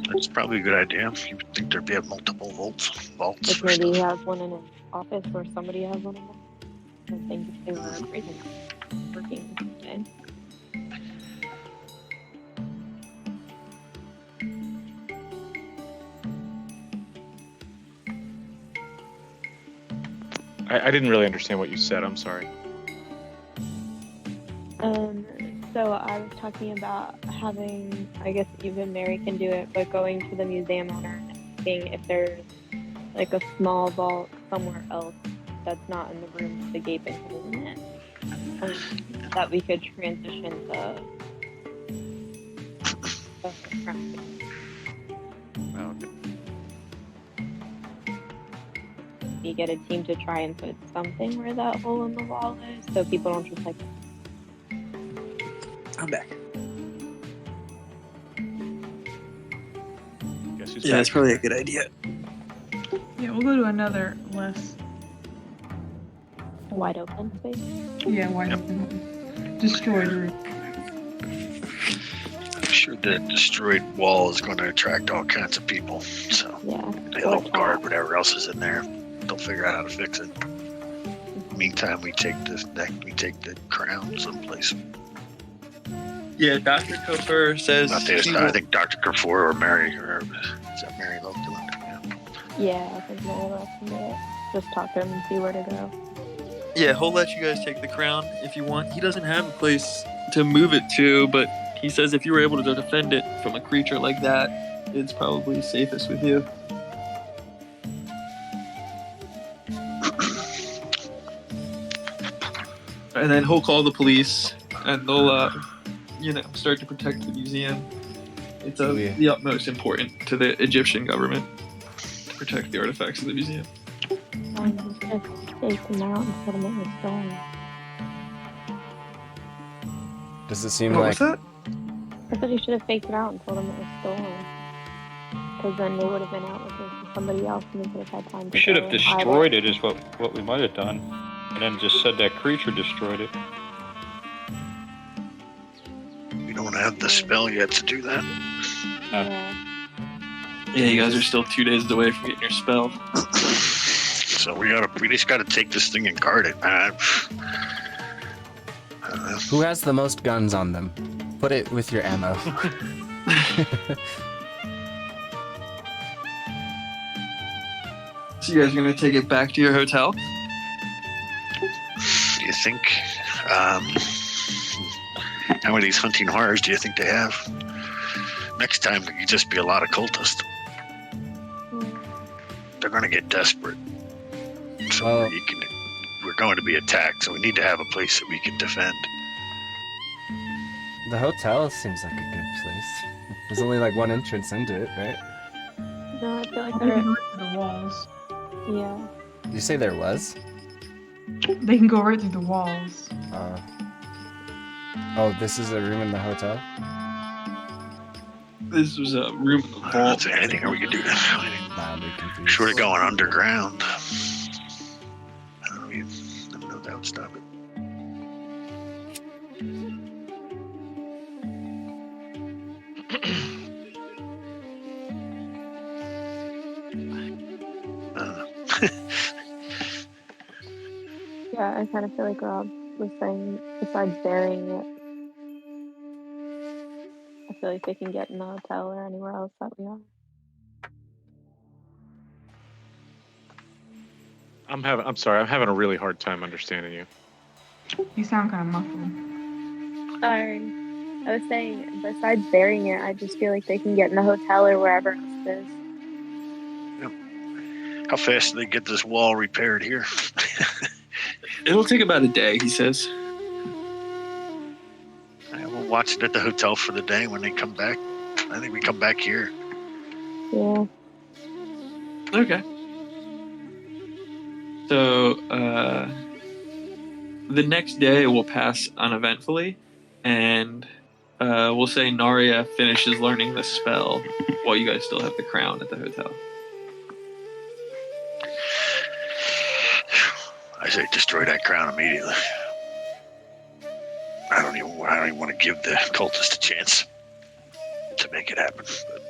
That's probably a good idea. You would think there'd be multiple vaults Like for maybe he stuff. has one in his office or somebody has one in there. I think if they were breathing out, working today. I didn't really understand what you said. I'm sorry. So I was talking about having, I guess even Mary can do it, but going to the museum owner and asking if there's like a small vault somewhere else that's not in the room with the gaping hole in it, that we could transition the crown. Oh, okay. You get a team to try and put something where that hole in the wall is, so people don't just like. I'm back. Guess who's Yeah, that's back? probably a good idea. Yeah, we'll go to another less. Wide open space. Yeah, wide open. Destroyed room. I'm sure that destroyed wall is going to attract all kinds of people. So Yeah. they'll guard whatever else is in there. They'll figure out how to fix it. Meantime, we take the crown someplace. Yeah, Dr. Cooper says. I think Dr. Kerfour or Mary, or is that Mary Love doing it? Yeah, I think Mary Love can do it. Just talk to him and see where to go. Yeah, he'll let you guys take the crown if you want. He doesn't have a place to move it to, but he says if you were able to defend it from a creature like that, it's probably safest with you. And then he'll call the police, and they'll, start to protect the museum. It's of the utmost importance to the Egyptian government to protect the artifacts of the museum. Just take them out and put them in the stone. Does it seem What like... was that? I thought you should have faked it out and told them it was stolen. Because then they would have been out looking for somebody else and they could have had time to We should go have and hide destroyed it, is what we might have done. And then just said that creature destroyed it. We don't have the spell yet to do that. Yeah, you guys are still 2 days away from getting your spell. So we just gotta take this thing and guard it, man. Who has the most guns on them? Put it with your ammo. So you guys are gonna take it back to your hotel? Do you think, how many of these hunting horrors do you think they have? Next time, you just be a lot of cultists. They're gonna get desperate. So we're going to be attacked, so we need to have a place that we can defend. The hotel seems like a good place. There's only like one entrance into it, right? No, I feel like They they're can go right through the walls. Yeah. Did you say there was? They can go right through the walls. Oh, this is a room in the hotel? This was a room in the vault. That's anything we could do that. Short of going underground. I don't know if that would stop it. Yeah, I kind of feel like Rob was saying, besides burying it, I feel like they can get in the hotel or anywhere else that we are. I'm sorry, I'm having a really hard time understanding you. You sound kind of muffled. Sorry. I was saying, besides burying it, I just feel like they can get in the hotel or wherever else it is. How fast do they get this wall repaired here? It'll take about a day, he says. We'll watch it at the hotel for the day when they come back. I think we come back here. Yeah. Okay. So, the next day will pass uneventfully, and we'll say Naria finishes learning the spell while you guys still have the crown at the hotel. I say destroy that crown immediately. I don't even want to give the cultist a chance to make it happen. But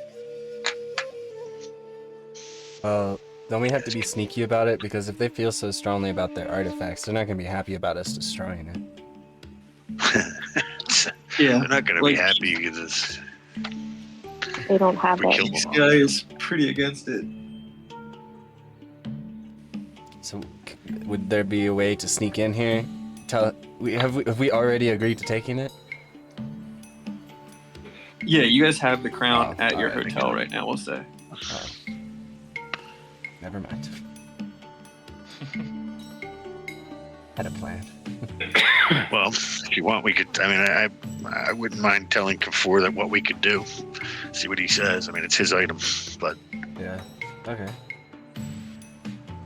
Well, don't we have to be sneaky about it? Because if they feel so strongly about their artifacts, they're not going to be happy about us destroying it. Yeah. They're not going to be happy because They don't have we it. killed This them guy all. is pretty against it. So, would there be a way to sneak in here? Have we already agreed to taking it? Yeah, you guys have the crown Oh, at your alright. hotel right now, we'll say. Oh. Never mind. Had a plan. Well, if you want, we could. I mean, I wouldn't mind telling Kafur that what we could do. See what he says. I mean, it's his item, but Yeah. Okay.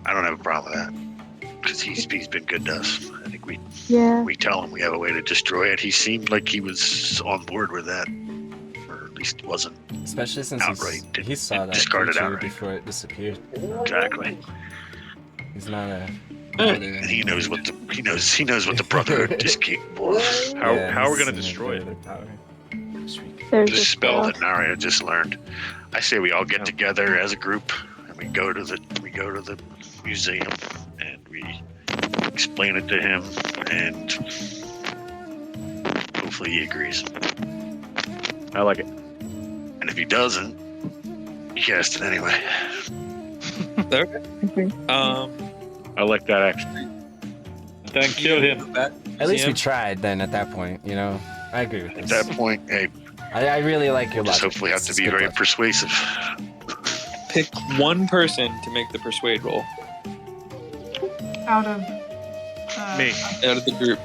I don't have a problem with that because he's been good to us. I think we tell him we have a way to destroy it. He seemed like he was on board with that, or at least wasn't. Especially since he saw that discarded creature outright. before it disappeared. Exactly. He's not a. And he knows what the Brotherhood is capable of. How are we gonna destroy it? There's The a spell that Naria just learned. I say we all get together as a group and we go to the museum and we explain it to him, and hopefully he agrees. I like it. And if he doesn't, you cast it anyway. Okay. I like that actually. Then kill him. At least we tried then at that point, you know? I agree with At this. that point, hey, I really like your just logic. hopefully have to This be is good very logic. persuasive. Pick one person to make the persuade roll Out of Me. out of the group.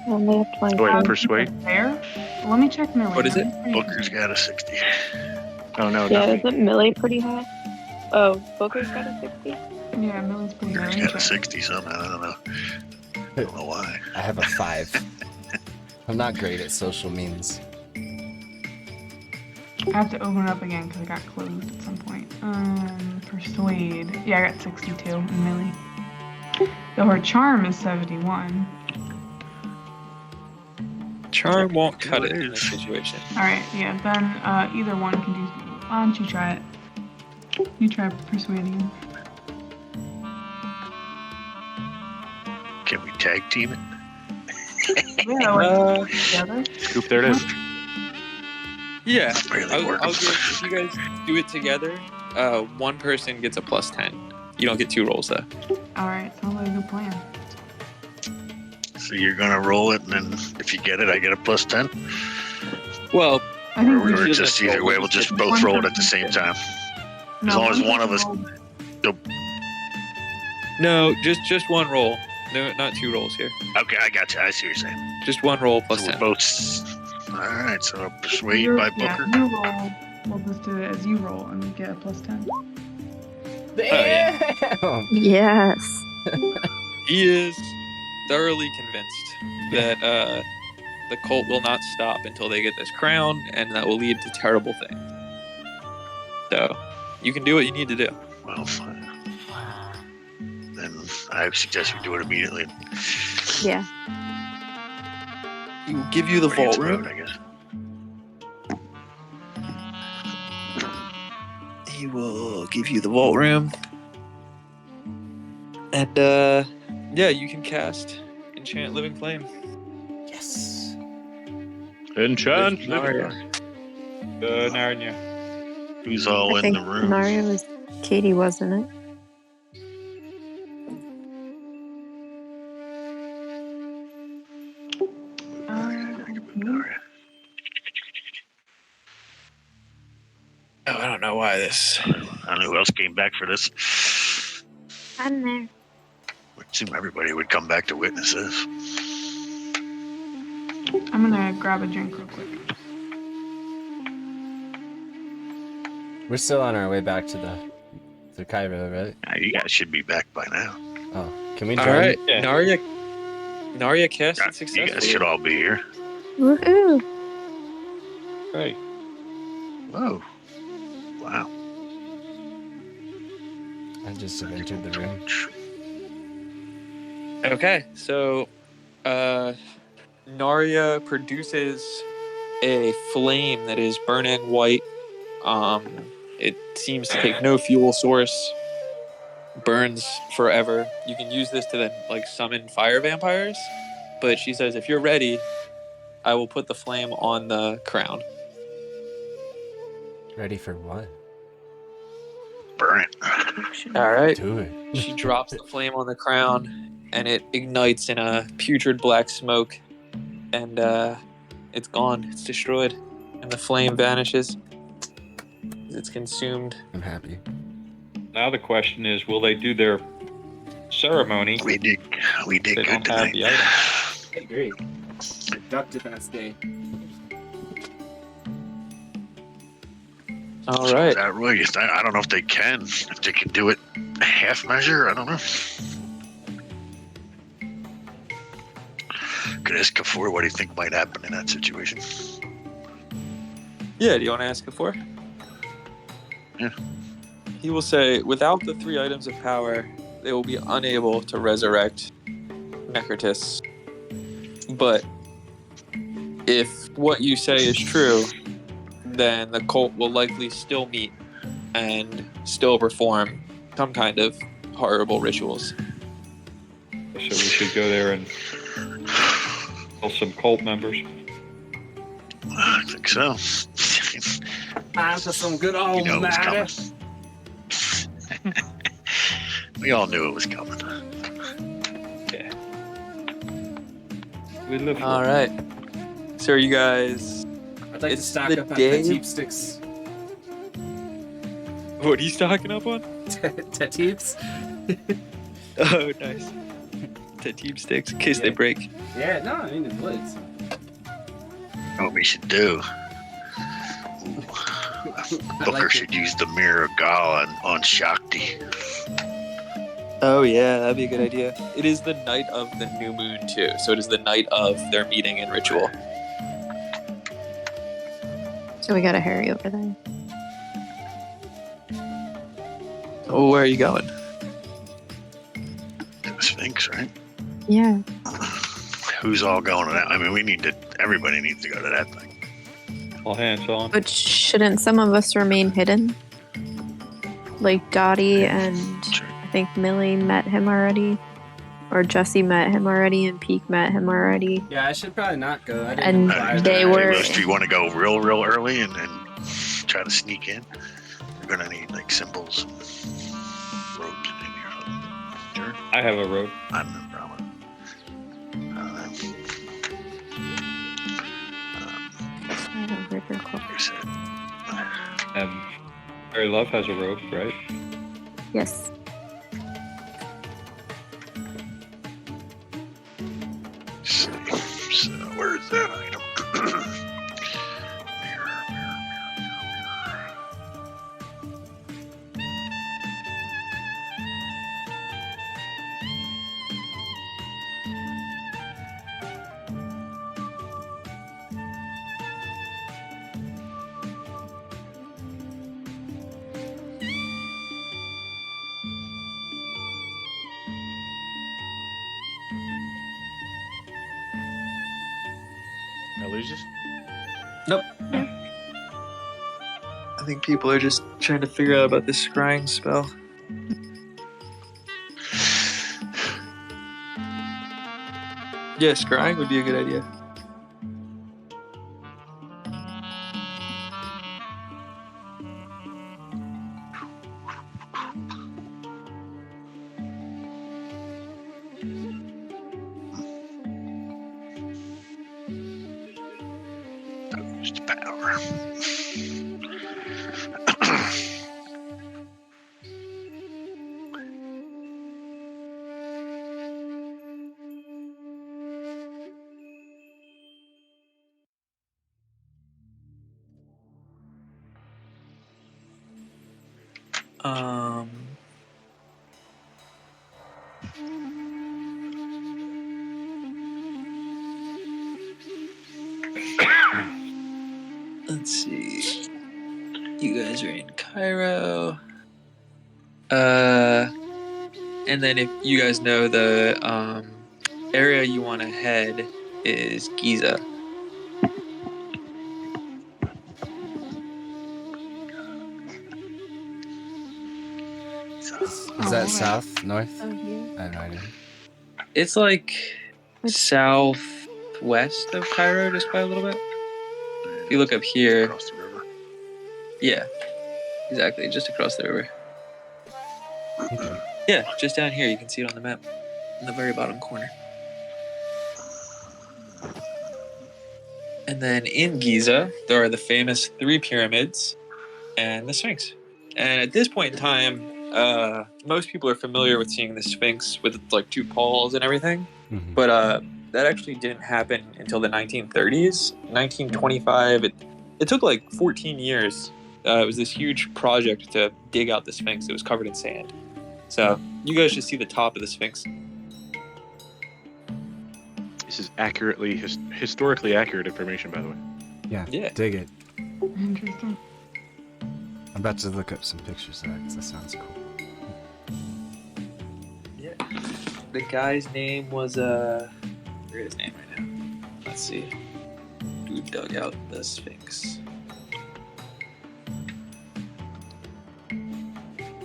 Only have 20. Wait, persuade? Fair? Let me check Millie. What is it? Booker's got a 60. Oh no, Yeah, not me. isn't Millie pretty high? Oh, Booker's got a 60? Yeah, Millie's pretty high. Booker's got a 60 somehow. I don't know why. I have a 5. I'm not great at social means. I have to open it up again because it got closed at some point. Persuade. Yeah, I got 62 in Millie. Though her charm is 71. Charm won't cut it in this situation. Alright, yeah, then either one can do. Why don't you try it? You try persuading. Can we tag team it? Yeah, like together. Scoop, there it is. Yeah, Really I'll working. give, if you guys do it together, one person gets a plus 10. You don't get 2 rolls though. Alright, sounds like a good plan. So you're gonna roll it, and then if you get it, I get a plus 10. Well, I think we Or should just either way, we'll just both roll it at the same time. As long as one of us. no, just one roll. No, not 2 rolls here. Okay, I got you. I see what you're saying. Just one roll plus So we're 10. both. All right, so persuade You- by yeah, Booker. you roll. We'll just do it as you roll and get a plus 10. Damn! Yes. He is thoroughly convinced that the cult will not stop until they get this crown, and that will lead to terrible things. So, you can do what you need to do. Well, then I suggest we do it immediately. Yeah. He will give you the Or against vault room. road, I guess. He will give you the vault room. And, yeah, you can cast Enchant Living Flame. Yes. Enchant. With Naria. Narnia. Who's all I in think the room? Mario was Katie, wasn't it? Oh, I don't know why this. I don't know who else came back for this. I'm there. Would assume everybody would come back to witness this. I'm gonna grab a drink real quick. We're still on our way back to Cairo, right? You guys should be back by now. Oh, can we join? All right, Yeah. Naria cast it You successfully. guys should all be here. Woohoo! Hey. Whoa. Wow. I just have entered the room. Okay, so Naria produces a flame that is burning white, It seems to take no fuel source, burns forever. You can use this to then like summon fire vampires, but she says if you're ready, I will put the flame on the crown. Ready for what? Burn it. All right. Do it. She drops the flame on the crown, and it ignites in a putrid black smoke, and it's gone. It's destroyed, and the flame vanishes. It's consumed. I'm happy. Now the question is, will they do their ceremony? We did They good don't have tonight. the item. I agree. Productive ass day. All right. That really, I don't know if they can. If they can do it half measure, I don't know. Could ask Kafur what do you think might happen in that situation. Yeah, do you want to ask it for? Yeah. He will say, without the 3 items of power, they will be unable to resurrect Necrotis. But if what you say is true, then the cult will likely still meet and still perform some kind of horrible rituals. So we should go there and kill some cult members. I think so. Time for some good old You know it was matter. coming. We all knew it was coming. Yeah. We live for All right. So are you guys... I'd like to It's stock the up on day- Tatip sticks. What are you stocking up on? Tatips? Oh, nice. Team sticks, in case they break. Yeah, no, I mean, it would. So. What we should do. Booker should use the Mirror of Gal on Shakti. Oh yeah, that'd be a good idea. It is the night of the new moon too, so it is the night of their meeting and ritual. So we gotta hurry over there. Oh, where are you going? To the Sphinx, right? Yeah. Who's all going to that? I mean, everybody needs to go to that thing. all hands on. But shouldn't some of us remain hidden? Like Dottie and I think Millie met him already. Or Jesse met him already and Peak met him already. Yeah, I should probably not go. I didn't And apply they that. were- Do you want to go real early and try to sneak in? You're gonna need like symbols, ropes, maybe or something. Sure. I have a rope. I'm no problem. I don't rip your cloak. You said And Mary Love has a rope, right? Yes. so where's that item? I lose this? Nope. I think people are just trying to figure out about this scrying spell. Yeah, scrying would be a good idea. Just power. Um. Let's see. You guys are in Cairo. And then if you guys know the area you want to head is Giza. Is that south, north? Oh, here. I have no idea. It's like southwest of Cairo, just by a little bit. If you look up here, Across the river. yeah, exactly, just across the river. Okay. Yeah, just down here. You can see it on the map, in the very bottom corner. And then in Giza, there are the famous 3 pyramids and the Sphinx. And at this point in time, most people are familiar with seeing the Sphinx with like 2 poles and everything. Mhm. But that actually didn't happen until the 1930s. 1925, it took like 14 years. It was this huge project to dig out the Sphinx. It was covered in sand. So you guys should see the top of the Sphinx. This is accurately, historically accurate information, by the way. Yeah. Yeah. Dig it. Interesting. I'm about to look up some pictures of that because that sounds cool. Yeah. The guy's name was I forget his name right now. Let's see. Who dug out the Sphinx?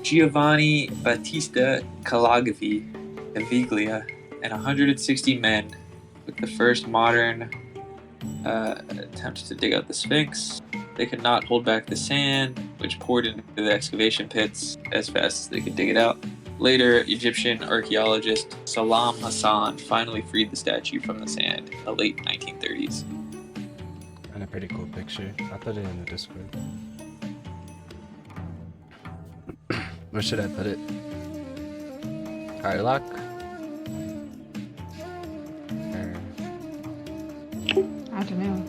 Giovanni Battista Caviglia and 160 men with the first modern attempt to dig out the Sphinx. They could not hold back the sand, which poured into the excavation pits as fast as they could dig it out. Later, Egyptian archaeologist Salam Hassan finally freed the statue from the sand in the late 1930s. And a pretty cool picture. I'll put it in the Discord. Where should I put it? Harlock? I don't know.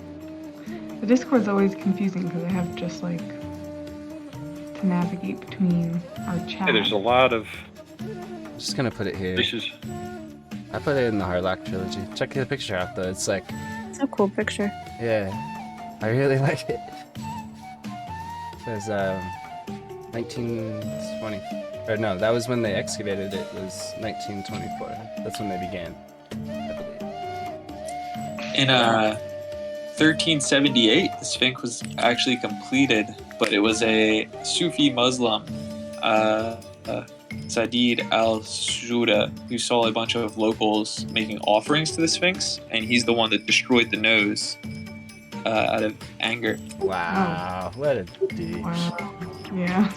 The Discord's always confusing because I have just like to navigate between our chat. Yeah, there's a lot of I'm just gonna put it here. places. I put it in the Harlock trilogy. Check the picture out though. It's like, It's a cool picture. yeah, I really like it. It says 1920. Or no, that was when they excavated it. Was 1924. That's when they began, I believe. In 1378, the Sphinx was actually completed, but it was a Sufi Muslim, Sadid al-Shuda, who saw a bunch of locals making offerings to the Sphinx, and he's the one that destroyed the nose out of anger. Wow, what a douche. Wow. Yeah.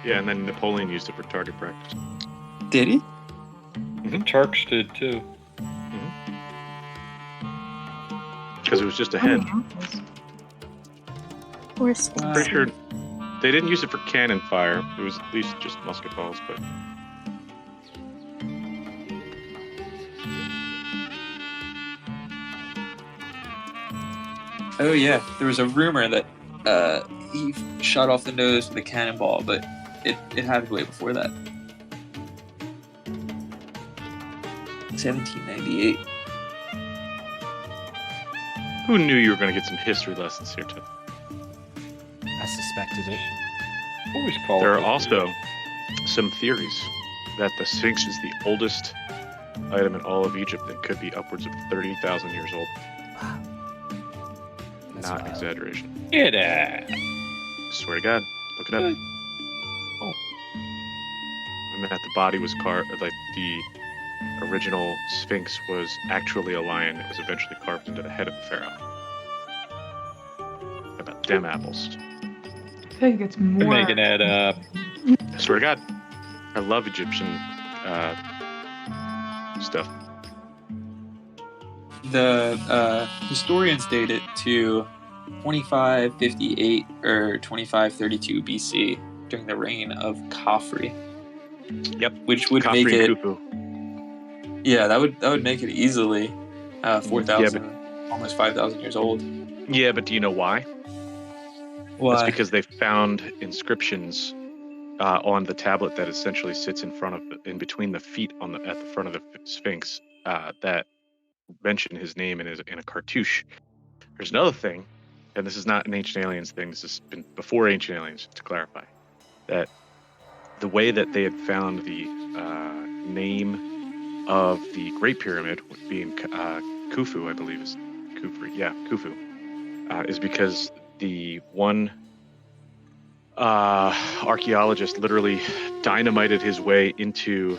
Yeah, and then Napoleon used it for target practice. Did he? The Turks did too. Because it was just a head. Or Pretty sure they didn't use it for cannon fire. It was at least just musket balls, but Oh yeah, there was a rumor that he shot off the nose with a cannonball, but it happened way before that. 1798. who knew you were going to get some history lessons here, Tim? I suspected it. Always called There are it. also some theories that the Sphinx is the oldest item in all of Egypt and could be upwards of 30,000 years old. Wow. That's Not wild. exaggeration. Get out. Swear to God. Look it up. Oh. And that the body was carved, like the original Sphinx was actually a lion that was eventually carved into the head of the pharaoh. About them apples. I feel like it's You're more. making that up. I swear to God. I love Egyptian stuff. The historians date it to 2558 or 2532 BC during the reign of Khafre. Yep. Which would Khafre make and it. Khufu. Yeah, that would make it easily 4,000, Yeah, almost 5,000 years old. Yeah, but do you know why? Why? It's because they found inscriptions on the tablet that essentially sits in between the feet at the front of the Sphinx that mention his name in a cartouche. There's another thing, and this is not an Ancient Aliens thing. This has been before Ancient Aliens, to clarify, that the way that they had found the name of the Great Pyramid, being Khufu, I believe is Khufu. Yeah, Khufu, is because the one archaeologist literally dynamited his way into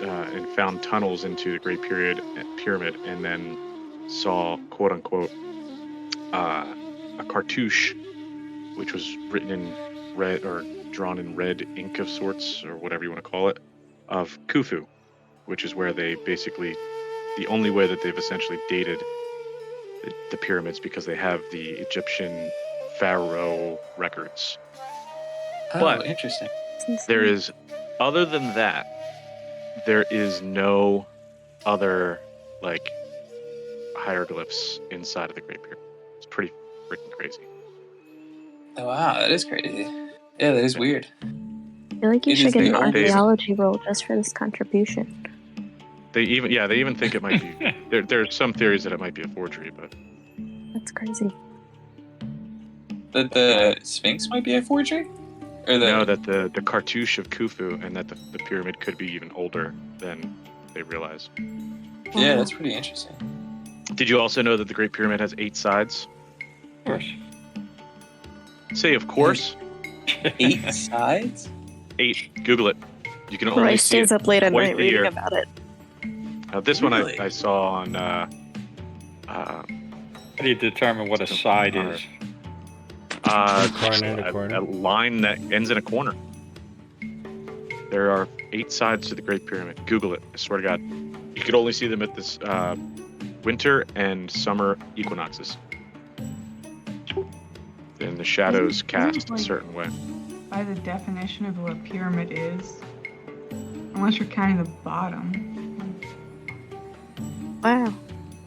and found tunnels into the Great Pyramid, and then saw, quote unquote, a cartouche, which was written in red or drawn in red ink of sorts, or whatever you want to call it, of Khufu, which is where they basically, the only way that they've essentially dated the pyramids, because they have the Egyptian pharaoh records. Oh, But interesting. there is, other than that, there is no other like hieroglyphs inside of the Great Pyramid. It's pretty freaking crazy. Oh, wow, that is crazy. Yeah, that is weird. I feel like you It should is get the an oldest- archaeology role just for this contribution. They even think it might be. There's some theories that it might be a forgery, but That's crazy. That the Sphinx might be a forgery? Or no, that the cartouche of Khufu, and that the pyramid could be even older than they realize. Yeah, that's pretty interesting. Did you also know that the Great Pyramid has 8 sides? Of course. Say, of course. 8 sides? 8. Google it. You can only Roy see stays it up late at twice night a reading year. about it. This Really? one I saw on. How do you determine what a side is? Corner to corner. A line that ends in a corner. There are 8 sides to the Great Pyramid. Google it. I swear to God. You could only see them at this winter and summer equinoxes. And the shadows Isn't it cast a like- certain way. By the definition of what a pyramid is, unless you're counting the bottom, Wow.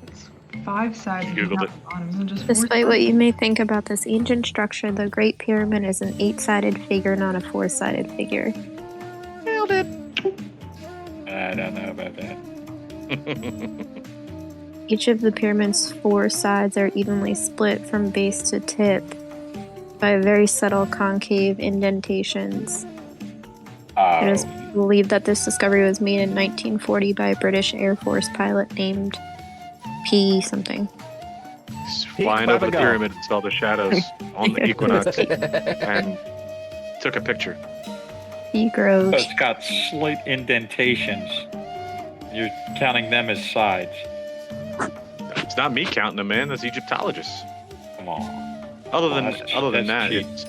it's 5 sides if you Googled count it. the bottom. Isn't it just 4 Despite what sides? you may think about this ancient structure, the Great Pyramid is an 8-sided figure, not a 4-sided figure. Nailed it. I don't know about that. Each of the pyramid's 4 sides are evenly split from base to tip by very subtle concave indentations. It is believed that this discovery was made in 1940 by a British Air Force pilot named P. something. Flying over the Babagal. pyramid and saw the shadows on the equinox and took a picture. P. So Grove. it's got slight indentations. You're counting them as sides. It's not me counting them, man. That's Egyptologists. Come on. Other That's than that, cheap. it's.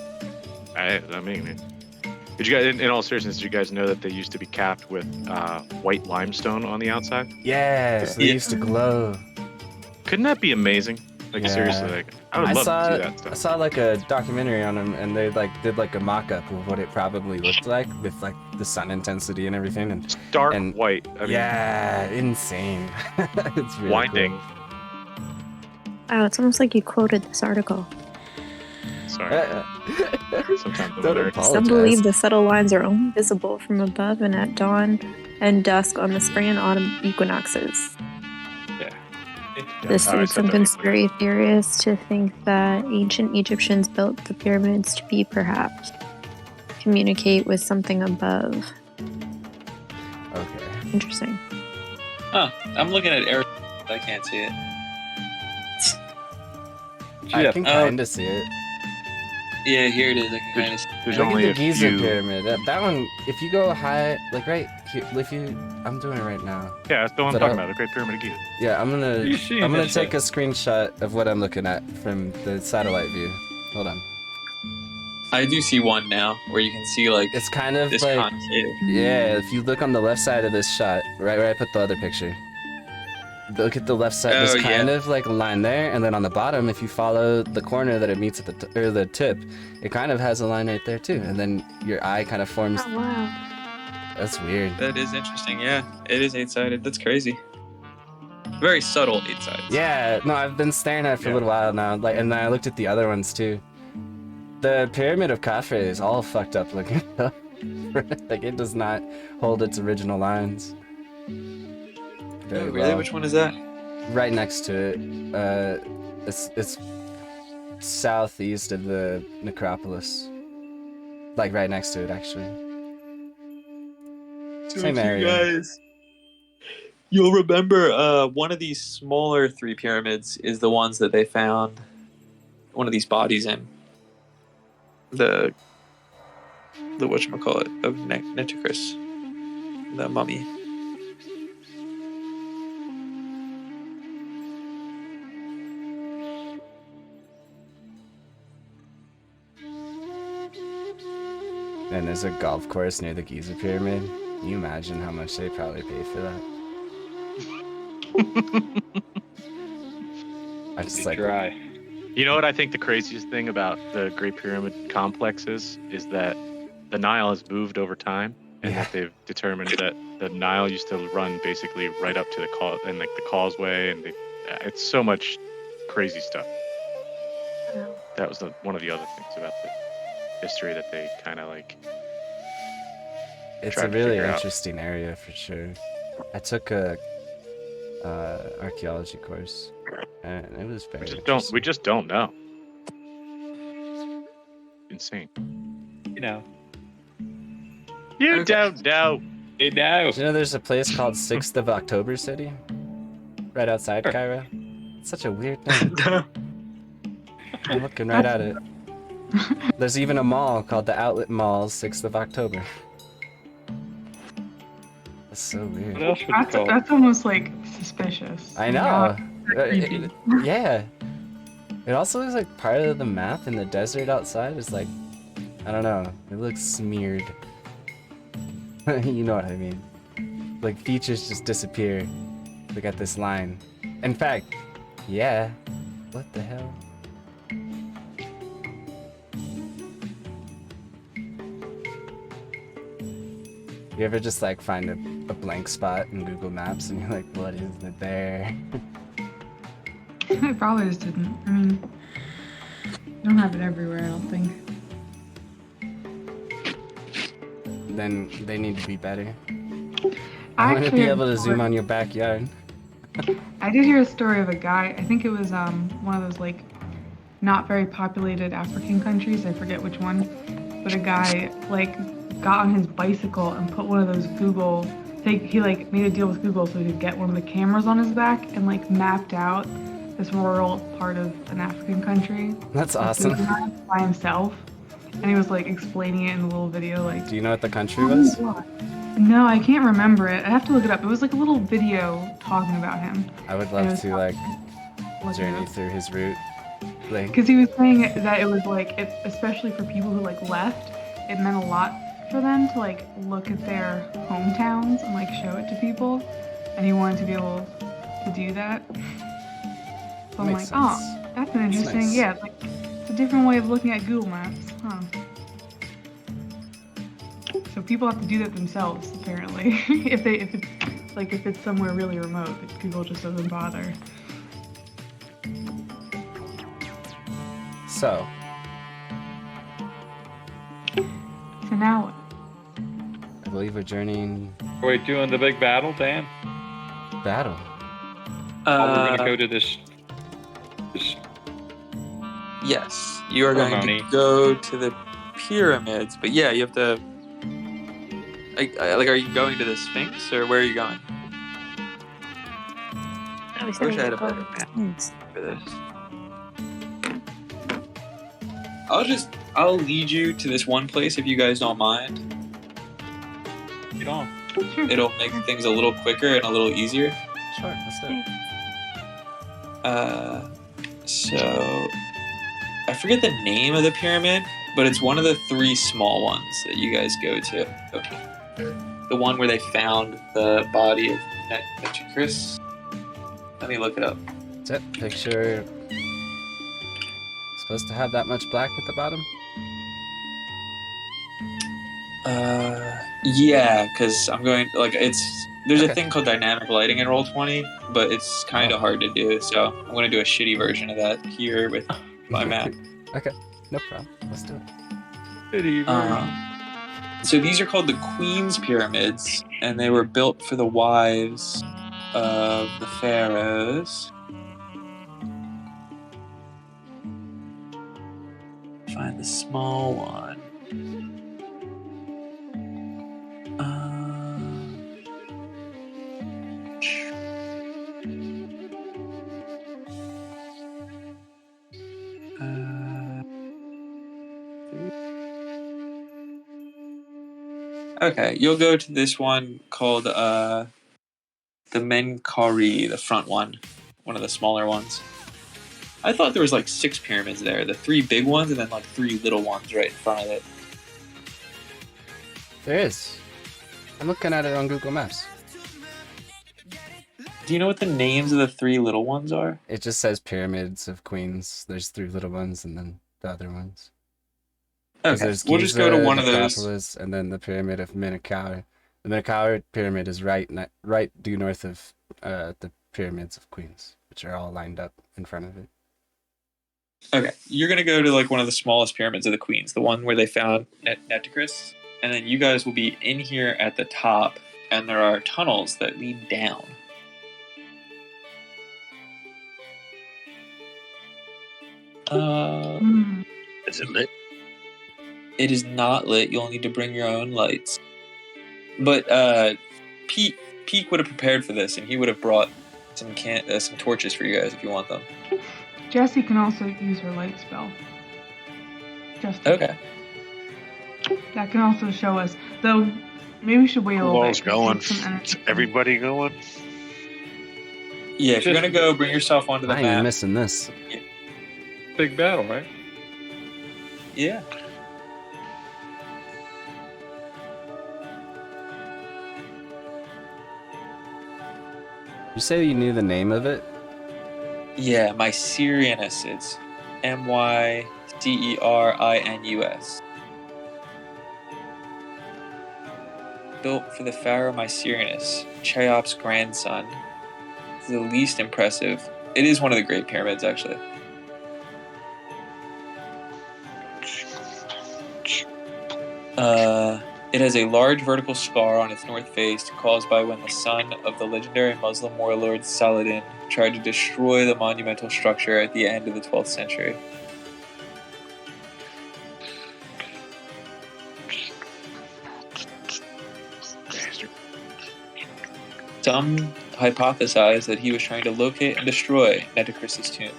I mean, did you guys, in all seriousness, did you guys know that they used to be capped with white limestone on the outside? Yes, they Yeah. used to glow. Couldn't that be amazing? Like Yeah. seriously, like I would love to see that I stuff. saw like a documentary on them, and they like did like a mock-up of what it probably looked like with like the sun intensity and everything, and Dark and- white. I mean, yeah, insane. It's really winding. Wow, it's almost like you quoted this article. Sorry. Cool. Sometimes I'm Don't nerd. Some believe the subtle lines are only visible from above and at dawn and dusk on the spring and autumn equinoxes. Yeah. This Oh, I leads said some that conspiracy theorists to think that ancient Egyptians built the pyramids to be perhaps communicate with something above. Okay. Interesting. Huh. I'm looking at air. I can't see it. I Yeah. can Oh. kind of see it. Yeah, here it is. I can kind of see There's Look only at a the Giza few. pyramid. That one, if you go high, like right here, if you, I'm doing it right now. Yeah, that's the one I'm But talking I'll- about. The Great Pyramid of Giza. Yeah, I'm You seen gonna this, take a screenshot of what I'm looking at from the satellite view. Hold on. I do see one now where you can see like It's kind of this like, concave. yeah, if you look on the left side of this shot, right where I put the other picture. Look at the left side. There's Oh, yeah. kind of like a line there, and then on the bottom, if you follow the corner that it meets at the tip, it kind of has a line right there too. And then your eye kind of forms. Oh, wow. That's weird. That is interesting. Yeah, it is 8-sided. That's crazy. Very subtle 8 sides. Yeah, no, I've been staring at it for a little while now. Like, and then I looked at the other ones too. The Pyramid of Khafre is all fucked up looking. Like it does not hold its original lines. Oh, Very really? well. Which one is that? Right next to it. It's southeast of the necropolis. Like right next to it, actually. Same area. Guys, you'll remember one of these smaller 3 pyramids is the ones that they found one of these bodies in. The the whatchamacallit of Nitocris, the mummy. And there's a golf course near the Giza Pyramid. Can you imagine how much they probably pay for that? I just like Try. You know what I think the craziest thing about the Great Pyramid complex is that the Nile has moved over time, and that they've determined that the Nile used to run basically right up to the the causeway, and it's so much crazy stuff. That was one of the other things about the history that they kind of like. It's a really interesting area for sure. I took a archaeology course, and it was very. We just don't know. Insane. You know. You don't know. You know. You know, there's a place called 6th of October City, right outside Cairo. It's such a weird name. I'm looking right at it. There's even a mall called the Outlet Mall 6th of October. That's so weird. What else would you call it? That's almost like suspicious. I know. Creepy. Yeah. It also looks like part of the map in the desert outside is like, I don't know. It looks smeared. You know what I mean. Like features just disappear. Look at this line. In fact, yeah. What the hell? You ever just like find a blank spot in Google Maps and you're like, what is it there? I probably just didn't. I mean, you don't have it everywhere, I don't think. Then they need to be better. I want to be able to zoom on your backyard. I did hear a story of a guy, I think it was one of those like not very populated African countries, I forget which one, but a guy like got on his bicycle and put one of those Google, he like made a deal with Google so he could get one of the cameras on his back and like mapped out this rural part of an African country. That's awesome. By himself. And he was like explaining it in a little video like. Do you know what the country was? No, I can't remember it. I have to look it up. It was like a little video talking about him. I would love to like journey through his route. Like, because he was saying that it was like, especially for people who like left, it meant a lot for them to like look at their hometowns and like show it to people, and he wanted to be able to do that. So I'm like, oh, that's an interesting, nice. Yeah, like it's a different way of looking at Google Maps, huh? So people have to do that themselves, apparently. if it's somewhere really remote, that Google just doesn't bother. So now what? I believe we're journeying. Are we doing the big battle, Dan? Battle? We're going to go to this. Yes, you are going to go to the pyramids, but yeah, you have to. Like, are you going to the Sphinx, or where are you going? I wish I had a better map for this. I'll lead you to this one place if you guys don't mind. Get on. It'll make things a little quicker and a little easier. Sure, let's do it. So I forget the name of the pyramid, but it's one of the 3 small ones that you guys go to. The one where they found the body of Nitocris. Let me look it up. That's it. Picture. Supposed to have that much black at the bottom? Yeah, because I'm going there's a thing called dynamic lighting in Roll20, but it's kind of hard to do, so I'm going to do a shitty version of that here with my map. Okay, no problem. Let's do it. Shitty version. So these are called the Queen's Pyramids, and they were built for the wives of the pharaohs. Find the small one. Okay, you'll go to this one called the Menkari, the front one of the smaller ones. I thought there was like 6 pyramids there. The 3 big ones and then like 3 little ones right in front of it. There is. I'm looking at it on Google Maps. Do you know what the names of the 3 little ones are? It just says Pyramids of Queens. There's 3 little ones and then the other ones. Okay, There's we'll just go to one of those. Acropolis, and then the Pyramid of Minakawa. The Minakawa Pyramid is right due north of the Pyramids of Queens, which are all lined up in front of it. Okay, you're gonna go to like one of the smallest pyramids of the Queens, the one where they found Nitocris, and then you guys will be in here at the top, and there are tunnels that lead down. Is it lit? It is not lit. You'll need to bring your own lights. But Peak would have prepared for this, and he would have brought some torches for you guys if you want them. Jessie can also use her light spell. Okay. That can also show us, though. Maybe we should wait a little bit. Going? Is everybody going? Yeah, if you're gonna go, bring yourself onto the I map. ain't missing this. Yeah. Big battle, right? Yeah. You say you knew the name of it? Yeah, Mycerinus. It's Mycerinus. Built for the pharaoh Mycerinus, Cheops' grandson. It's the least impressive. It is one of the Great Pyramids, actually. It has a large vertical scar on its north face caused by when the son of the legendary Muslim warlord Saladin tried to destroy the monumental structure at the end of the 12th century. Some hypothesize that he was trying to locate and destroy Nitocris' tomb.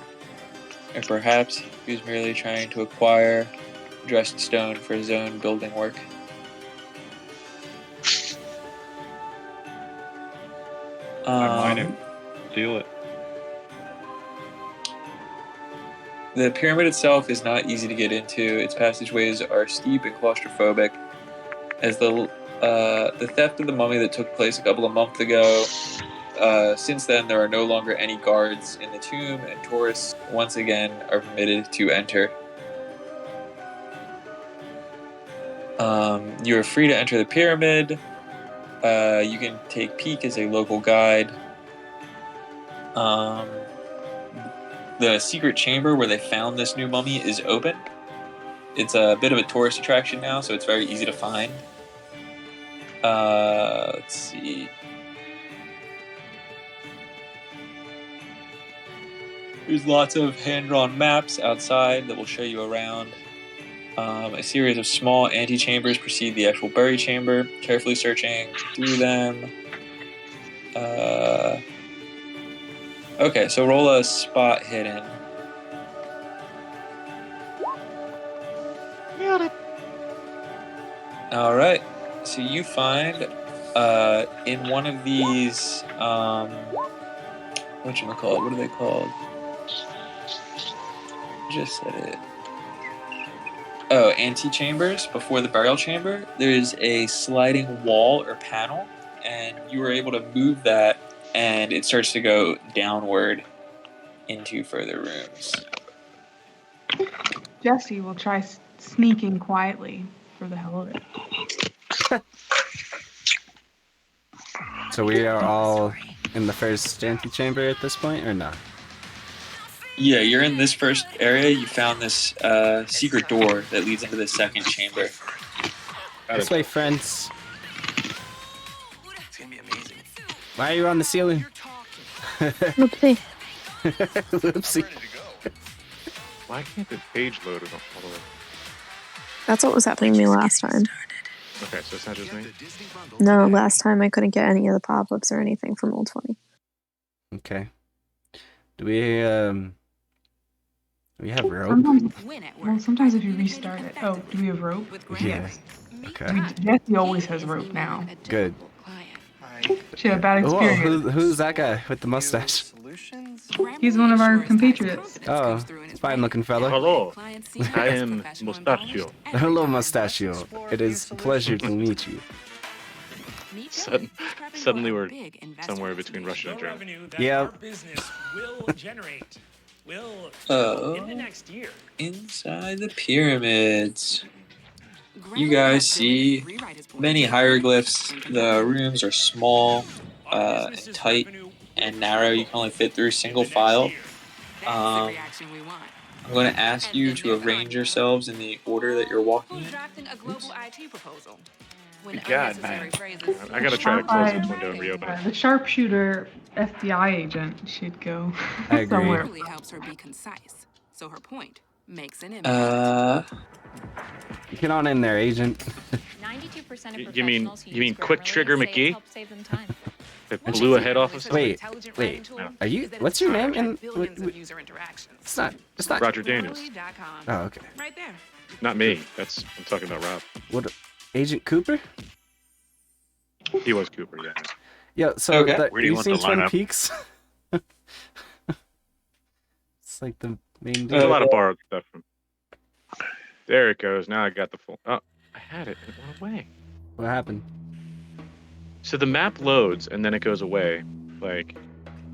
Or perhaps he was merely trying to acquire dressed stone for his own building work. I mine it. Steal it. The pyramid itself is not easy to get into. Its passageways are steep and claustrophobic. As the theft of the mummy that took place a couple of months ago, since then there are no longer any guards in the tomb, and tourists once again are permitted to enter. You are free to enter the pyramid. You can take Peak as a local guide. The secret chamber where they found this new mummy is open. It's a bit of a tourist attraction now, so it's very easy to find. Let's see. There's lots of hand-drawn maps outside that will show you around. A series of small antechambers precede the actual burial chamber, carefully searching through them. Okay, so roll a spot hidden. Nailed it. Alright, so you find in one of these, whatchamacallit, what are they called? Just said it. Oh, antechambers before the burial chamber. There's a sliding wall or panel, and you were able to move that, and it starts to go downward into further rooms. Jessie will try sneaking quietly for the hell of it. So we are all in the first antechamber at this point, or not? Yeah, you're in this first area. You found this secret door that leads into the second chamber. This way, friends. Why are you on the ceiling? Whoopsie. Whoopsie. Why can't the page load it all the way? That's what was happening to me last time. Okay, so it's not just me? No, last time I couldn't get any of the pop-ups or anything from Roll20. Okay. Do we have rope? Sometimes if you restart it. Oh, do we have rope? Yeah. Okay. Jesse always has rope now. Good. She had a bad Whoa, experience. who's that guy with the mustache? He's one of our compatriots. Oh, fine looking fellow. Hello, I am Mustachio. Hello, Mustachio. It is a pleasure to meet you. Suddenly we're somewhere between Russian and German. Yeah. In the next year. Inside the pyramids. You guys see many hieroglyphs. The rooms are small, and tight, and narrow. You can only fit through single file. I'm going to ask you to arrange yourselves in the order that you're walking in. Oops. God, man. I gotta try to close this window and reopen it. The sharpshooter FBI agent should go I agree. somewhere. helps her be concise, so her point makes an Get on in there, agent. 92% of You mean Quick Trigger McGee? That blew a head off of something? Wait. Are you? What's your name? It's not Roger Daniels. Oh, okay. Not me. I'm talking about Rob. What? Agent Cooper? He was Cooper, yeah. Yeah. So Okay. Where do you want seen the Twin lineup? Peaks? It's like the main. There's a lot of borrowed stuff from. There it goes. Now I got the full. Oh, I had it. It went away. What happened? So the map loads and then it goes away. Like,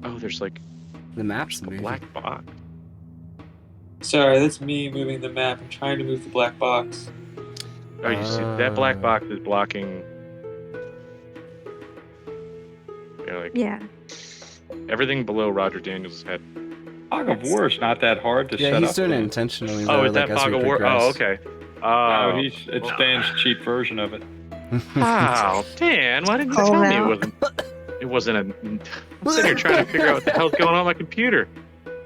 oh, there's like the map's a black box. Sorry, that's me moving the map. I'm trying to move the black box. Oh, you see that black box is blocking. Yeah. Everything below Roger Daniels' head. Fog of War is not that hard to set Yeah, up. he's doing it intentionally. Oh, though, is that as Fog we of War? progress. Oh, okay. No, it's Dan's cheap version of it. Oh, Dan, why didn't you Oh, tell me wow. it wasn't a... I'm sitting here trying to figure out what the hell's going on my computer.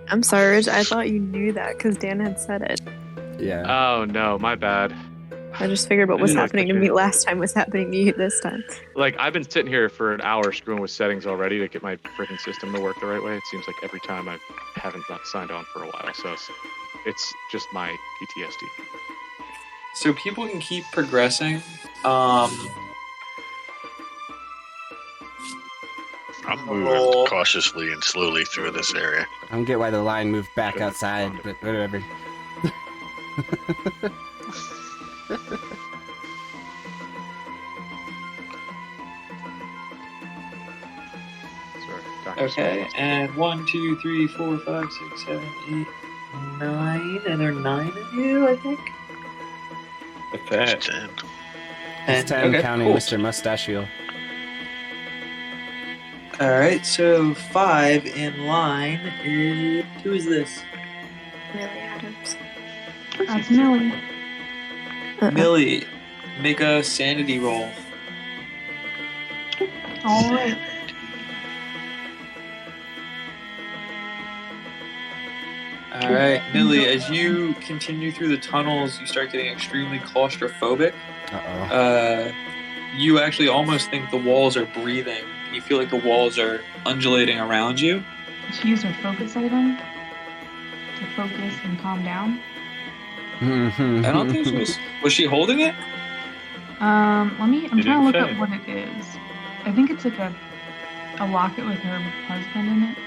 I'm sorry, Rich. I thought you knew that because Dan had said it. Yeah. Oh, no, my bad. I just figured what was Yeah, happening to me last time was happening to you this time. Like, I've been sitting here for an hour screwing with settings already to get my freaking system to work the right way. It seems like every time I haven't not signed on for a while, so it's just my PTSD. So people can keep progressing. I'm moving cautiously and slowly through this area. I don't get why the line moved back outside, but whatever. Okay, and 1, 2, 3, 4, 5, 6, 7, 8, 9, and there are 9 of you, I think. That's it. 10. It's 10 okay, counting cool. Mr. Mustachio. Alright, so 5 in line is... Who is this? Millie Adams. That's Millie. Millie. Make a sanity roll. All right. Alright, Millie, as you continue through the tunnels, you start getting extremely claustrophobic. Uh-oh. You actually almost think the walls are breathing. You feel like the walls are undulating around you. She used her focus item to focus and calm down. I don't think she was... Was she holding it? I'm You trying to didn't look say. up what it is. I think it's like a locket with her husband in it.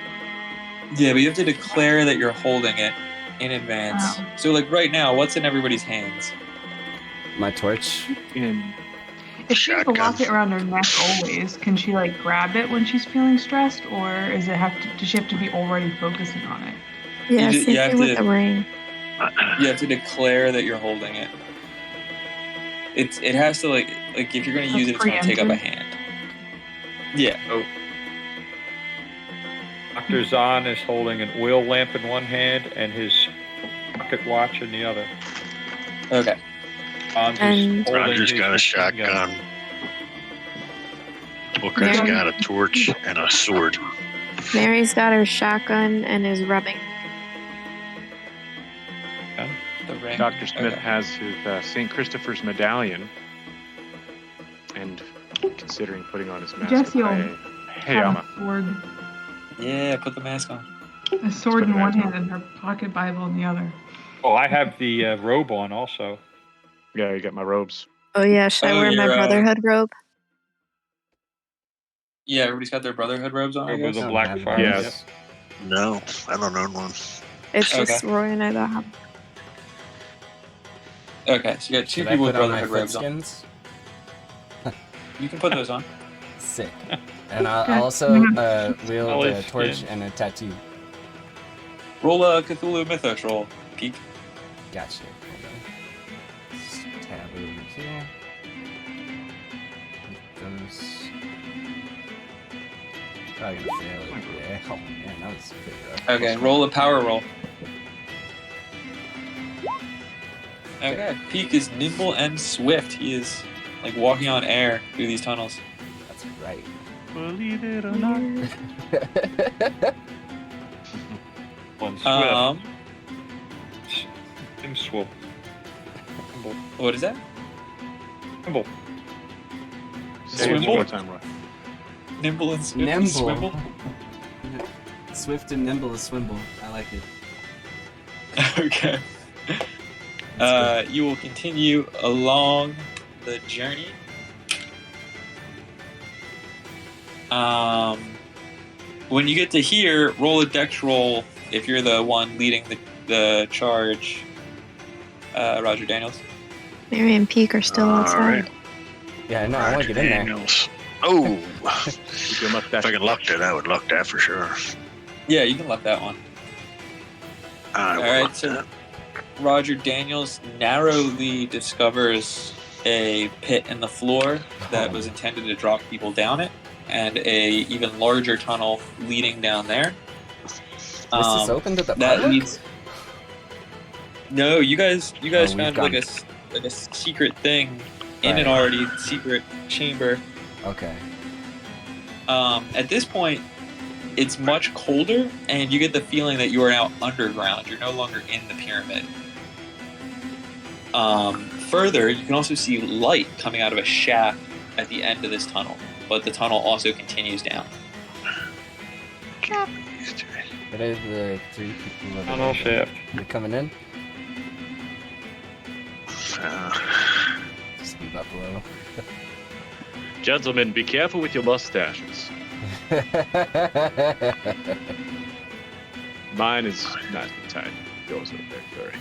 Yeah, but you have to declare that you're holding it in advance. Oh. So, like, right now, what's in everybody's hands? My torch. If she has a locket around her neck always, can she like grab it when she's feeling stressed, or does she have to be already focusing on it? Yeah, You same ju- you have thing with to- the ring. You have to declare that you're holding it. It has to, like if you're going to use it, it's going to take up a hand. Yeah. Oh. Dr. Zahn is holding an oil lamp in one hand and his pocket watch in the other. Okay. Hans is And- holding Roger's his got a machine gun. shotgun. Booker's Mary- got a torch and a sword. Mary's got her shotgun and is rubbing. The ring. Dr. Smith Okay. has his St. Christopher's medallion, and considering putting on his mask. Jesse will Hey, have Alma. a sword, Yeah, put the mask on. a sword in one hand and her pocket Bible in the other. Oh, I have the robe on also. Yeah, you got my robes. Oh yeah, should I wear my Brotherhood robe? Yeah, everybody's got their Brotherhood robes on, I With guess. a black fire. Yes. No, I don't own one. It's Okay. just Roy and I that have. Okay, so you got two Should I people with put on my Brotherhood robes on. footskins? You can put those on. Sick. And I'll Okay. also wield Ollie a torch skin. and a tattoo. Roll a Cthulhu Mythos roll, Peak. Gotcha. Hold on. Just tab over here. Those. Probably gonna fail it. Yeah. Oh man, that was pretty rough. Okay, roll a power roll. Okay, Peak is nimble and swift. He is like walking on air through these tunnels. That's right. Believe it or not. One swift. Tim Swoop. Nimble. What is that? Nimble. Say it one Swimble? more time, Roy. Nimble and swift and swimble. Swift and nimble is swimble. I like it. Okay. You will continue along the journey. When you get to here, roll a dex roll if you're the one leading the charge. Roger Daniels. Mary and Peak are still outside. right. Yeah, no, I want to get in there. Daniels. Oh, Keep your mustache. if I can luck that, I would luck that for sure. Yeah, you can let that one. I would Alright, luck so that. Roger Daniels narrowly discovers a pit in the floor that was intended to drop people down it, and a even larger tunnel leading down there. This is open to the That public? leads. No, you guys we've found gone- like a secret thing in Right. an already secret chamber. Okay. At this point, it's much colder, and you get the feeling that you are now underground. You're no longer in the pyramid. Further, you can also see light coming out of a shaft at the end of this tunnel, but the tunnel also continues down. What are the three people over Tunnel there? shaft. They're coming in? Uh, Just be Buffalo. Gentlemen, be careful with your mustaches. Mine is not tied. Yours are very furry.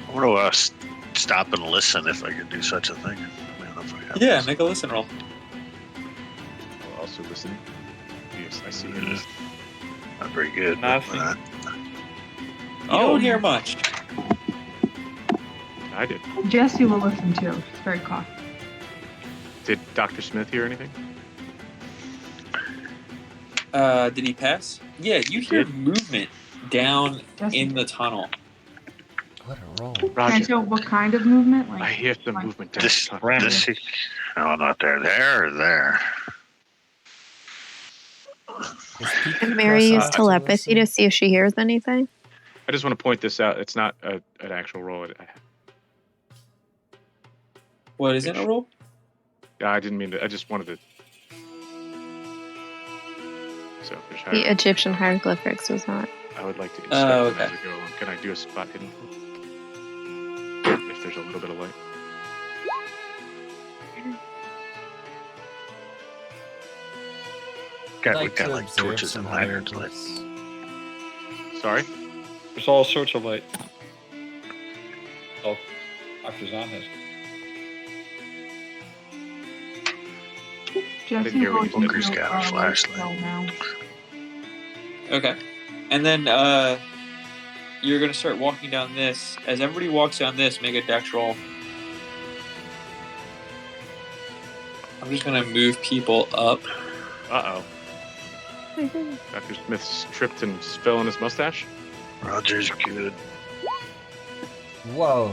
I want to stop and listen if I could do such a thing. I don't know if I have Yeah, this. make a listen roll. Oh, also listening. Yes, I see Mm, it. Not very good. Nothing. But, You don't hear much. I did. Jesse will listen too. She's very cautious. Did Dr. Smith hear anything? Did he pass? Yeah, you hear movement down Jesse. in the tunnel. What a roll. Can I Roger, tell what kind of movement? I Like, hear some like- movement down this, the tunnel. this, no, not there. There or there. Is Pete Can Mary close use enough to telepathy to listen? see if she hears anything? I just want to point this out. It's not an actual roll. What is in a roll? I didn't mean to. I just wanted to. So, there's The Egyptian hieroglyphics was not. I would like to inspect Oh, them okay. as we go along. Can I do a spot hidden? If there's a little bit of light. God, I'd we like got to like observe torches some and lanterns. Like, hieroglyphs. Sorry? There's all sorts of light. Oh, Dr. Zahn has. Jesse didn't hear what will you said. do, Booker's got a like, flashlight. spell now. Okay. And then you're going to start walking down this. As everybody walks down this, make a dex roll. I'm just going to move people up. Uh-oh. Dr. Smith's tripped and fell on his mustache? Roger's good. Whoa.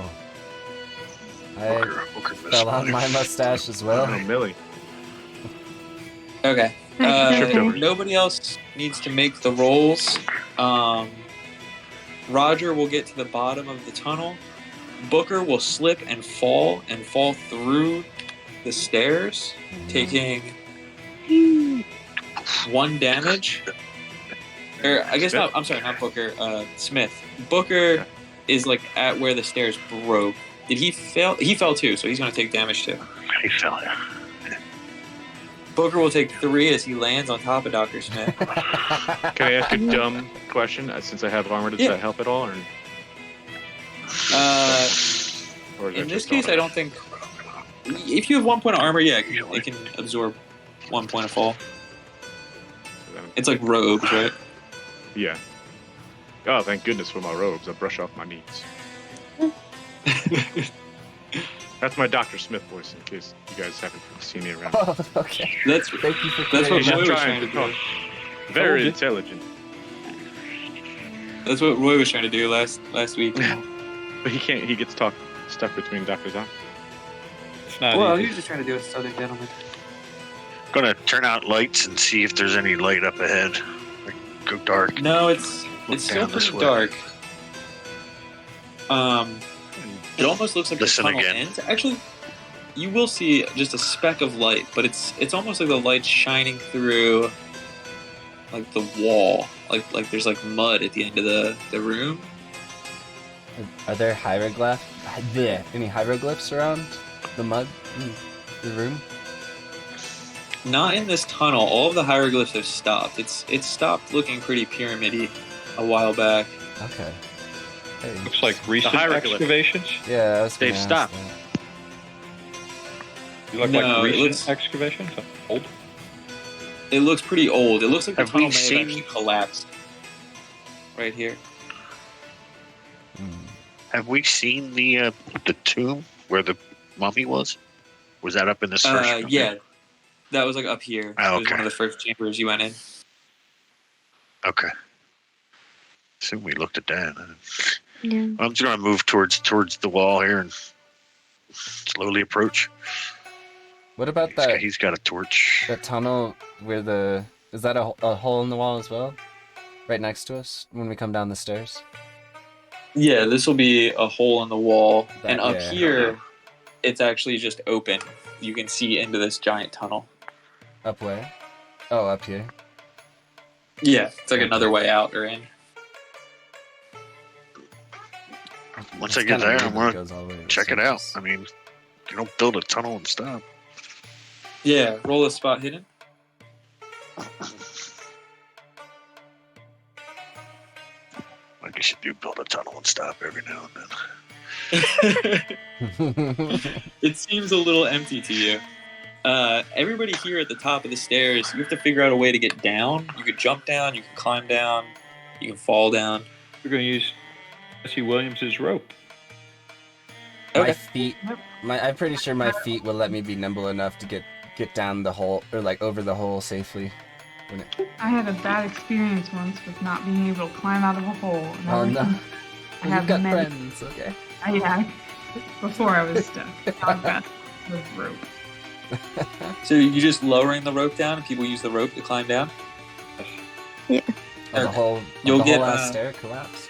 I Booker missed fell on money. my mustache as well. Oh, Millie. Okay. Tripped over. Nobody else needs to make the rolls. Roger will get to the bottom of the tunnel. Booker will slip and fall through the stairs, taking 1 damage. Or I guess not. I'm sorry, not Booker. Smith. Booker is like at where the stairs broke. Did he fail? He fell too, so he's going to take damage too. He fell. Booker will take 3 as he lands on top of Dr. Smith. Can I ask a dumb question? Since I have armor, does that help at all? Or is In that this just case, I don't think. If you have 1 point of armor, yeah, it can absorb 1 point of fall. It's like robes, right? Yeah. Oh, thank goodness for my robes. I brush off my knees. That's my Dr. Smith voice, in case you guys haven't seen me around. Oh, okay. Thank you for That's what He's Roy was trying trying to talk. do. Very intelligent. That's what Roy was trying to do last week. But he can't. He gets stuck between Doctor's arm. It's not Well, easy. he was just trying to do a Southern gentleman. Gonna turn out lights and see if there's any light up ahead. Like, go dark. No, it's still down this pretty way. dark. It almost looks like Listen the tunnel again. ends. Actually, you will see just a speck of light, but it's almost like the light's shining through like the wall. Like there's like mud at the end of the room. Are there any hieroglyphs around the mud in the room? Not in this tunnel. All of the hieroglyphs have stopped. It's stopped looking pretty pyramid-y a while back. Okay. Hey. Looks like recent hieroglyph. excavations. Yeah, I was gonna They've ask stopped. that. You look No, like it recent looks- excavations. Old. It looks pretty old. It looks like the Have tunnel we may seen- have actually collapsed. Right here. Have we seen the tomb where the mummy was? Was that up in this first room? Yeah. That was like up here. Oh, It was one okay. of the first chambers you went in. Okay. Assume we looked at that. Yeah. I'm just gonna move towards the wall here and slowly approach. What about He's got a torch. that tunnel where is that a hole in the wall as well? Right next to us when we come down the stairs? Yeah, this will be a hole in the wall. That- And up yeah. here, it's actually just open. You can see into this giant tunnel. Up where? Oh, up here. Yeah, it's like another way out or in. Once It's I get kinda there, weird I'm that gonna it goes all the way to the check it out. surface. I mean, you don't build a tunnel and stop. Yeah, roll a spot hidden. I guess you do build a tunnel and stop every now and then. It seems a little empty to you. Everybody here at the top of the stairs, you have to figure out a way to get down. You could jump down, you can climb down, you can fall down. We're going to use Jesse Williams's rope. My Okay. feet. I'm pretty sure my feet will let me be nimble enough to get down the hole or like over the hole safely. When it, I had a bad experience once with not being able to climb out of a hole. And Oh, ever no. since, I You've have got many. friends, okay. Before I was stuck. I've got with rope. So you're just lowering the rope down and people use the rope to climb down? Yeah. Oh, the whole You'll the get, whole last stair collapsed.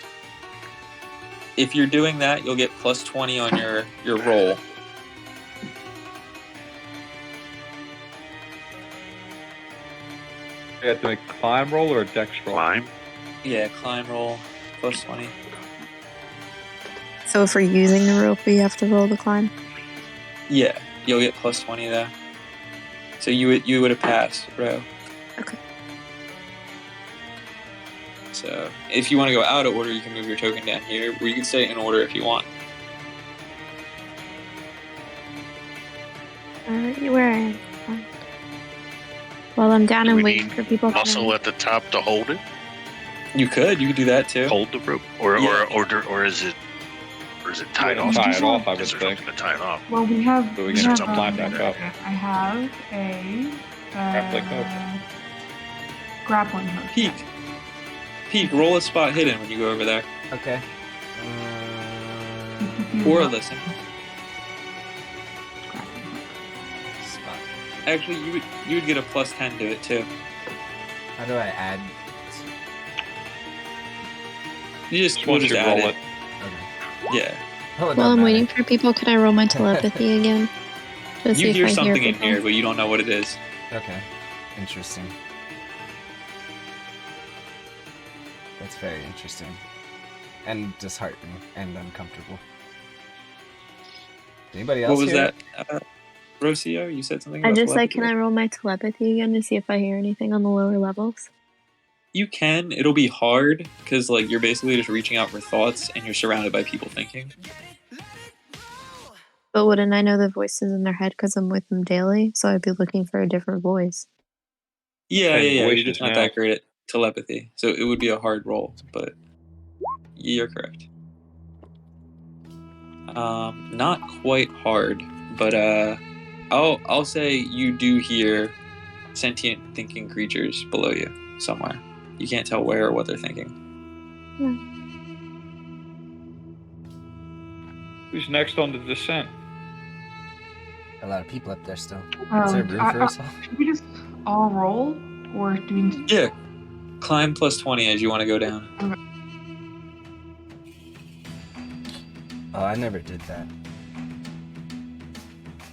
If you're doing that, you'll get plus 20 on your roll. You have to make a climb roll or a dex roll? Climb? Yeah, climb roll, plus 20. So if we're using the rope, we have to roll the climb. Yeah, you'll get plus 20 there. So you would have passed, bro. Okay. So if you want to go out of order, you can move your token down here, or you can stay in order if you want. Where I am. While I'm down Do and we waiting need for people. muscle at the top to hold it? You could do that too. Hold the rope, or Yeah. or is it tied Yeah, off? tie it off, I would Is there think. something to tie it off? Well, we have. But we we can have, jump climb back up. I have a Grappling hook. grappling hook. Peek. Peek, roll a spot hidden when you go over there. Okay. Or listen. Spot. Actually, you would get a plus 10 to it too. How do I add? You just Once we'll just you add roll it. Okay. Yeah. Oh, it While doesn't I'm matter. waiting for people, can I roll my telepathy again? To see You if hear I something in people? here, but you don't know what it is. Okay. Interesting. That's very interesting. And disheartening and uncomfortable. Anybody else? What was hear that? Rocio, you said something I about just said, telepathy? can I roll my telepathy again to see if I hear anything on the lower levels? You can. It'll be hard because like you're basically just reaching out for thoughts and you're surrounded by people thinking. But wouldn't I know the voices in their head because I'm with them daily? So I'd be looking for a different voice. Yeah. You're voices just not now. that great at telepathy, so it would be a hard roll. But you're correct. Not quite hard, but I'll say you do hear sentient thinking creatures below you somewhere. You can't tell where or what they're thinking. Who's next on the descent? A lot of people up there still. Is Um, there room for us all? Should we just all roll, or do we? Yeah. Climb plus 20 as you want to go down. Oh, I never did that.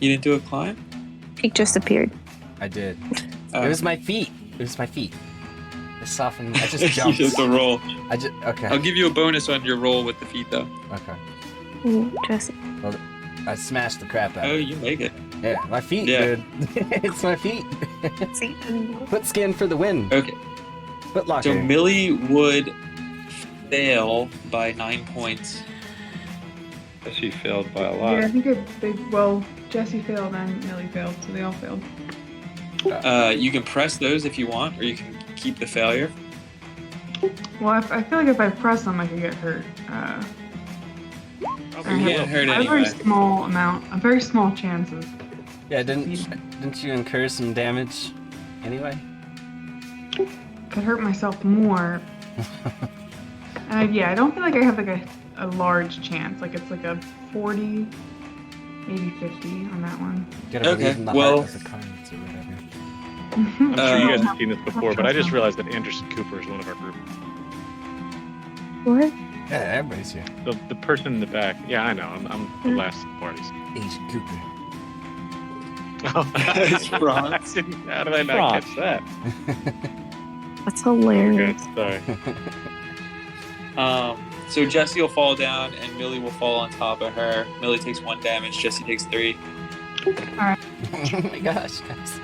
You didn't do a climb? It just appeared. I did. It was my feet. It was my feet. I softened. I just you jumped. just a roll. Okay. I'll give you a bonus on your roll with the feet, though. Okay. Ooh, Jesse. Well, I smashed the crap out. Oh, of it. you make it. Yeah, my feet, Yeah. dude. It's my feet. Foot skin for the win. Okay. Foot locker. So Millie would fail by 9 points. Jesse failed by a Yeah, lot. I think Jesse failed and Millie failed, so they all failed. You can press those if you want, or you can keep the failure. Well, I feel like if I press them, I could get hurt. You can't hurt a anyway. very small amount, a very small chance of. Yeah, didn't you incur some damage anyway? Could hurt myself more. Yeah, I don't feel like I have like a large chance. Like it's like a 40, maybe 50 on that one. You gotta believe in the heart of the cards or whatever. I'm sure you guys have seen this before, but I just realized that Anderson Cooper is one of our group. What? Yeah, everybody's here. The person in the back. Yeah, I know. I'm the last of the parties. Agent Cooper. It's Franz. How did I not catch that? That's hilarious. Sorry. So Jesse will fall down, and Millie will fall on top of her. Millie takes 1 damage. Jesse takes 3. Alright. Oh my gosh, guys.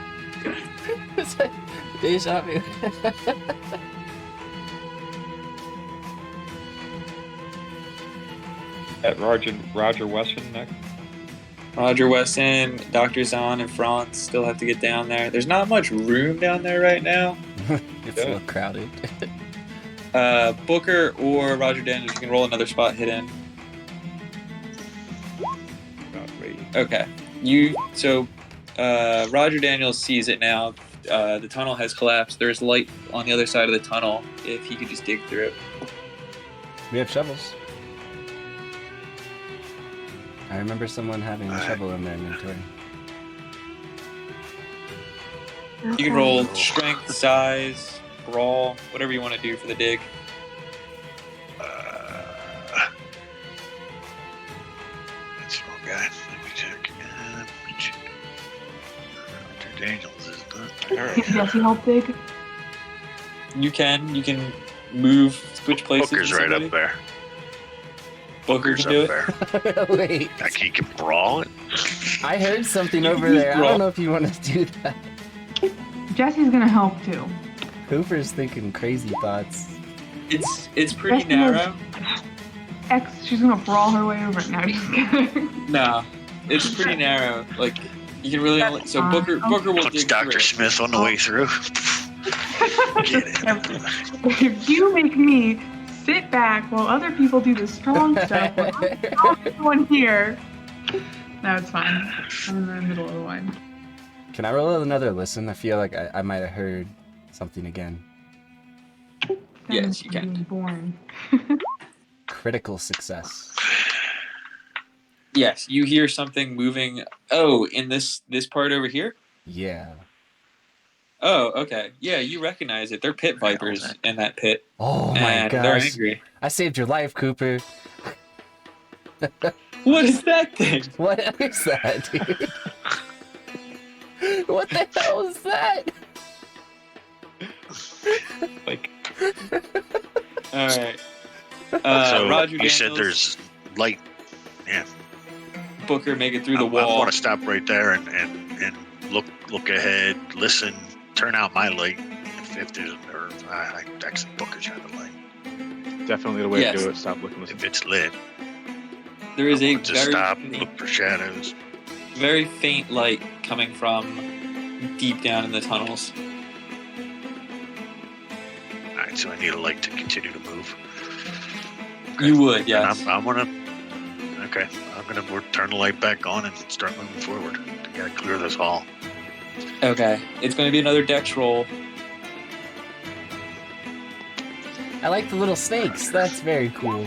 It's like deja vu. At Roger Wesson next. Roger Wesson, Dr. Zahn, and Franz still have to get down there. There's not much room down there right now. It's a little crowded. Booker or Roger Daniels, you can roll another spot hidden. Okay. Roger Daniels sees it now. The tunnel has collapsed. There's light on the other side of the tunnel. If he could just dig through it. We have shovels. I remember someone having a shovel in their inventory. You can roll strength, size, brawl, whatever you want to do for the dig. That's wrong guy. Let me check. Dr. Daniels is good. Can Alright. Jesse help dig? You can move, switch places. Booker's with right somebody. up there. Booker Booker's can do up it. there. Wait. Like he can brawl it. I heard something over there. I don't know if you want to do that. Jesse's gonna help too. Cooper's thinking crazy thoughts. It's pretty Jesse has narrow. She's gonna brawl her way over it now. Just kidding. No, it's pretty narrow. Like you can really only. So Booker will Punch dig Dr. through. Smith on the way through. Get it. If you make me sit back while other people do the strong stuff, I'm the one here. No, it's fine. I'm in the middle of the line. Can I roll another listen? I feel like I might have heard something again. Yes, you can. Being born. Critical success. Yes, you hear something moving. Oh, in this part over here. Yeah. Oh, okay. Yeah, you recognize it. They're pit vipers in that pit. Oh my and gosh. they're angry. I saved your life, Cooper. What is that thing? What is that, dude? What the hell is that? Like, all right. So Roger you said Daniels. there's light. Yeah. Booker make it through the I wall. want to stop right there and look ahead, listen, turn out my light if there's actually Booker's got the light. Definitely the way Yes. to do it. Stop looking. If it's lit, There is a just stop, very look for shadows. very faint light coming from deep down in the tunnels. All right, so I need a light to continue to move. You would, And yes. I'm gonna turn the light back on and start moving forward. I gotta clear this hall. Okay, it's going to be another dex roll. I like the little snakes. That's very cool.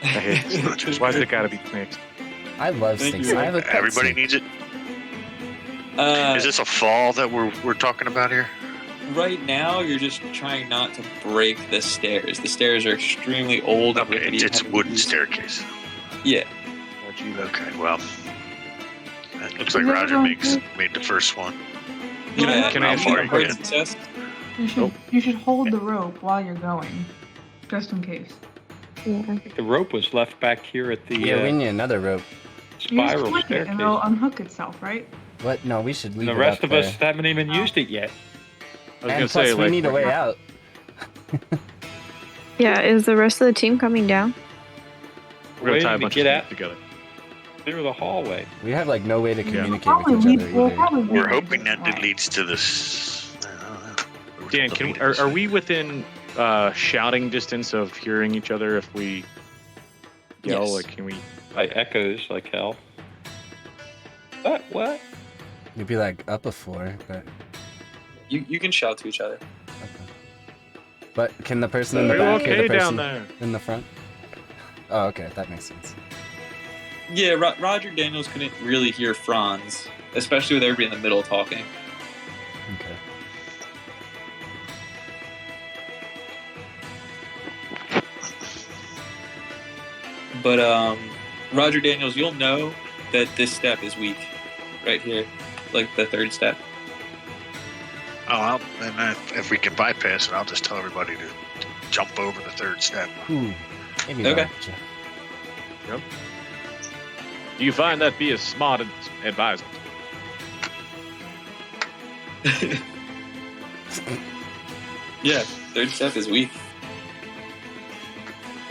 I hate snakes. Why's it gotta be snakes? I love Thank snakes. you. I have a pet Everybody snake. needs it. Is this a fall that we're talking about here? Right now, you're just trying not to break the stairs. The stairs are extremely old and Okay, rickety. it's a wooden staircase. Yeah. Okay, well, it looks like Is Roger everyone made the first one. Can I Can I ask ask you you a a hard question? success? You should hold the rope while you're going, just in case. Yeah. The rope was left back here at the Yeah, we need another rope. You just spiral click it staircase. and it'll unhook itself, right? What? No, we should leave And it the rest up of us there. haven't even used it yet. I was And gonna plus, say, we like, need a way out. Yeah, is the rest of the team coming down? we're gonna tie a Waiting to bunch get of out snakes together. through the hallway. We have like no way to communicate Probably with each lead, other we'll either. probably We're lead hoping that right. it leads to this. I don't know. Dan, are we within shouting distance of hearing each other if we yell? Yes. Like, can we? By echoes like hell. What? You'd be like up a floor, but You can shout to each other. can the person in the Are back you hear okay the person down there? in the front? Oh, okay, that makes sense. Yeah, Roger Daniels couldn't really hear Franz, especially with everybody in the middle talking. Okay. But Roger Daniels, you'll know that this step is weak, right here, like the third step. Oh, if we can bypass it, I'll just tell everybody to jump over the third step. Ooh, maybe Okay. not, Jeff. Yep. Do you find that be a smart advisement? Yeah, third step is weak.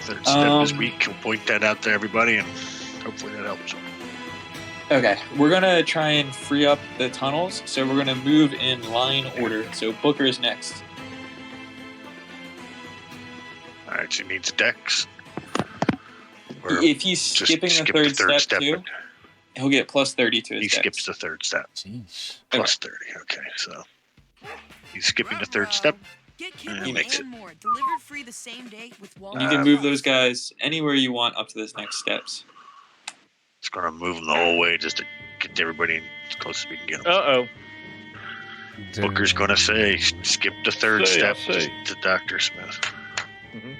Third step is weak. We'll point that out to everybody, and hopefully that helps. Okay, we're gonna try and free up the tunnels, so we're gonna move in line order. So Booker is next. All right, she needs dex. If he's Just skipping the skip third step too, he'll get plus 30 to his He dex. skips the third step. Jeez. Plus 30. Okay, so he's skipping the third step. And he makes it. Delivered free the same day with You can move those guys anywhere you want up to this next steps. It's going to move them the whole way just to get everybody in as close as we can get them. Uh-oh. Booker's going to say, skip the third Say, step I'll say. to Dr. Smith.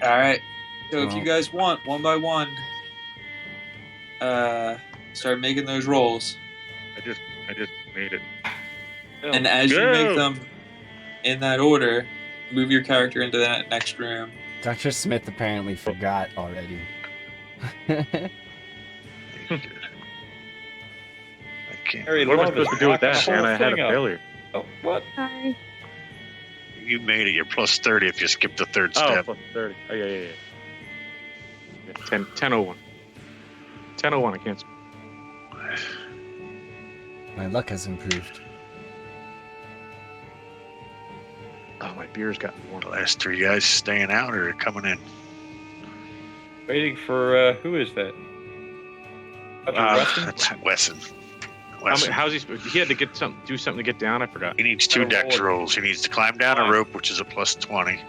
All right. So if you guys want, one by one, start making those rolls. I just made it. And as you Go! make them in that order, move your character into that next room. Dr. Smith apparently forgot already. Harry, What am I love is supposed to do with that, blocking the man? I whole had a thing up. failure. Oh, what? Hi. You made it. You're plus 30 if you skip the third Oh, step. plus 30. Oh, yeah. 10:01. 10:01, I can't speak. My luck has improved. Oh, my beer's gotten warm. The last three guys staying out or coming in? Waiting for, who is that? Weston? That's Wesson. How's he had to get do something to get down? I forgot. He needs two dex rolls. He needs to climb down a rope, which is a plus 20.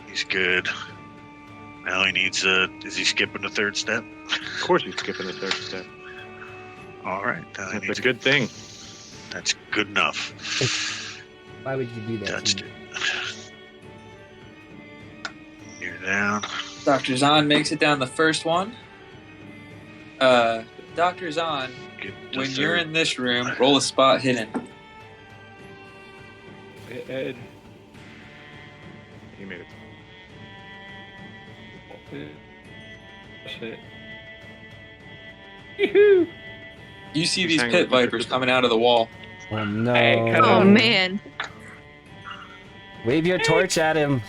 He's good. Now he needs is he skipping the third step? Of course he's skipping the third step. All right. That's a good thing. That's good enough. Why would you do that? Touched it. You're down. Dr. Zahn makes it down the first one. Dr. Zahn, when you're in this room, roll a spot hidden. Ed. He made it. That's it. Yoo-hoo! You see He's these hanging pit with Mr. vipers Cooper. coming out of the wall. Oh no. Hey, come Oh on. man. Wave your torch at him.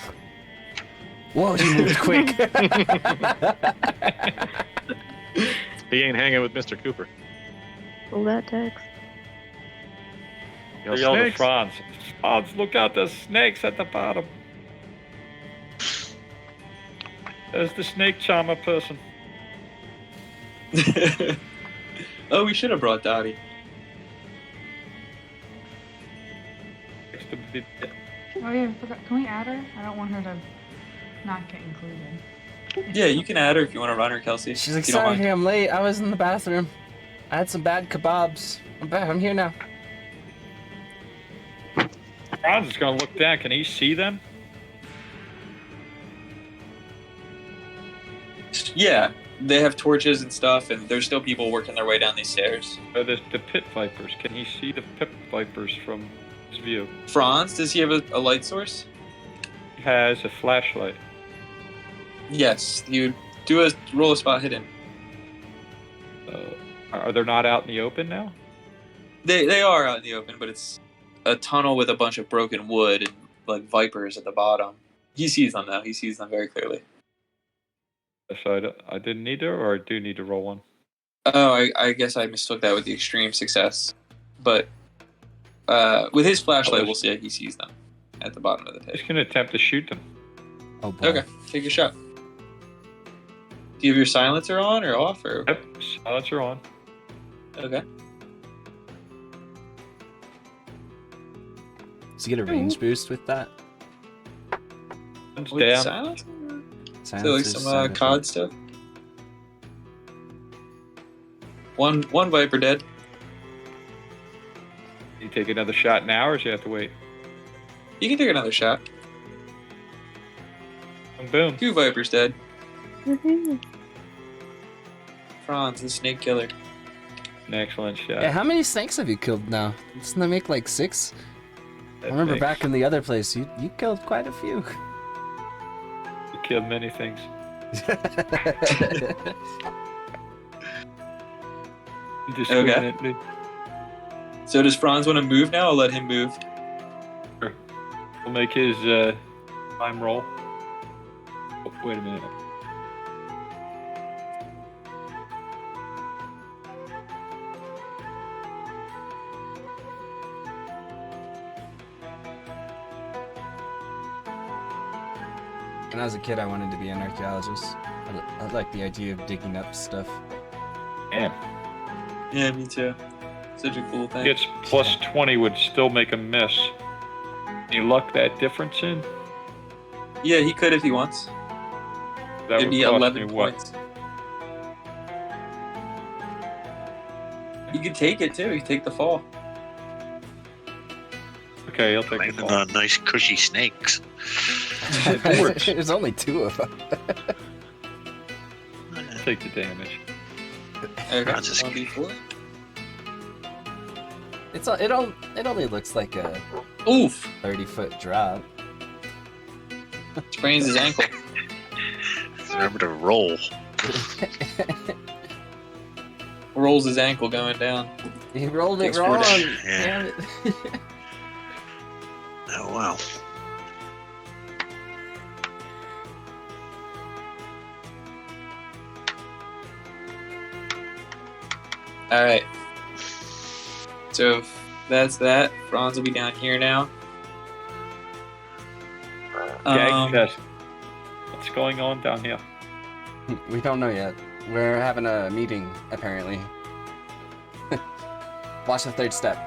Whoa, he moved quick. He ain't hanging with Mr. Cooper. Pull that text. Yo, Yell to snakes. Franz. Franz, look out, there's snakes at the bottom. There's the snake charmer person. Oh, we should have brought Dottie. Next to the- Oh yeah, I forgot. Can we add her? I don't want her to not get included. Yeah, you can add her if you want to run her, Kelsey. She's like, if you don't sorry, mind. I'm late. I was in the bathroom. I had some bad kebabs. I'm back. I'm here now. Franz is gonna look down. Can he see them? Yeah, they have torches and stuff, and there's still people working their way down these stairs. Oh, there's the pit vipers. Can he see the pit vipers from his view? Franz, does he have a light source? He has a flashlight. Yes, you do a roll a spot hidden. Are they not out in the open now? They are out in the open, but it's a tunnel with a bunch of broken wood and like vipers at the bottom. He sees them though. He sees them very clearly. So I didn't need to, or I do need to roll one? Oh, I guess I mistook that with the extreme success. But with his flashlight, we'll see he sees them at the bottom of the pit. He's gonna attempt to shoot them. Oh boy. Okay, take a shot. Do you have your silencer on or off? Or Yep, silencer on. okay. Does he get a range boost with that? One's With the down. silencer? So like Silencer's some silent. COD stuff. One viper dead. You take another shot now, or do you have to wait? You can take another shot. And boom. 2 vipers dead. Woohoo. Franz, the snake killer. An excellent shot. Yeah, how many snakes have you killed now? Doesn't that make like 6? I remember Thanks. back in the other place, you killed quite a few. You killed many things. Indiscriminately. So does Franz want to move now? I'll let him move. Sure. We'll make his time roll. Oh, wait a minute. When I was a kid, I wanted to be an archaeologist. I like the idea of digging up stuff. Damn. Yeah, me too. Such a cool thing. Gets plus 20 would still make a miss. You luck that difference in? Yeah, he could if he wants. That It'd would be cost 11 me what? points. You could take it too. You could take the fall. Okay, I'll take the Landing fall. on nice cushy snakes. There's only 2 of them. Take the damage. Okay, Franz is- 1d4. It only looks like a Oof! 30-foot drop. Sprains his ankle. Remember to roll. Rolls his ankle going down. He rolled it Takes wrong. 4 Yeah. Damn it. Oh wow. Alright. So if that's that. Franz will be down here now. Gag test. What's going on down here? We don't know yet. We're having a meeting, apparently. Watch the 3rd step.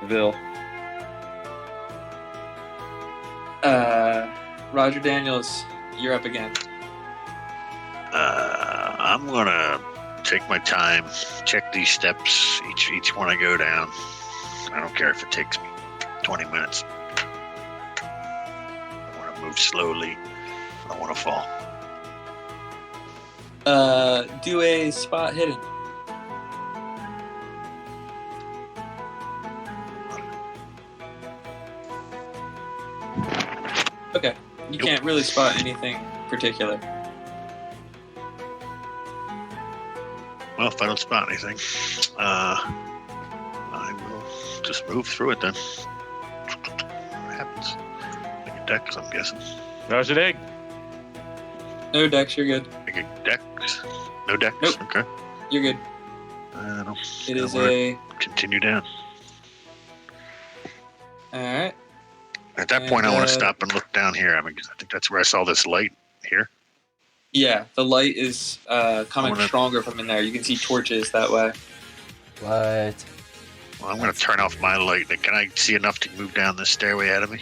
Ville. Roger Daniels, you're up again. I'm gonna take my time, check these steps, each one I go down. I don't care if it takes me 20 minutes. I want to move slowly. I don't want to fall. Do a spot hidden. Okay. You can't really spot anything particular. Well, if I don't spot anything, I will just move through it then. What happens? Like a dex, I'm guessing. How's your egg? No Dex, you're good. Like a dex? No dex? Nope. Okay. You're good. It is a... Continue down. Alright. At that point, I want to stop and look down here. I mean, I think that's where I saw this light here. Yeah, the light is coming stronger from in there. You can see torches that way. What? Well, I'm going to turn off my light. Can I see enough to move down this stairway ahead of me?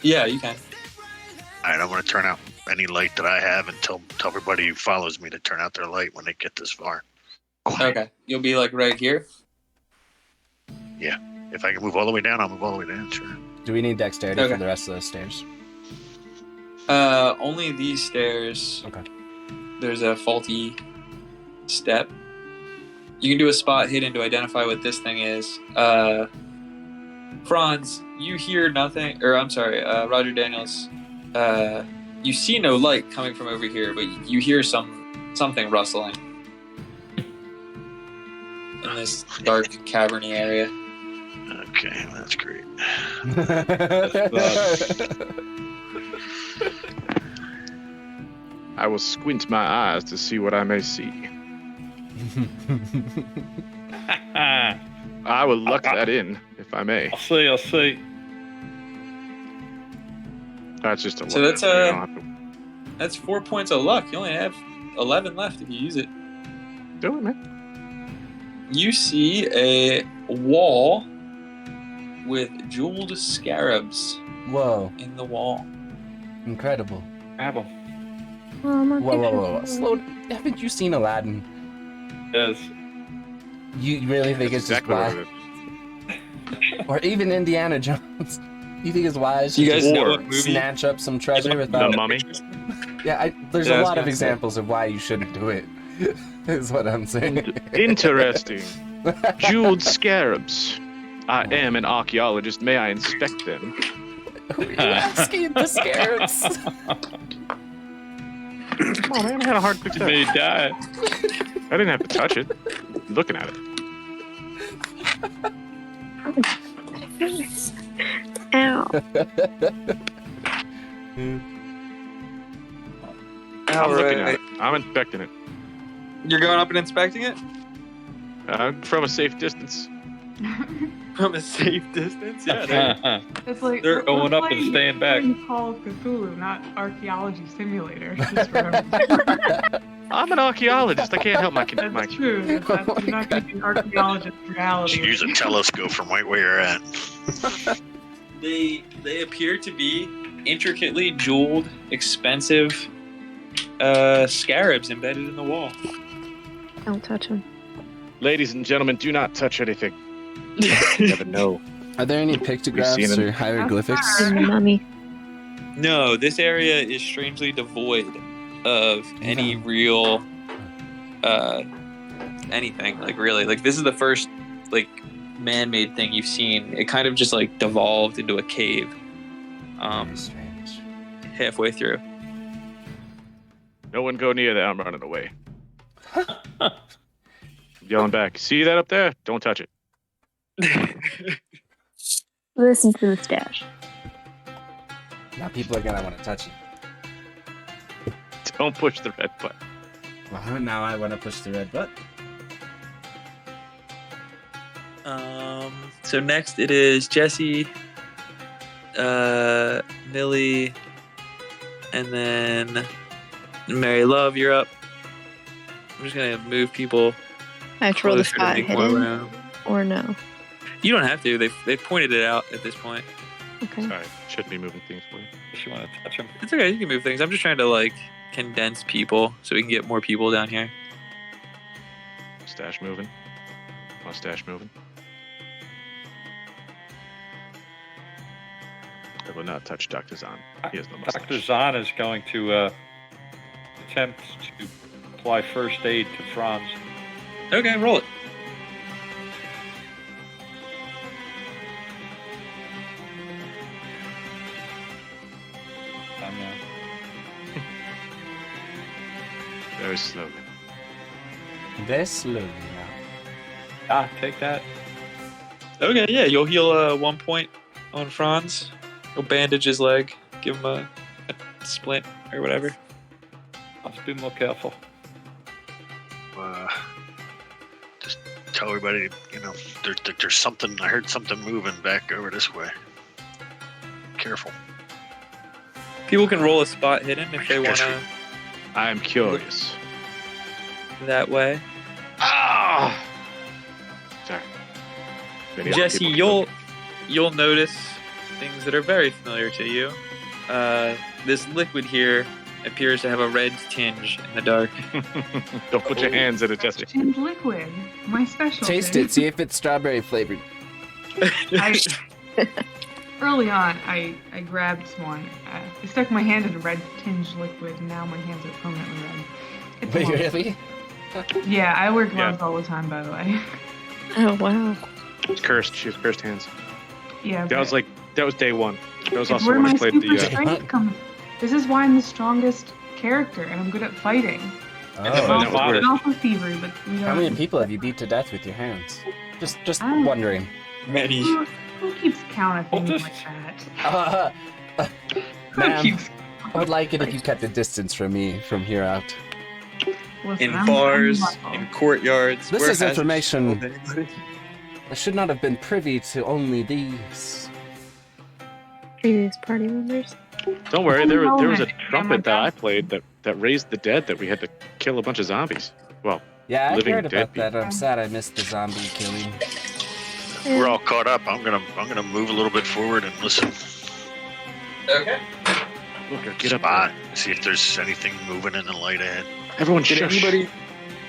Yeah, you can. All right, I'm going to turn out any light that I have and tell everybody who follows me to turn out their light when they get this far. Okay, you'll be like right here? Yeah. If I can move all the way down, I'll move all the way down, sure. Do we need dexterity for the rest of those stairs? Only these stairs. Okay. There's a faulty step. You can do a spot hidden to identify what this thing is. Franz, you hear nothing, or I'm sorry, Roger Daniels, you see no light coming from over here, but you hear something rustling in this dark, cavernly area. Okay, that's great. I will squint my eyes to see what I may see. I will luck that in, if I may. I'll see. That's just a luck. So that's 4 points of luck. You only have 11 left if you use it. Do it, man. You see a wall with jeweled scarabs. Whoa. In the wall. Incredible. Have them. Whoa. Slow down. Haven't you seen Aladdin? Yes. You really think it's exactly just wise? Or even Indiana Jones? You think it's wise you to guys just know what movie? snatch up some treasure without... The Mummy? Yeah, there's a lot of examples of why you shouldn't do it, is what I'm saying. Interesting. Jeweled scarabs. I am an archaeologist. May I inspect them? Who are you asking? The scarabs? Come on, man. I had a hard fix. You may die. I didn't have to touch it. Looking at it. Ow. I'm looking at it. I'm inspecting it. You're going up and inspecting it? From a safe distance. From a safe distance? Yeah. It's like They're we're going up and playing staying back. Call of Cthulhu, not archaeology simulator. I'm an archaeologist. I can't help my... That's true. You're not getting archaeologist You reality. should use a telescope from right where you're at. They appear to be intricately jeweled, expensive scarabs embedded in the wall. Don't touch him. Ladies and gentlemen, do not touch anything. You never know. Are there any pictographs or hieroglyphics? And the mummy. No, this area is strangely devoid of any real anything. Like really, like this is the first like man-made thing you've seen. It kind of just like devolved into a cave. Strange. Halfway through. No one go near that. I'm running away. Yelling back. See that up there? Don't touch it. Listen to the stash. Now people are gonna want to touch you. Don't push the red button. Well, now I want to push the red button. So next it is Jesse, Millie, and then Mary Love. You're up. I'm just gonna move people. I have to roll the closer to spot make more hidden, room. or no? You don't have to. They've pointed it out at this point. Okay. Sorry, shouldn't be moving things for you. If you want to touch them. It's okay. You can move things. I'm just trying to like condense people so we can get more people down here. Stash moving. Mustache moving. I will not touch Dr. Zahn. He has no mustache. Dr. Zahn is going to attempt to apply first aid to Franz. Okay, roll it. Very slowly. Very slowly now. Take that. Okay, yeah, you'll heal 1 point on Franz. You'll bandage his leg, give him a splint or whatever. Let's be more careful. Just tell everybody, there's something. I heard something moving back over this way. Careful. People can roll a spot hidden if they want to. I'm curious. That way. Ah! Sorry. Many other Jesse, people can you'll notice things that are very familiar to you. This liquid here appears to have a red tinge in the dark. Don't put your hands in it, Jesse. Tinged liquid, my special. Taste it. See if it's strawberry flavored. Early on, I grabbed one. I stuck my hand in a red tinged liquid, and now my hands are permanently red. It's Wait, awesome. really? Yeah, I wear gloves all the time, by the way. Oh wow. It's cursed. She has cursed hands. Yeah. That was day one. That was It's also where when my I played super the. strength comes. This is why I'm the strongest character, and I'm good at fighting. Oh, that was weird. I'm also thievery, but we How don't. many people have you beat to death with your hands? Just I don't- wondering. Many. Who keeps count of things like that? Ma'am, I would like it if you kept a distance from me from here out. Listen, In I'm bars, muscle. in courtyards. This where is has- information. I should not have been privy to only these. Previous party members. Don't worry, there was a Yeah, trumpet that I played that raised the dead that we had to kill a bunch of zombies. Well, Yeah, I living heard dead about that. I'm sad I missed the zombie killing. We're all caught up. I'm gonna move a little bit forward and listen. Okay. Look, get up Spot. there. See if there's anything moving in the light ahead. Everyone, Did shush.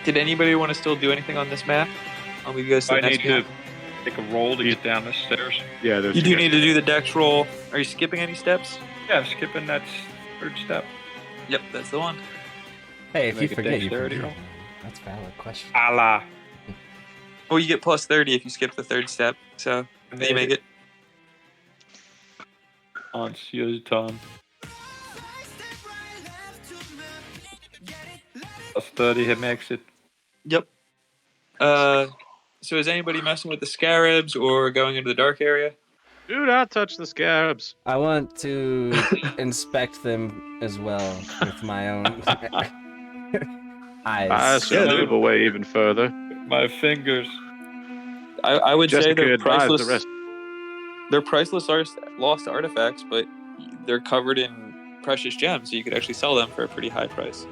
anybody want to still do anything on this map? I'll move you guys to the I next need to map. take a roll to get down the stairs. Yeah, there's You do need to do the dex roll. Are you skipping any steps? Yeah, I'm skipping that third step. Yep, that's the one. Hey, if you Make a forget, you dexterity forget. roll. That's a valid question. Allah. Well, you get plus 30 if you skip the third step, so then you make it. On your tongue. Plus 30, it makes it. Yep. So is anybody messing with the scarabs or going into the dark area? Do not touch the scarabs. I want to inspect them as well with my own eyes. I shall move away even further. My fingers. I would say Jessica, they're advise priceless. the rest. They're priceless lost artifacts, but they're covered in precious gems, so you could actually sell them for a pretty high price.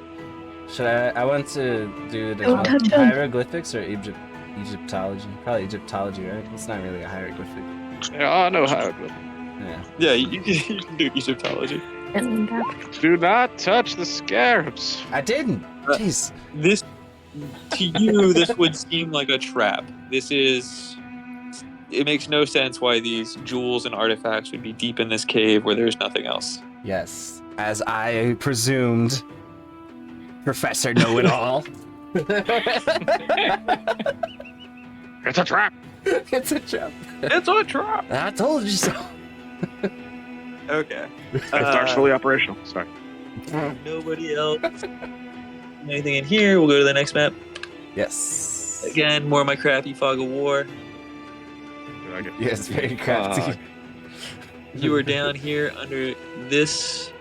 Should I want to do it as Don't well. touch 'em. Hieroglyphics or Egyptology? Probably Egyptology, right? It's not really a hieroglyphic. Yeah, I know hieroglyphic. Yeah. Yeah, you can do Egyptology. Do not touch the scarabs. I didn't. Jeez. This, to you, this would seem like a trap. It makes no sense why these jewels and artifacts would be deep in this cave where there's nothing else. Yes, as I presumed, Professor Know-It-All. It's a trap. It's a trap. It's a trap. I told you so. Okay. Dark's fully operational. Sorry. Nobody else. Anything in here? We'll go to the next map. Yes. Again, more of my crappy fog of war. Yes, very crafty. You are down here under this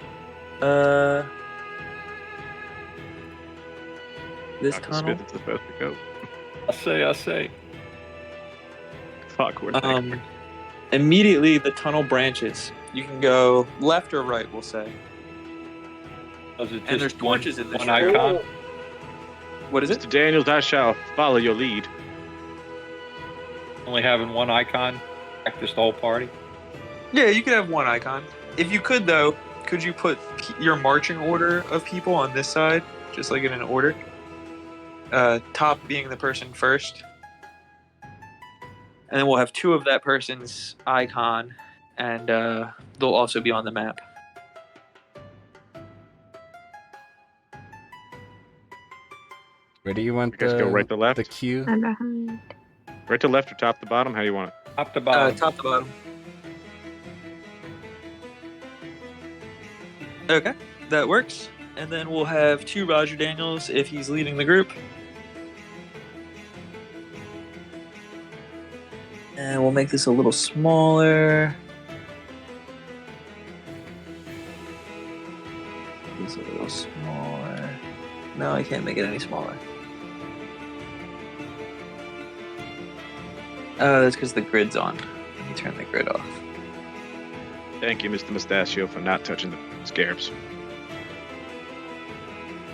this Dr. tunnel. Smith is supposed to go. I say. Fuck, we're Immediately the tunnel branches. You can go left or right, we'll say. Was it And there's just torches in this one area. icon? What is it? Mr. Daniels, I shall follow your lead. Only having one icon, practice the whole party. Yeah, you could have one icon. If you could, though, could you put your marching order of people on this side, just like in an order? Top being the person first. And then we'll have two of that person's icon, and they'll also be on the map. Where do you want You guys go right to left? the queue? I'm behind. Right to left or top to bottom? How do you want it? Top to bottom. Top to bottom. Okay, that works. And then we'll have 2 Roger Daniels if he's leading the group. And we'll make this a little smaller. It's a little smaller. No, I can't make it any smaller. Oh, that's because the grid's on. Let me turn the grid off. Thank you, Mr. Mustachio, for not touching the scarabs.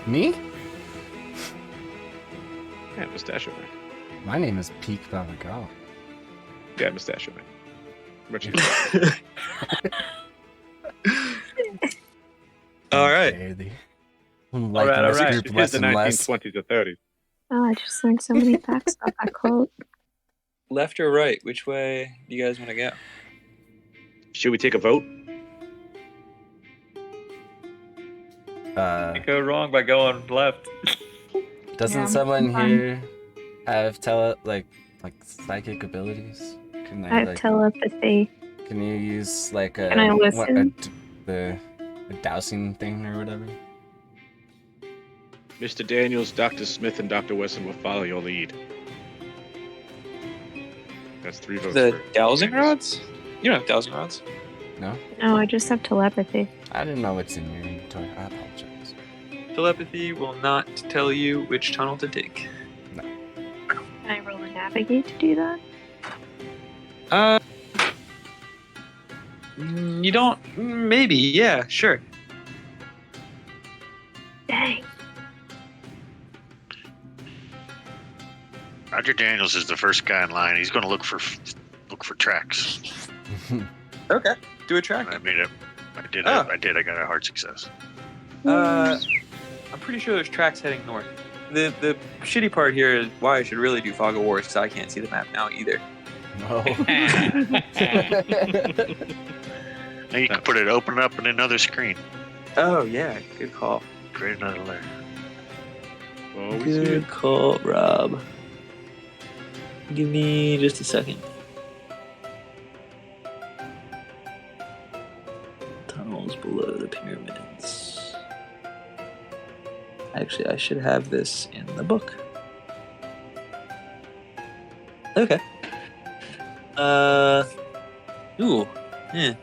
Me? Yeah, Mustachio Man. My name is Peak Bavagal. Yeah, Mustachio Man. What you All right. All right, all right. Group It is less the and less. 1920s or 30s. Oh, I just learned so many facts about that quote. Left or right? Which way do you guys want to go? Should we take a vote? Can't go wrong by going left. Doesn't Yeah, someone fine. here have like psychic abilities? Can I have telepathy. Can you use like a Can I listen? the dowsing thing or whatever? Mr. Daniels, Dr. Smith, and Dr. Wesson will follow your lead. That's 3 votes. The for dowsing Daniels. rods? You don't have dowsing rods. No, No, I just have telepathy. I didn't know what's in your inventory. I apologize. Telepathy will not tell you which tunnel to take. Can I roll a navigate to do that? You don't. Maybe. Yeah. Sure. Dang. Roger Daniels is the first guy in line. He's going to look for tracks. Okay. Do a track. I made it. I did. Oh. I did. I got a hard success. I'm pretty sure there's tracks heading north. The shitty part here is why I should really do Fog of War because I can't see the map now either. No. Now you can put it open up in another screen. Oh yeah, good call. Create another layer. Oh, we see it. Good call, Rob. Give me just a second. Tunnels below the pyramids. Actually, I should have this in the book. Okay. Ooh. Yeah.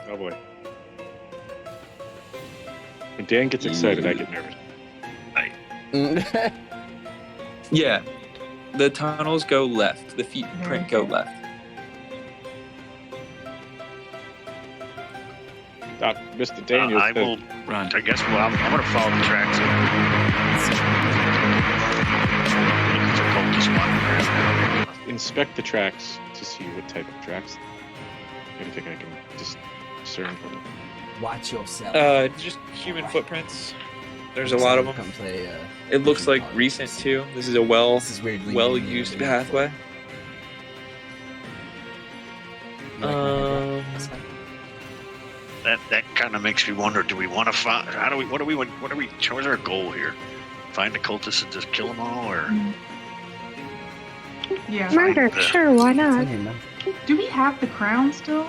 Oh boy. When Dan gets excited, I get nervous. Yeah. The tunnels go left. The feet print go left. Mr. Daniels. I will run. I guess. Well, I'm going to follow the tracks. Looking for cultists wandering around. Inspect the tracks to see what type of tracks. Anything I can discern from them. Watch yourself. Just human footprints. There's a lot of them. Come play, It looks like recent too. This is a weirdly well-used pathway. That kind of makes me wonder. Do we want to find? What are we? What's our goal here? Find the cultists and just kill them all, or? Yeah. Murder, sure, why not? Do we have the crown still?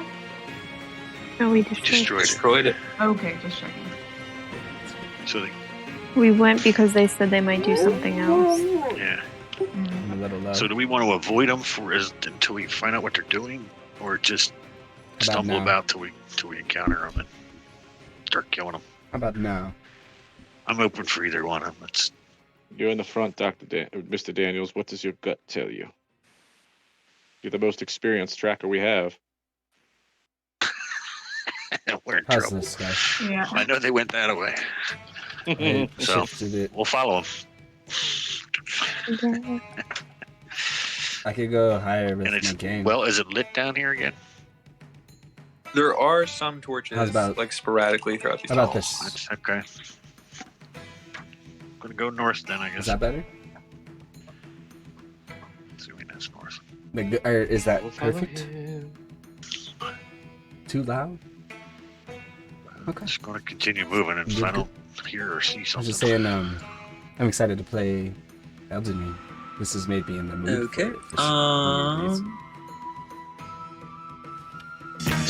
No, we Destroyed it. Okay, just checking. So We went because they said they might do something else. yeah. I'm a little low. So do we want to avoid them until we find out what they're doing, or just stumble now? about till we encounter them and start killing them? How about now? I'm open for either one of them. You're in the front, Mr. Daniels. What does your gut tell you? You're the most experienced tracker we have. We're in How's trouble. this guy? Yeah. I know they went that way. I So shifted it. we'll follow them. I could go higher with And it's my game. well, is it lit down here again? There are some torches How's about- like sporadically throughout these How about tunnels. this? That's okay. I'm gonna go north then, I guess. Is that better? Assuming that's north. Or is that We'll follow perfect? him. Too loud? Okay. Just gonna continue moving, and if Good, I don't hear or see I was something. just saying, I'm excited to play Elden Ring. This has made me in the mood. Okay. For it for some weird reason.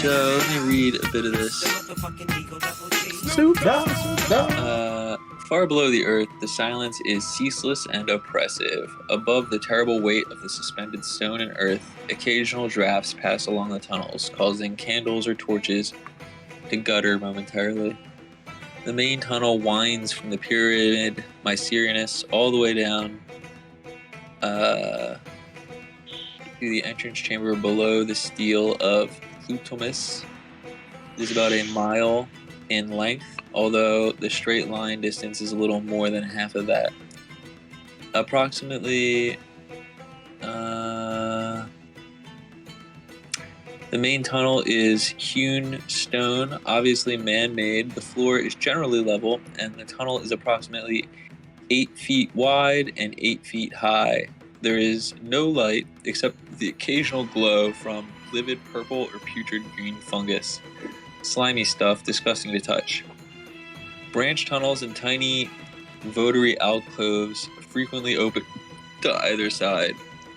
So let me read a bit of this. Far below the earth, the silence is ceaseless and oppressive. Above the terrible weight of the suspended stone and earth, occasional drafts pass along the tunnels, causing candles or torches to gutter momentarily. The main tunnel winds from the pyramid Mycerinus all the way down to the entrance chamber below the stele of Plutomus. It is about a mile in length, although the straight line distance is a little more than half of that. Approximately, the main tunnel is hewn stone, obviously man-made. The floor is generally level, and the tunnel is approximately 8 feet wide and 8 feet high. There is no light except the occasional glow from livid purple or putrid green fungus. Slimy stuff, disgusting to touch. Branch tunnels and tiny votary alcoves frequently open to either side.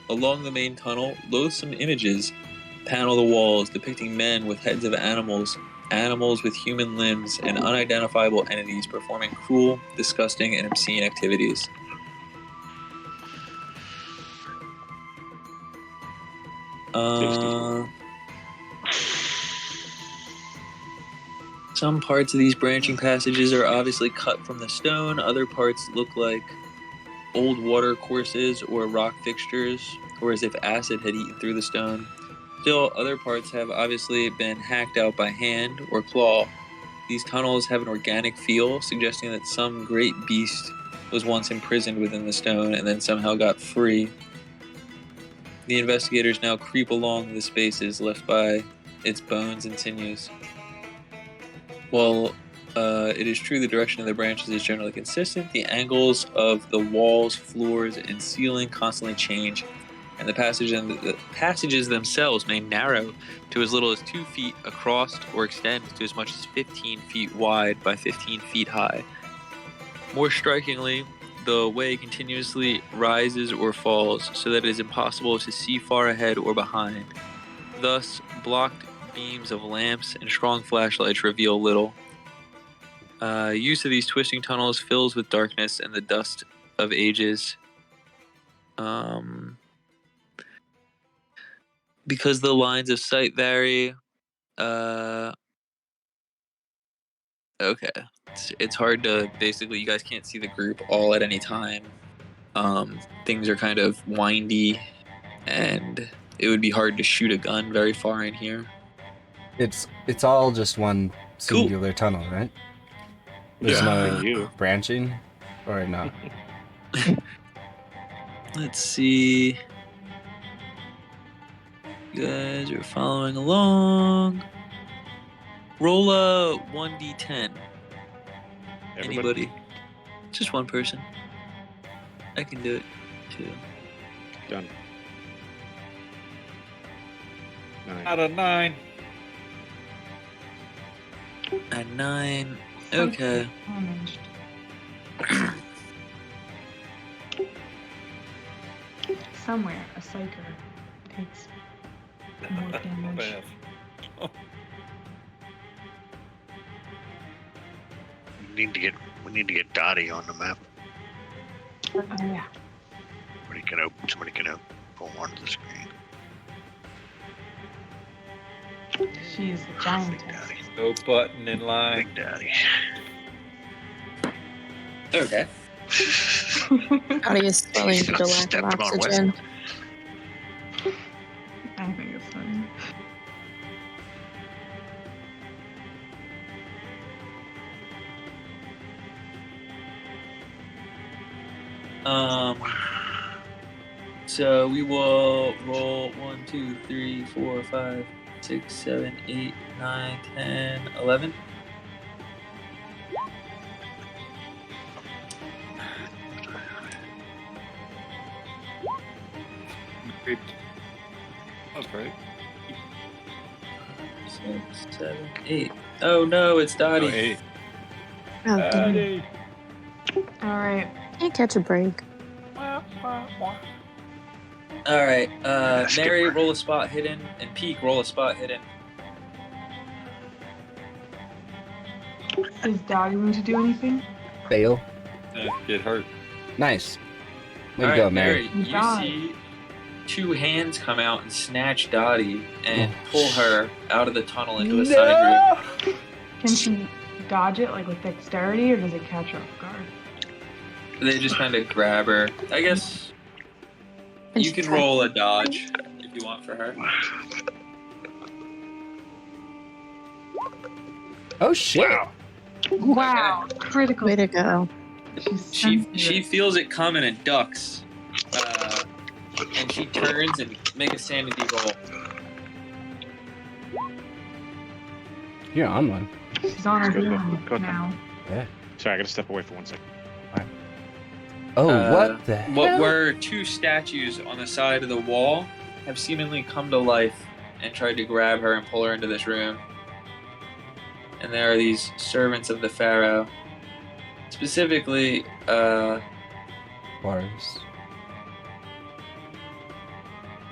Along the main tunnel, loathsome images panel the walls depicting men with heads of animals, animals with human limbs, and unidentifiable entities performing cruel, disgusting, and obscene activities. Some parts of these branching passages are obviously cut from the stone. Other parts look like old water courses or rock fixtures, or as if acid had eaten through the stone. Still, other parts have obviously been hacked out by hand or claw. These tunnels have an organic feel, suggesting that some great beast was once imprisoned within the stone and then somehow got free. The investigators now creep along the spaces left by its bones and sinews. While it is true the direction of the branches is generally consistent, the angles of the walls, floors, and ceiling constantly change, and the passages themselves may narrow to as little as 2 feet across or extend to as much as 15 feet wide by 15 feet high. More strikingly, the way continuously rises or falls so that it is impossible to see far ahead or behind. Thus, blocked beams of lamps and strong flashlights reveal little. Use of these twisting tunnels fills with darkness and the dust of ages. Because the lines of sight vary. Okay. It's hard to, basically, you guys can't see the group all at any time. Things are kind of windy, and it would be hard to shoot a gun very far in here. It's all just one singular tunnel, right? There's no branching, or not? Let's see. You guys are following along. Roll a 1d10. Anybody? Just one person. I can do it too. Done. 9. Out of 9. At 9. Okay. Somewhere a psyker takes more damage. We need to get Dottie on the map. Oh yeah. Somebody can pull onto the screen. She is the giant. No button in line. Big Daddy. Okay. Body is swelling due to lack of oxygen. I think it's funny. So we will roll 1, 2, 3, 4, 5, 6, 7, 8, 9, 10, 11. That's right. 6, 7, 8. Oh no, it's Dottie. 8. Oh, damn. All right. Can't catch a break. All right. Mary, roll a spot hidden, and Peak, roll a spot hidden. Is Dottie going to do anything? Fail. Get hurt. Nice. Way All to go, right, Mary. Mary. You God. see two hands come out and snatch Dottie and pull her out of the tunnel into a side room. Can she dodge it like with dexterity, or does it catch her off guard? They just kind of grab her. I guess you can roll a dodge if you want for her. Oh shit! Wow, critical. Way to go. She feels it coming and ducks, and she turns and make a sanity roll. You're on one. She's on her Go, game go, now. Yeah. Sorry, I gotta step away for 1 second. Oh, what the hell? What were two statues on the side of the wall have seemingly come to life and tried to grab her and pull her into this room. And there are these servants of the Pharaoh. Specifically, Bars.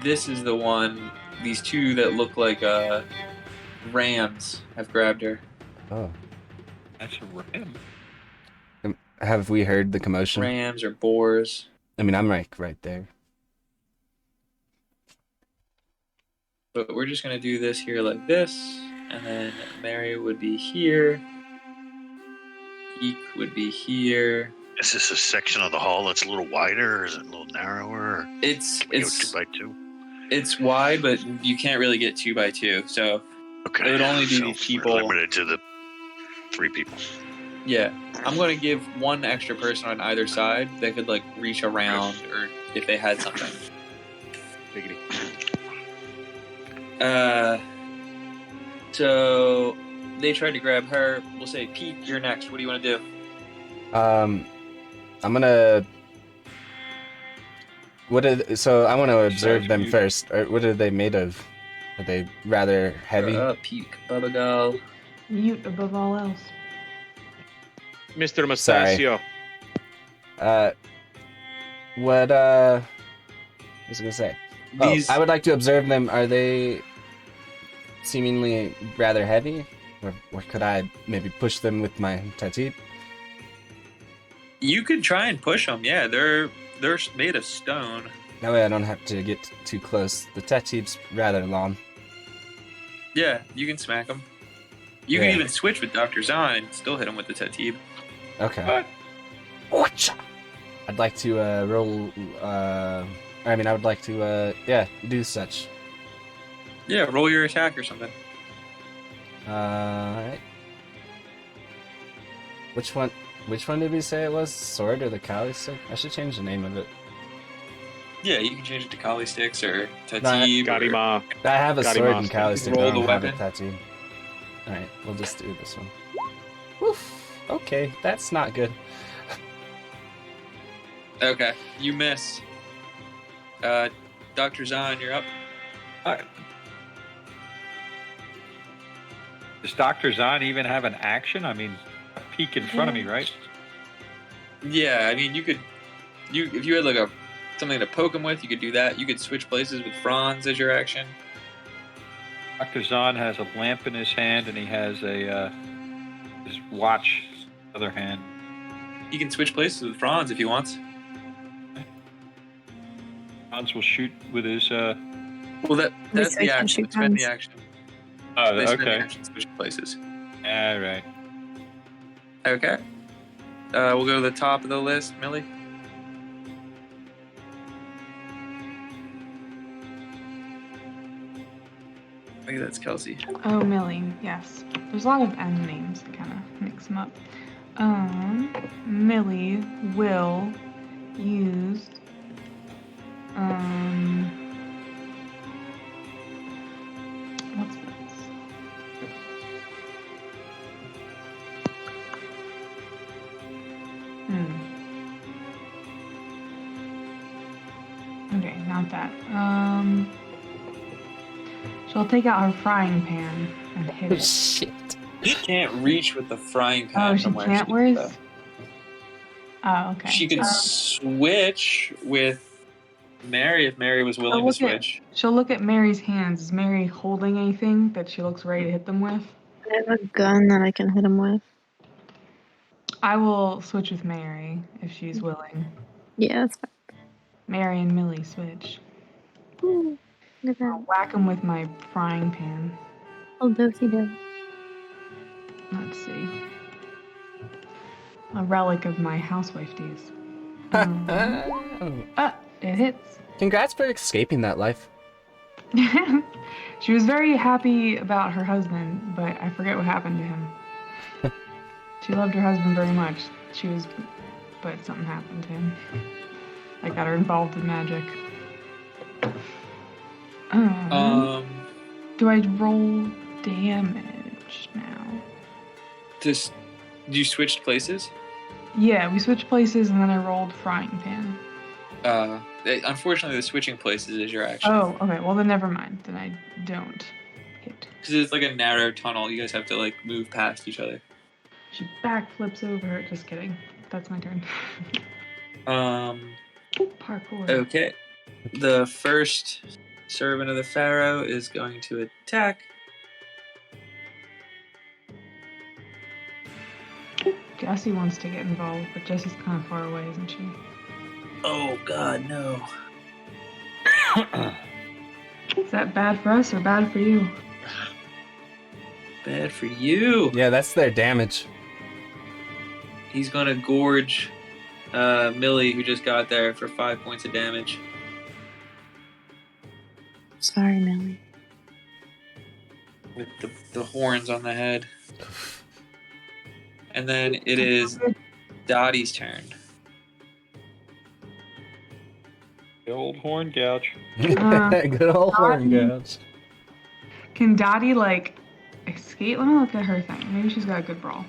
this is the one, these two that look like rams have grabbed her. Oh. That's a ram. Have we heard the commotion? Rams or boars. I mean, I'm right there. But we're just going to do this here like this. And then Mary would be here. Eek would be here. Is this a section of the hall that's a little wider, or is it a little narrower? It's Can we go 2 by 2? It's wide, but you can't really get 2 by 2. So Okay. it would only be So these we're people. limited to the 3 people. Yeah, I'm going to give one extra person on either side that could like reach around, or if they had something. Biggity. So they tried to grab her. We'll say, Pete, you're next. What do you want to do? I'm gonna. So I want to observe them first. Or what are they made of? Are they rather heavy? Pete Babagal. Mute above all else. Mr. Mustachio. What was I gonna say? These- I would like to observe them. Are they seemingly rather heavy, or could I maybe push them with my tatib? You could try and push them. Yeah, they're made of stone. That way I don't have to get too close. The tatib's rather long. Yeah, you can smack them. You Yeah. can even switch with Dr. Zahn and still hit him with the tatib. Okay. I'd like to roll. I would like to do such. Yeah, roll your attack or something. Alright. Which one did we say it was? Sword or the Kali stick? I should change the name of it. Yeah, you can change it to Kali sticks or Nah, tatib. Garima. I have a sword and Kali stick, but I Roll the don't have a weapon. tattoo. Alright, we'll just do this one. Woof. Okay, that's not good. Okay, you miss. Dr. Zahn, you're up. Does Dr. Zahn even have an action? I mean, a peek in front of me, right? Yeah, I mean, if you had like something to poke him with, you could do that. You could switch places with Franz as your action. Dr. Zahn has a lamp in his hand, and he has his watch in the other hand. You can switch places with Franz if he wants. Franz will shoot with his. Well, that's the action. Spend the action. Oh, They spend the okay. action switch places. All right. Okay. We'll go to the top of the list, Millie. I think that's Kelsey. Oh, Millie, yes. There's a lot of N names that kind of mix them up. Millie will use, what's this? Okay, not that. She'll take out her frying pan and hit it. Shit. She can't reach with the frying pan. Oh, she from where can't? she Where's... is. Oh, okay. She can switch with Mary if Mary was willing to switch. She'll look at Mary's hands. Is Mary holding anything that she looks ready to hit them with? I have a gun that I can hit him with. I will switch with Mary if she's willing. Yeah, that's fine. Mary and Millie switch. Ooh, look at I'll that. whack them with my frying pan. Oh, dokey do. Let's see. A relic of my housewife days. It hits. Congrats for escaping that life. She was very happy about her husband, but I forget what happened to him. She loved her husband very much. But something happened to him. I got her involved in magic. Do I roll damage now? You switched places? Yeah, we switched places and then I rolled frying pan. Unfortunately, the switching places is your action. Oh, okay. Well, then never mind. Then I don't hit. Because it's like a narrow tunnel. You guys have to like move past each other. She backflips over it. Just kidding. That's my turn. Parkour. Okay. The first servant of the Pharaoh is going to attack. Jessie wants to get involved, but Jessie's kind of far away, isn't she? Oh God, no. Is that bad for us or bad for you? Bad for you. Yeah, that's their damage. He's gonna gorge Millie, who just got there, for 5 points of damage. Sorry, Millie. With the horns on the head. And then it is Dottie's turn. The old horn gouge. Good old horn gouge. Can Dottie, like, escape? Let me look at her thing. Maybe she's got a good brawl.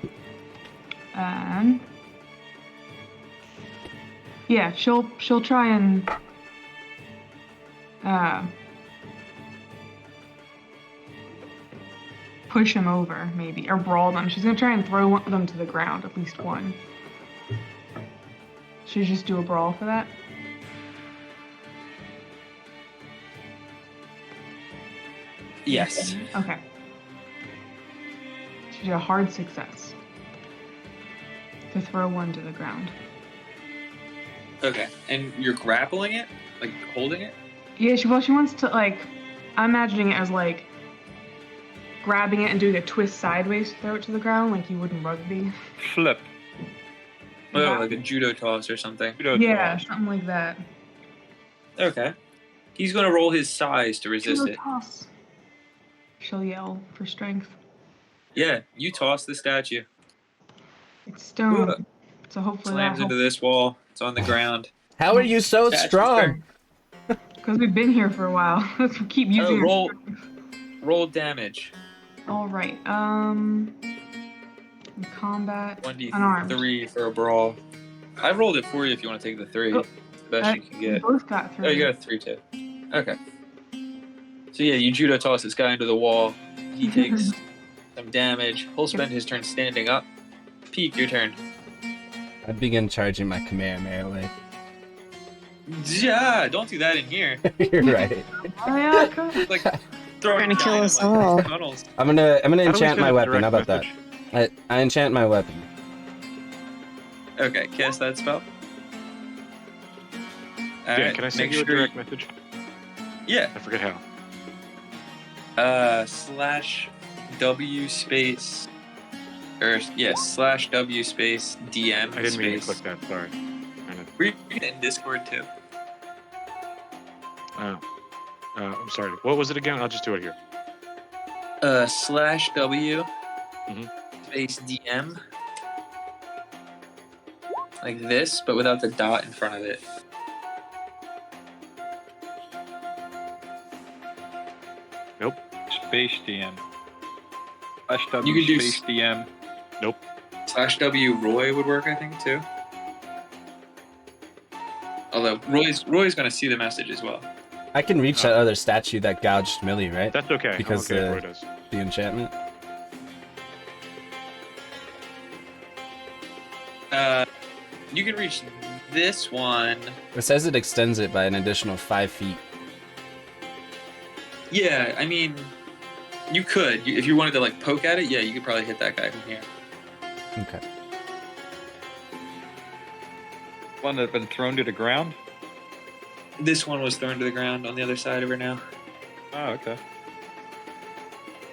Yeah, she'll try and push him over, maybe, or brawl them. She's gonna try and throw them to the ground, at least one. Should we just do a brawl for that? Yes. Okay. She's a hard success. To throw one to the ground. Okay. And you're grappling it? Like, holding it? Yeah, she wants to, like, I'm imagining it as, like, grabbing it and doing a twist sideways to throw it to the ground, like you would in rugby. Flip. Oh, like a judo toss or something. Yeah, something like that. Okay. He's going to roll his size to resist Judo it. toss. She'll yell for strength. Yeah, you toss the statue. It's stone, so hopefully Slams that into helps. this wall. It's on the ground. How are you so Statue's strong? turn. Because we've been here for a while. Let's keep using Roll damage. All right. In combat. Unarmed. 1d3 for a brawl. I rolled it for you if you want to take the 3. Oh, the best you can We get. both got 3. Oh, you got a 3 too. Okay. So yeah, you judo toss this guy into the wall. He takes some damage. He'll spend his turn standing up. Pete, your turn. I begin charging my Kamehameha away. Yeah, don't do that in here. You're right. Oh yeah, come on. Like throwing Gonna kill us dynamite all. in tunnels. I'm gonna How do we enchant send my a weapon. How direct about that? I enchant my weapon. Okay, cast that spell. Yeah, Alright, can I send make you a sure direct message? Yeah. I forget how. /W space /W space DM I didn't mean to space. click that. Sorry. Read it in Discord too. I'm sorry. What was it again? I'll just do it here. /W Mhm. space DM. Like this, but without the dot in front of it. Nope. Space DM. /W You could do space DM. Nope. /W Roy would work, I think, too. Although Roy's gonna see the message as well. I can reach that other statue that gouged Millie, right? That's okay. Because I'm okay if Roy does. the enchantment. You can reach this one. It says it extends it by an additional 5 feet. Yeah, I mean, you could. If you wanted to, like, poke at it, yeah, you could probably hit that guy from here. Okay. One that had been thrown to the ground? This one was thrown to the ground on the other side of her now. Oh, okay.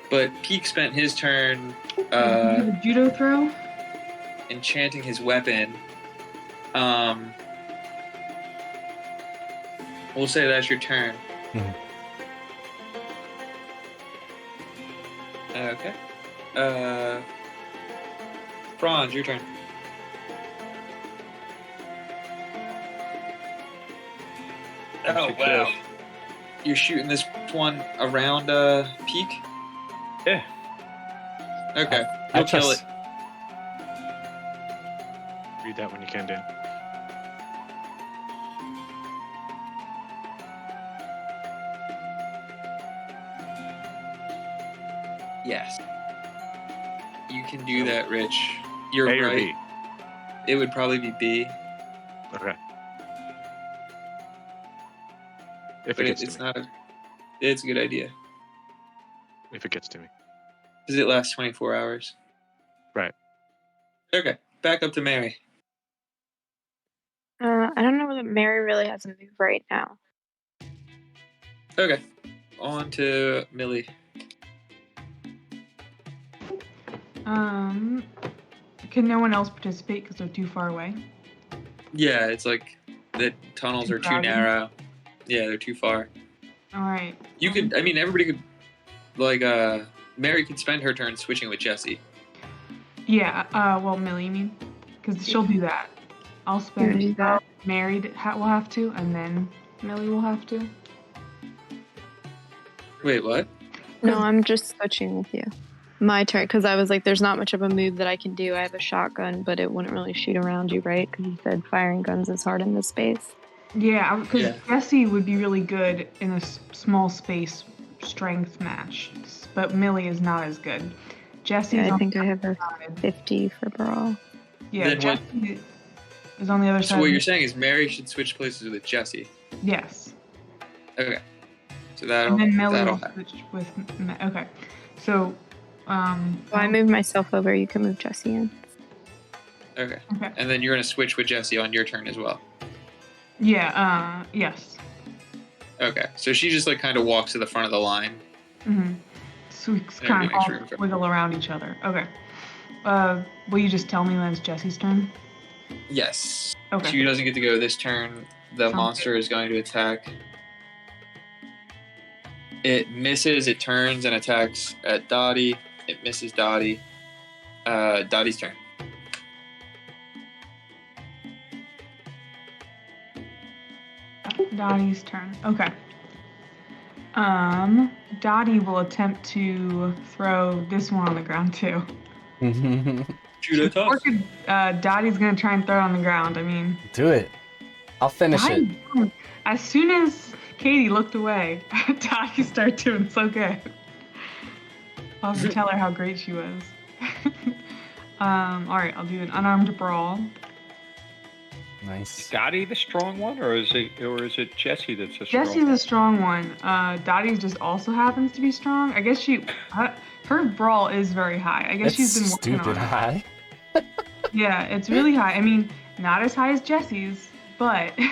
But Peak spent his turn the judo throw? enchanting his weapon. We'll say that's your turn. Okay. Franz, your turn. Oh, Success. wow. You're shooting this one around Peak? Yeah. Okay. I You'll kill it. trust- Read that when you can, Dan. Yes. You can do that, Rich. You're A or right. B? It would probably be B. Okay. If But it gets it's to me. not a... It's a good idea. If it gets to me. Does it last 24 hours? Right. Okay. Back up to Mary. I don't know whether Mary really has a move right now. Okay. On to Millie. Can no one else participate because they're too far away? Yeah, it's like the tunnels Too are too crowded? narrow. Yeah, they're too far. All right. You could, I mean, everybody could, like, Mary could spend her turn switching with Jesse. Yeah. Well, Millie, you mean? Because she'll do that. I'll spend. do that. Mary will have to, and then Millie will have to. Wait, what? No, I'm just switching with you. My turn, because I was like, there's not much of a move that I can do. I have a shotgun, but it wouldn't really shoot around you, right? Because you said firing guns is hard in this space. Yeah, because Yeah. Jesse would be really good in a small space strength match, but Millie is not as good. Jesse's Yeah, I on think the I have a other side. 50 for brawl. Yeah, Then what- Jesse is on the other So side. what you're saying is Mary should switch places with Jesse. Yes. Okay. So that'll, And then Millie that'll will happen. switch with. Okay. So, Well, I moved myself over. You can move Jesse in. Okay. Okay. And then you're going to switch with Jesse on your turn as well. Yeah. Yes. Okay. So she just, like, kind of walks to the front of the line. Mm-hmm. So we kind of makes all room for- wiggle around each other. Okay. Will you just tell me when it's Jesse's turn? Yes. Okay. She doesn't get to go this turn. The Sounds monster is going to attack. It misses, it turns and attacks at Dottie. It misses Dottie. Dottie's turn. Dottie's turn. Okay. Dottie will attempt to throw this one on the ground too. Judo toss. Dottie's gonna try and throw it on the ground. I mean, Do it. I'll finish it. Dottie, as soon as Katie looked away, Dottie started doing so good. I'll have to tell her how great she was. All right, I'll do an unarmed brawl. Nice. Dottie the strong one, or is it Jesse that's the strong Jesse's one? a strong one. Dottie just also happens to be strong. I guess her brawl is very high. I guess It's she's been working stupid on it. high. Yeah, it's really high. I mean, not as high as Jesse's, but Yeah,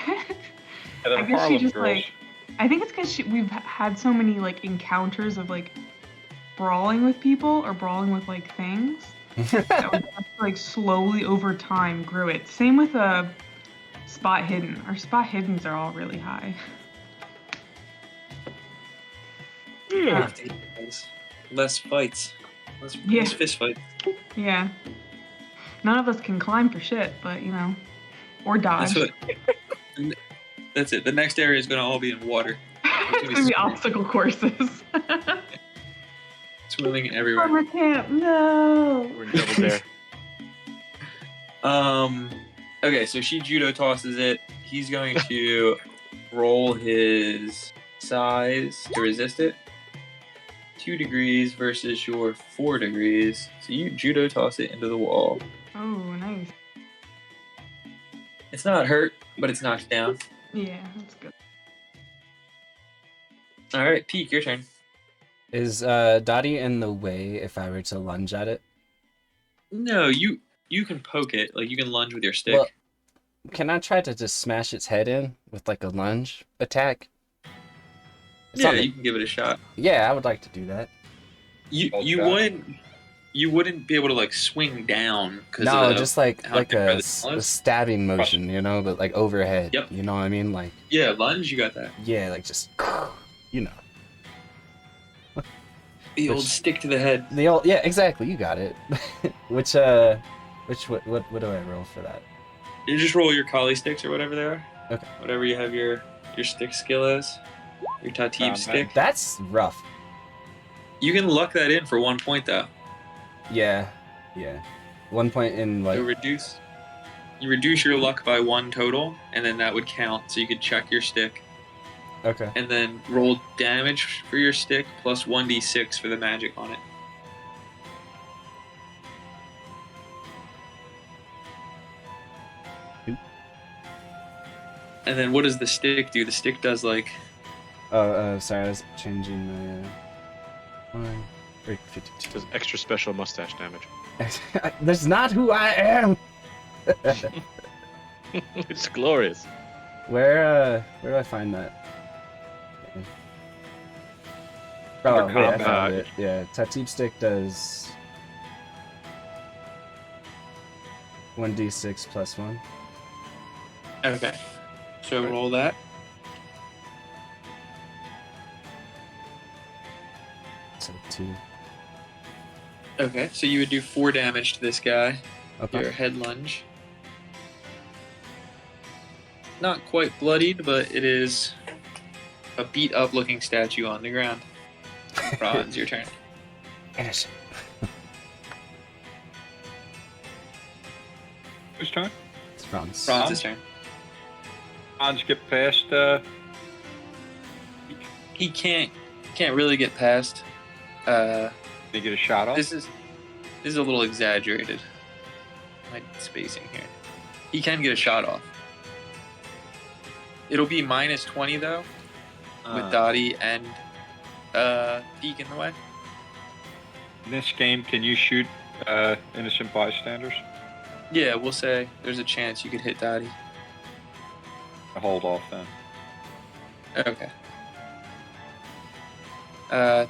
I they're guess she Harlem just girls. like. I think it's because we've had so many like encounters of like brawling with people or brawling with like things that we just, like slowly over time grew it. Same with spot hidden. Our spot hiddens are all really high. Yeah. Less fights. Yeah. Less fist fights. Yeah. None of us can climb for shit, but you know, or dodge. That's what. That's it. The next area is going to all be in water. It's gonna be obstacle courses. Swimming everywhere. Summer camp, no. We're in double dare. Okay, so she judo tosses it. He's going to roll his size to resist it. 2 degrees versus your 4 degrees. So you judo toss it into the wall. Oh, nice. It's not hurt, but it's knocked down. Yeah, that's good. All right, Peak, your turn. Is Dottie in the way if I were to lunge at it? No, you can poke it. Like you can lunge with your stick. Well, can I try to just smash its head in with like a lunge attack? It's Yeah, on the- you can give it a shot. Yeah, I would like to do that. You wouldn't be able to like swing down because No, just like how a, different the a smell is. stabbing motion, you know, but like overhead. Yep. You know what I mean? Like Yeah, lunge, you got that. yeah, like just you know. The old stick to the head. The old yeah, exactly. You got it. what do I roll for that? You just roll your collie sticks or whatever they are. Okay. Whatever you have your stick skill as. Your Tatib stick. That's rough. You can luck that in for 1 point though. Yeah. 1 point in like. You reduce your luck by 1 total, and then that would count. So you could check your stick. Okay. And then roll damage for your stick plus 1d6 for the magic on it. And then what does the stick do? The stick does like... Sorry, I was changing my... 52. Does extra special mustache damage. That's not who I am! It's glorious. Where do I find that? Oh, wait, I found it. Yeah, Tatib stick does 1d6 plus 1. Okay. So roll that. So 2. Okay, so you would do 4 damage to this guy. Okay. Your head lunge. Not quite bloodied, but it is a beat up looking statue on the ground. Franz, your turn. Innocent. Whose turn? It's Franz. Franz's turn. Franz get past. He can't really get past. Did he get a shot off? This is a little exaggerated. My spacing here. He can get a shot off. It'll be minus 20 though, with Dottie and Deke in the way. In this game, can you shoot innocent bystanders? Yeah, we'll say there's a chance you could hit Dottie. I hold off then. Okay.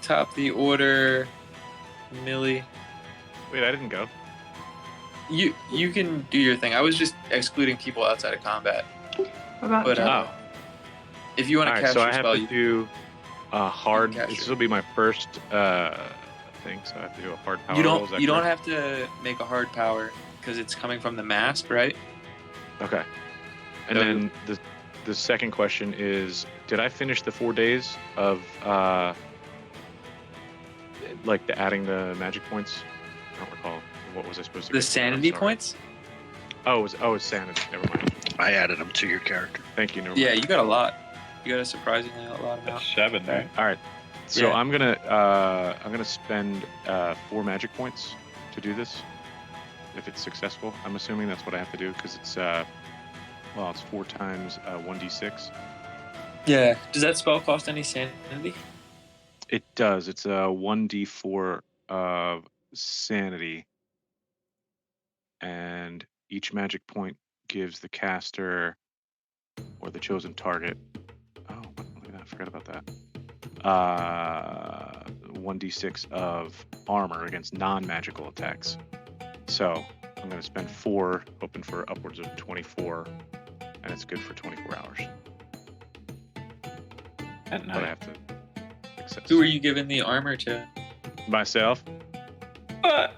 Top the order, Millie. Wait, I didn't go. You can do your thing. I was just excluding people outside of combat. What about if you want to cast so your I have spell, to you do hard. cast This your- will be my first thing, so I have to do a hard power you roll. don't Is that you don't correct? have to make a hard power because it's coming from the mask, right? Okay. And So- then the second question is, did I finish the 4 days of like adding the magic points? I don't recall. What was I supposed to The get? sanity I'm sorry. points. It's sanity. Never mind. I added them to your character. Thank you. Never Yeah, mind. you got a lot. You got a surprisingly a lot amount. That's 7, right? All right. So Yeah. I'm gonna spend 4 magic points to do this. If it's successful, I'm assuming that's what I have to do because it's it's 4 times 1d6. Yeah. Does that spell cost any sanity? It does. It's a 1d4 of sanity, and each magic point gives the caster or the chosen target. Oh, I forgot about that. 1d6 of armor against non-magical attacks. So I'm going to spend 4, hoping for upwards of 24, and it's good for 24 hours. At But I night. have to success. Who are you giving the armor to? Myself. I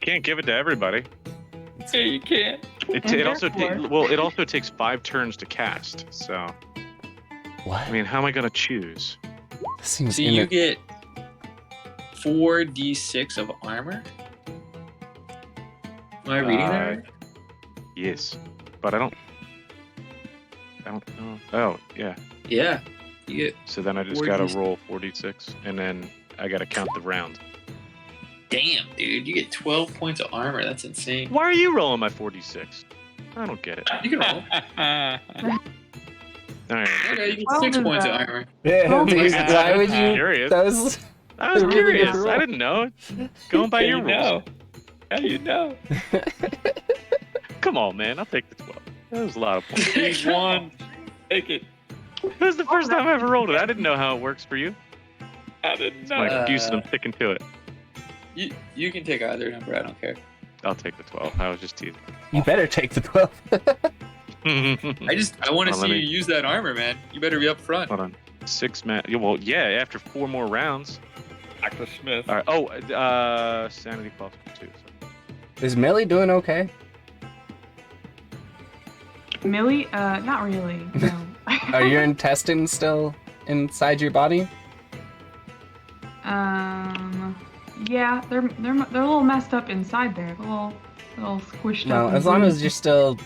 can't give it to everybody. Yeah, you can't. It also it also takes 5 turns to cast. So What? I mean, how am I gonna choose? Seems So you get 4d6 of armor. Am I reading that right? Yes, but I don't know. Oh, yeah. Yeah. You get. So then I just 4d6. gotta roll 4d6, and then I gotta count the rounds. Damn, dude, you get 12 points of armor. That's insane. Why are you rolling my 4d6? I don't get it. You can roll. All right. Okay, you get 6 points of armor. Yeah, dude, why would you? Curious. That was. I was a really good curious. roll. I didn't know. Going by your rules. How do you know? Come on, man. I'll take the 12. That was a lot of points. He's one. Take it. This is the first time I ever rolled it. I didn't know how it works for you. I didn't My know. excuse, and I'm sticking to it. You can take either number. I don't care. I'll take the 12. I was just teasing. You better take the 12. I want to see you use that armor, man. You better be up front. Hold on. 6 man. Well, yeah. After 4 more rounds. Dr. Smith. All right. Oh, sanity plus 2. So. Is Millie doing okay? Millie? Not really. No. Are your intestines still inside your body? Yeah, they're a little messed up inside there. A little squished No, up. as long as you're still,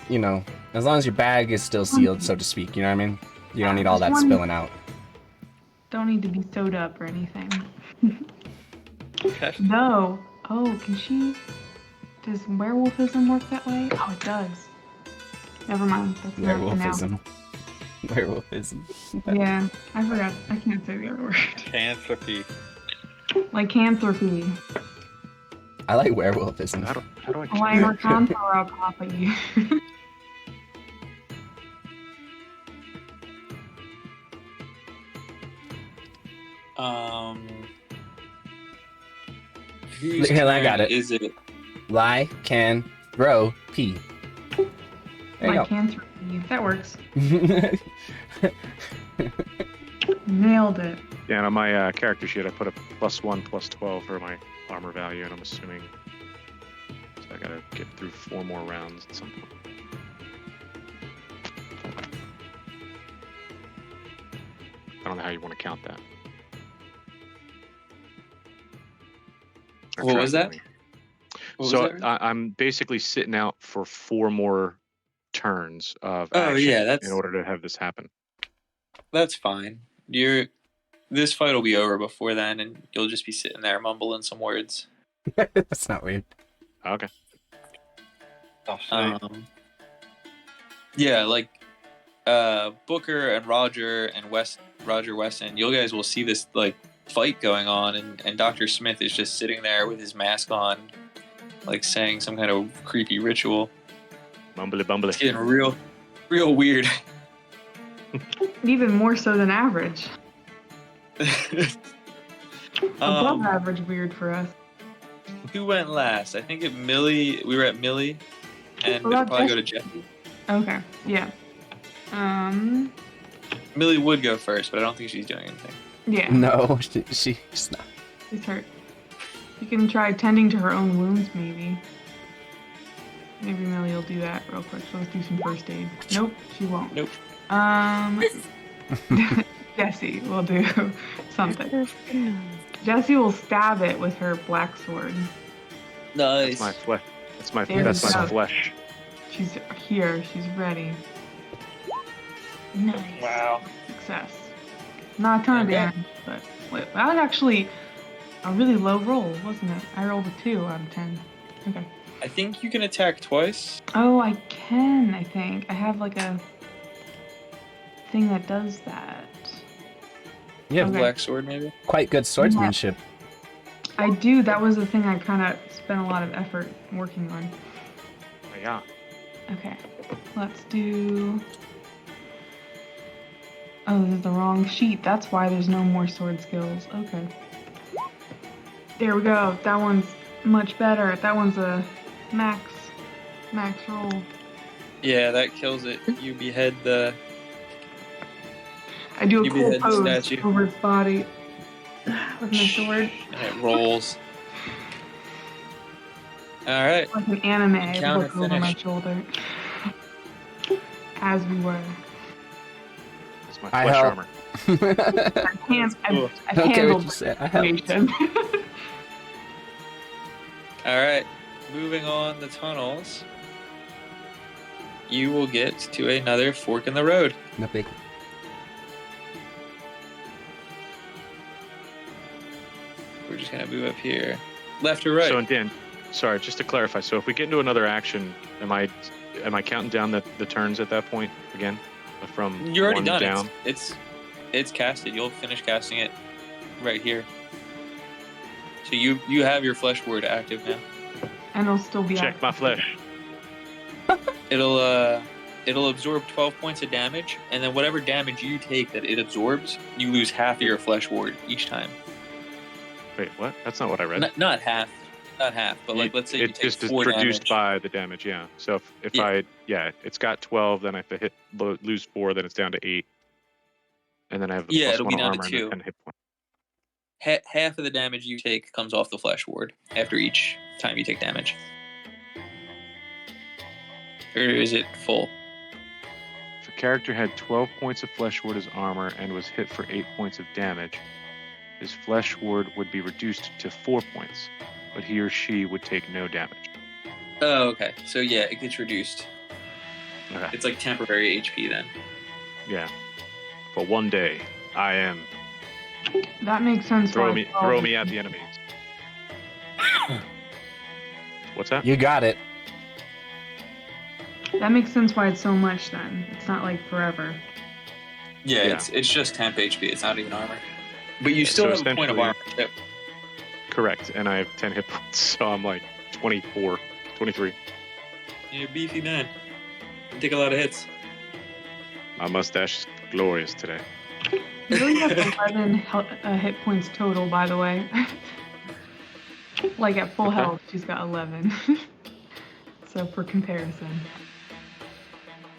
as long as your bag is still sealed, so to speak. You know what I mean? You don't need all that spilling out. Don't need to be sewed up or anything. Okay. No. Oh, can she? Does werewolfism work that way? Oh, it does. Never mind. That's not for now. Werewolfism. Werewolfism. Yeah, I forgot. I can't say the other word. Lycanthropy. Lycanthropy. I like werewolfism. How do I Lycanthropy. Whose Here, I turn got it. is it? Lie, can, row, P. There you Lycanthropy. That works. go. Nailed it. Yeah, on my character sheet, I put a +1, +12 for my armor value, and I'm assuming. So I gotta get through 4 more rounds at some point. I don't know how you want to count that. Or What was track that? it. What So was that? I'm basically sitting out for 4 more turns of Oh, action yeah, that's- in order to have this happen. That's fine. This fight will be over before then, and you'll just be sitting there mumbling some words. That's not weird. Okay. Yeah, like Booker and Roger and Roger Wesson, you guys will see this like fight going on, and Dr. Smith is just sitting there with his mask on, like saying some kind of creepy ritual. Mumbly bumbly. It's getting real weird. Even more so than average. Above Um, average weird for us. Who went last? I think we were at Millie, and What it'll about probably go to Jesse. Okay, yeah. Millie would go first, but I don't think she's doing anything. Yeah. No, she's not. She's hurt. You can try tending to her own wounds, maybe. Maybe Millie will do that real quick. So let's do some first aid. Nope, she won't. Nope. Jesse will do something. Jesse will stab it with her black sword. Nice. That's my flesh. There That's you my go. flesh. She's here. She's ready. Nice. Wow. Success. Not a ton of Okay. damage, but wait, that was actually a really low roll, wasn't it? I rolled a 2 out of 10. Okay. I think you can attack twice. Oh, I can, I think. I have like a thing that does that. You have Okay. Black sword, maybe. quite good swordsmanship. I do. That was the thing I kind of spent a lot of effort working on. Yeah. Okay. Let's do... Oh, this is the wrong sheet. That's why there's no more sword skills. Okay. There we go. That one's much better. That one's a max roll. Yeah, that kills it. You behead the. I do a You cool behead the pose statue. over its body with my sword. And it rolls. All right. Like an anime, I Encounter look over my finished. shoulder. As we were. That's my I flesh help. armor. I've Okay, handled what you the said. I helped. situation. All right. Moving on the tunnels. You will get to another fork in the road. No big. We're just gonna move up here. Left or right? So, Dan, sorry, just to clarify. So, if we get into another action, am I counting down the turns at that point again? From You're already 1 done. down. It's casted. You'll finish casting it right here. So you have your flesh word active now. And it'll still be Check out. my flesh. it'll absorb 12 points of damage, and then whatever damage you take that it absorbs, you lose half of your flesh ward each time. Wait, what? That's not what I read. Not half, but like let's say you It take just is 4 reduced damage. by the damage. Yeah. So if it's got 12, then I have to lose 4, then it's down to 8, and then I have the It'll be +1 down armor to 2. and 10 hit points. Half of the damage you take comes off the flesh ward after each time you take damage. Or is it full? If a character had 12 points of flesh ward as armor and was hit for 8 points of damage, his flesh ward would be reduced to 4 points, but he or she would take no damage. Oh, okay. So yeah, it gets reduced. Okay. It's like temporary HP then. Yeah. For 1 day, I am. That makes sense. Throw why me at the enemies. What's that? You got it. That makes sense why it's so much then. It's not like forever. Yeah. It's just temp HP. It's not even armor. But you still have a point of armor too. Correct, and I have 10 hit points, so I'm like 24, 23. You're a beefy man. You take a lot of hits. My mustache is glorious today. Lily has 11 hit points total, by the way. Like at full health, she's got 11. So for comparison.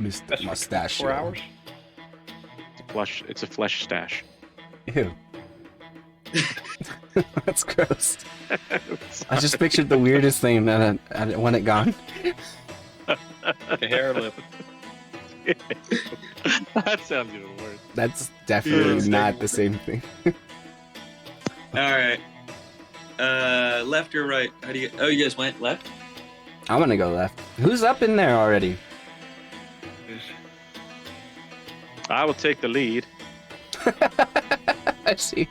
Mr. Mustache. 4 hours? It's a flesh stash. Ew. That's gross. I just pictured the weirdest thing and I want it gone. The hair lip. That sounds even worse. That's definitely not the same thing. Alright. Left or right? How do you Oh, you guys went left? I'm gonna go left. Who's up in there already? I will take the lead. I see.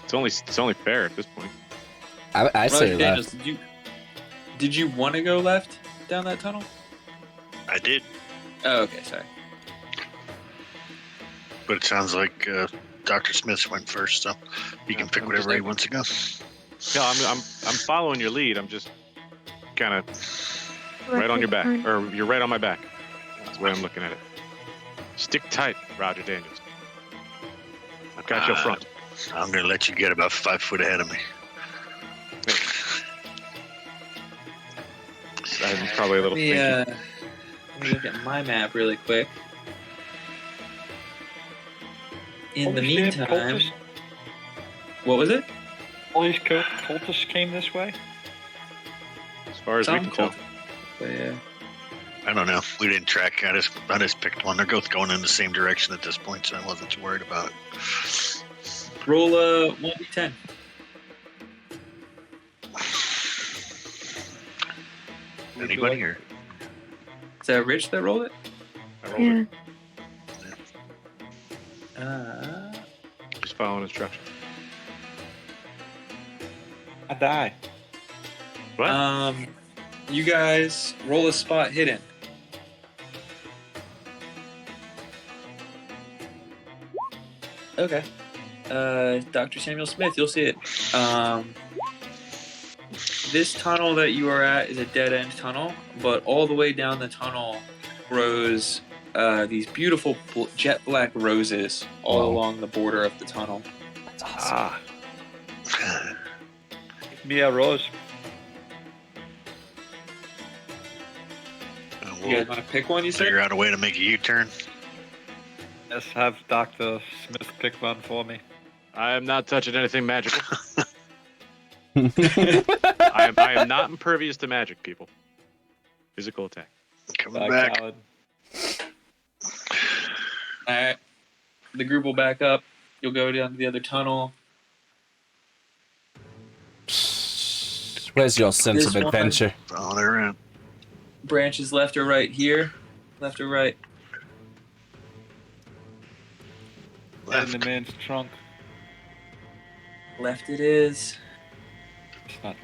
It's only fair at this point. I say Daniels, left. did you want to go left down that tunnel? I did. Oh, okay, sorry. But it sounds like Dr. Smith went first, so he can pick whatever he wants to go. No, I'm following your lead. I'm just kind of right on your back, or you're right on my back. That's the way I'm looking at it. Stick tight, Roger Daniels. I've got your front. I'm gonna let you get about 5 foot ahead of me. I'm probably a little. Let me look at my map really quick. In the meantime, what was it? All these cultists came this way? As far as we can tell. Yeah. I don't know. We didn't track. I just picked one. They're both going in the same direction at this point, so I wasn't too worried about it. Roll a 1d10. Anybody here? Is that Rich that rolled it? I rolled it. Just following instructions. I die. What? You guys roll a spot hidden. Okay. Dr. Samuel Smith, you'll see it. This tunnel that you are at is a dead-end tunnel, but all the way down the tunnel grows these beautiful jet black roses all along the border of the tunnel. That's awesome. Give me a rose. You guys want to pick one, you said? Figure out a way to make a U-turn. Let's have Dr. Smith pick one for me. I am not touching anything magical. I am not impervious to magic, people. Physical attack. Coming back. Alright. The group will back up. You'll go down to the other tunnel. Where's your sense of adventure? Following her around. Branches left or right here? Left or right? Left. In the man's trunk. Left it is. It's not.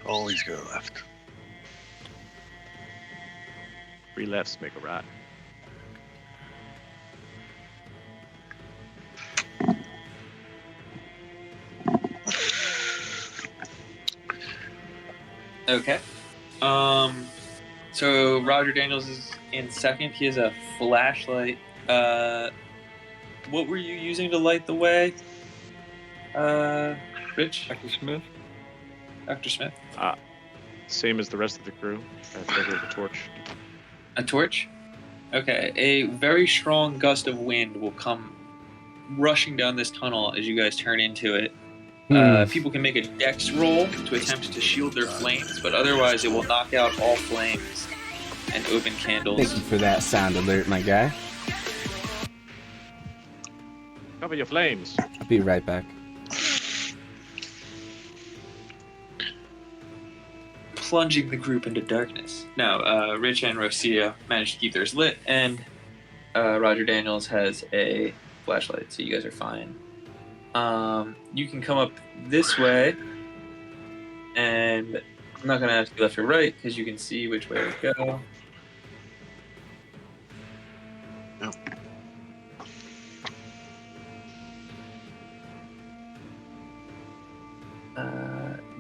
Always go left. 3 lefts make a right. Okay. So Roger Daniels is in second. He has a flashlight. What were you using to light the way? Rich? Dr. Smith? Dr. Smith? Same as the rest of the crew. I figured a torch. A torch? Okay. A very strong gust of wind will come rushing down this tunnel as you guys turn into it. People can make a dex roll to attempt to shield their flames, but otherwise it will knock out all flames and open candles. Thank you for that sound alert, my guy. Cover your flames. I'll be right back. Plunging the group into darkness. Now, Rich and Rocio managed to keep theirs lit, and Roger Daniels has a flashlight, so you guys are fine. You can come up this way, and I'm not going to ask you left or right, because you can see which way to go. No.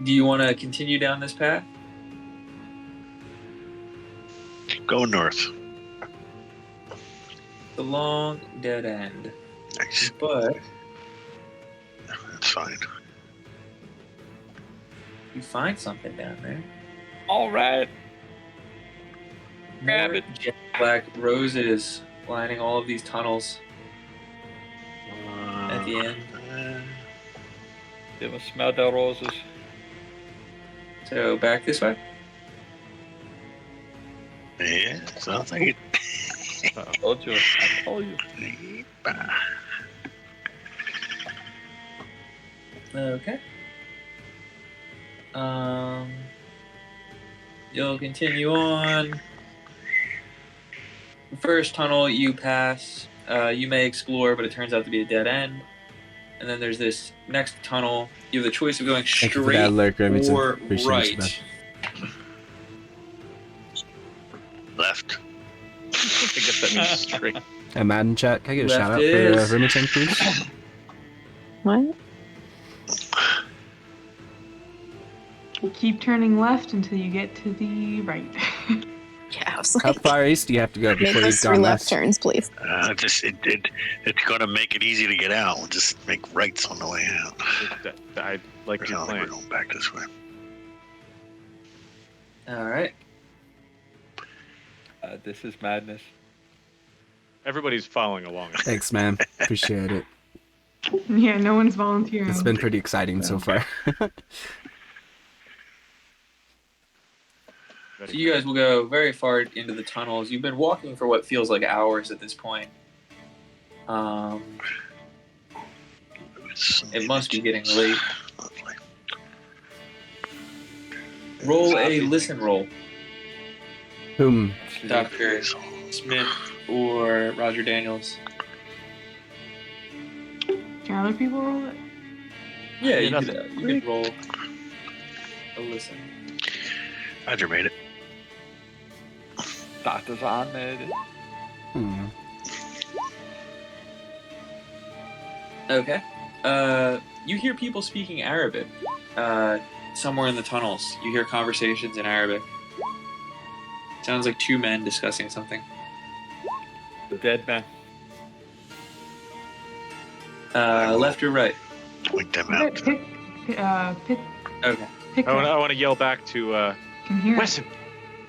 Do you want to continue down this path? Go north. The long dead end. Nice. But that's fine. You find something down there. All right. Grab it. Jet black roses lining all of these tunnels at the end. You must smell the roses. So back this way. Yeah, sounds like it. I told you. I told you. Okay. You'll continue on. The first tunnel you pass, you may explore, but it turns out to be a dead end. And then there's this next tunnel. You have the choice of going Thank you for straight that alert, Remington. or Appreciate you, right. man. Left. I guess that means straight. Hey, Madden chat, can I get a Left shout out is- for Remington, please? What? Keep turning left until you get to the right. Yeah, I was How like, far east do you have to go make before those you've 3 gone left left? turns, please. It's gonna make it easy to get out. We'll just make rights on the way out. I like There's your not like we're plan. going back this way. All right. This is madness. Everybody's following along. Thanks, man. Appreciate it. Yeah, no one's volunteering. It's been pretty exciting so far. So you guys will go very far into the tunnels. You've been walking for what feels like hours at this point. It must be getting late. Roll a listen roll, Whom? Dr. Smith or Roger Daniels. Can other people roll it? Yeah, you nothing. could roll a listen. Roger made it. Doctor's on there. Hmm. Okay. You hear people speaking Arabic somewhere in the tunnels. You hear conversations in Arabic. Sounds like 2 men discussing something. The dead man. Left or right? Point them Okay, out. pick, Okay. pick I up. want to yell back to Can hear it. Wesson.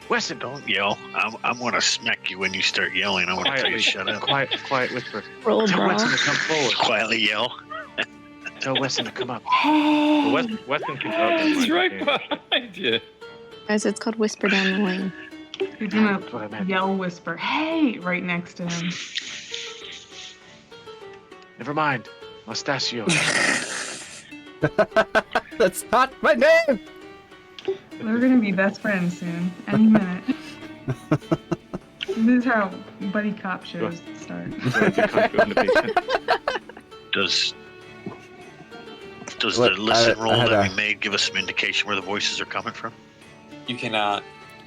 Wesson, Don't yell. I'm gonna smack you when you start yelling. I want to tell you quietly, to shut up. quiet whisper. Roll a Tell brawl. Wesson to come forward. Quietly yell. Tell Wesson to come up. Well, Weston can come up. He's right behind you. Guys, it's called Whisper Down the Lane. He's That's what I gonna meant. yell, whisper, "Hey!" right next to him. Never mind. Mustachio. That's not my name! They're gonna be best friends soon, any minute. This is how buddy cop shows start. Does What, the listen I roll had that a- we made give us some indication where the voices are coming from? You cannot.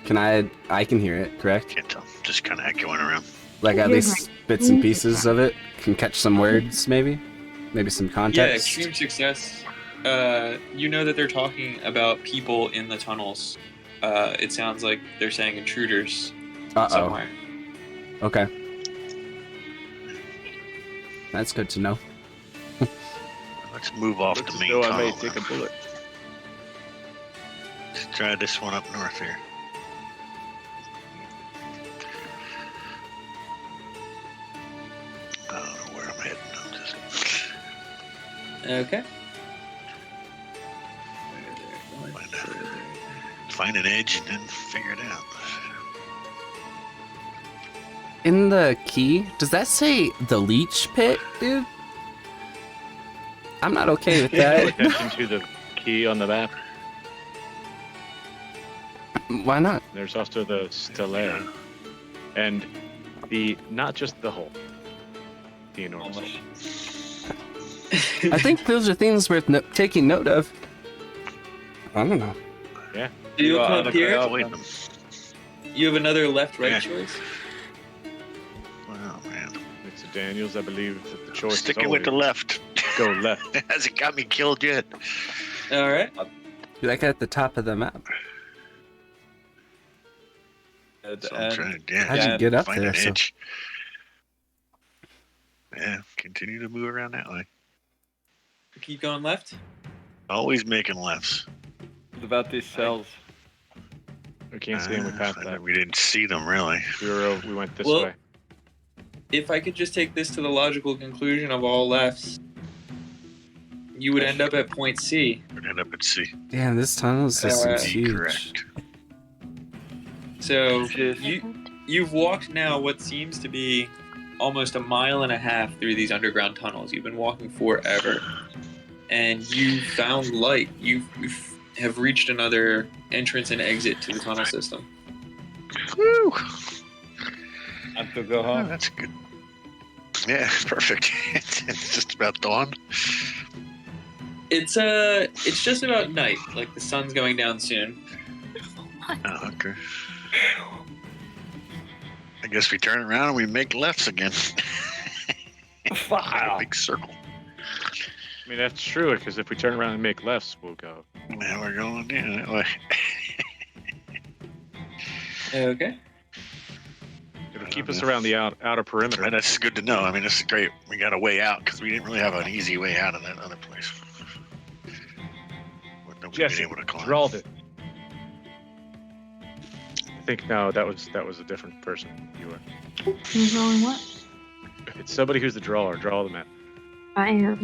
Can I can hear it, correct? Can't tell. Just kind of echoing around. Like at Here's least bits and pieces of it? Can catch some words, maybe? Maybe some Yeah, context? extreme success. You know that they're talking about people in the tunnels. it sounds like they're saying intruders Uh-oh. somewhere. Okay. That's good to know. Let's move off Looks the as main though I tunnel. may take a bullet. Let's try this one up north here. I don't know where I'm heading. I'm just... Okay. Find an edge and then figure it out. In the key, does that say the leech pit, dude? I'm not okay with Pay that. attention to the key on the map. Why not? There's also the stele. And the, not just the hole. The enormous hole. I think those are things worth taking note of. I don't know. Yeah. Do you come up here? Avoid them. You have another left-right Yeah. choice? Wow, man. Mr. Daniels, I believe that the choice Sticking is with the always left. go left. Hasn't got me killed yet. All right. You're like at the top of the map. So I'm trying to How'd you get up find there? an So edge. Yeah, continue to move around that way. Keep going left. Always making lefts. What about these cells? We can't see them. We passed that. We didn't see them really. We went this Well, way. If I could just take this to the logical conclusion of all lefts, you would end up at point C. We'd end up at C. damn, this tunnel system's huge. Correct. So you've walked now what seems to be almost 1.5 miles through these underground tunnels. You've been walking forever, and you found light. You have reached another entrance and exit to the tunnel system. Woo! I have to go home. Oh, that's good. Yeah, perfect. It's just about dawn. It's just about night. Like the sun's going down soon. Oh, okay. I guess we turn around and we make lefts again. Wow. Big circle. I mean, that's true, because if we turn around and make lefts, we'll go. Now we're going that way. Okay. It'll keep us around the outer perimeter. Right, that's good to know. I mean, this is great. We got a way out because we didn't really have an easy way out of that other place. With nobody Jesse, being able to climb. drawled it. I think no, that was a different person. You were. Who's rolling what? It's somebody who's the drawer. Draw the map. I am.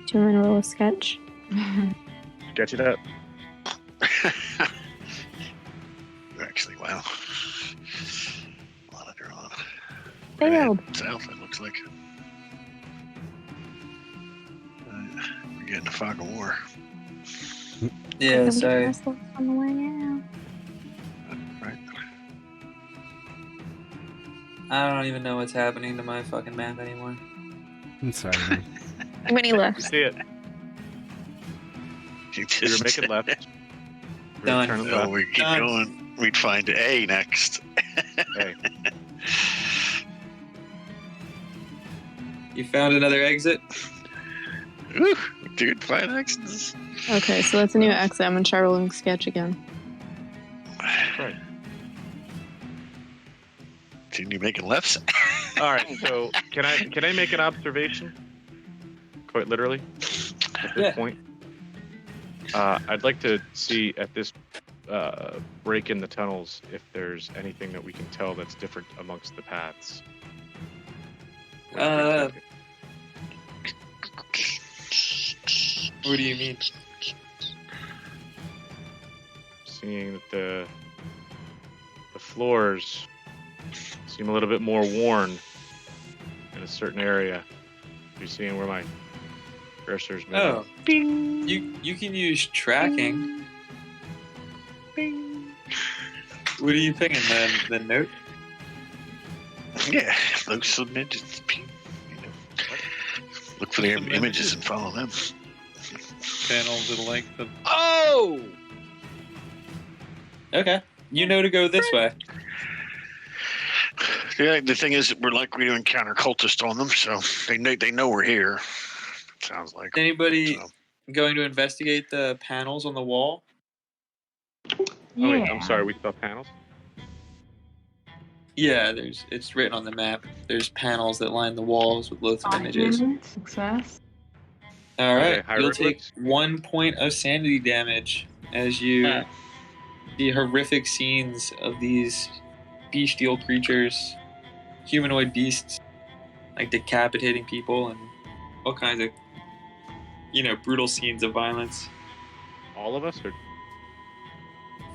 Do you want to roll a sketch? Get you that? Actually, wow. A lot of drawing. Failed. South, it looks like. We're getting a fog of war. Yeah, I'm sorry. getting on the way out. Right. I don't even know what's happening to my fucking map anymore. I'm sorry, man. How many You left? see it? You We were making left. We were Done. turning Oh, left. we keep Done. going. We'd find A next. Hey, You found another exit? Woo, dude, 5 exits. Okay, so that's a new exit. I'm gonna try rolling sketch again. right. Continue making lefts. All right. So can I make an observation? Quite literally, at this Yeah. point. I'd like to see at this break in the tunnels if there's anything that we can tell that's different amongst the paths. What do you mean? Seeing that the floors seem a little bit more worn in a certain area. You're seeing where my cursor's moving. Oh, you can use tracking. What are you picking? The note? Yeah, those some images. You know, look for the images and follow them. Panels the length of. Oh! Okay. You know to go this way. Yeah, the thing is, we're likely to encounter cultists on them, so they know we're here. Sounds like. Anybody So, going to investigate the panels on the wall? Yeah. Oh, wait, I'm sorry, we saw panels? Yeah, it's written on the map. There's panels that line the walls with Loathsome images. Diamond, success. All Are right, they you'll take hieroglyphs? 1 point of sanity damage as you see horrific scenes of these bestial creatures, humanoid beasts, like decapitating people and all kinds of, brutal scenes of violence. All of us? Or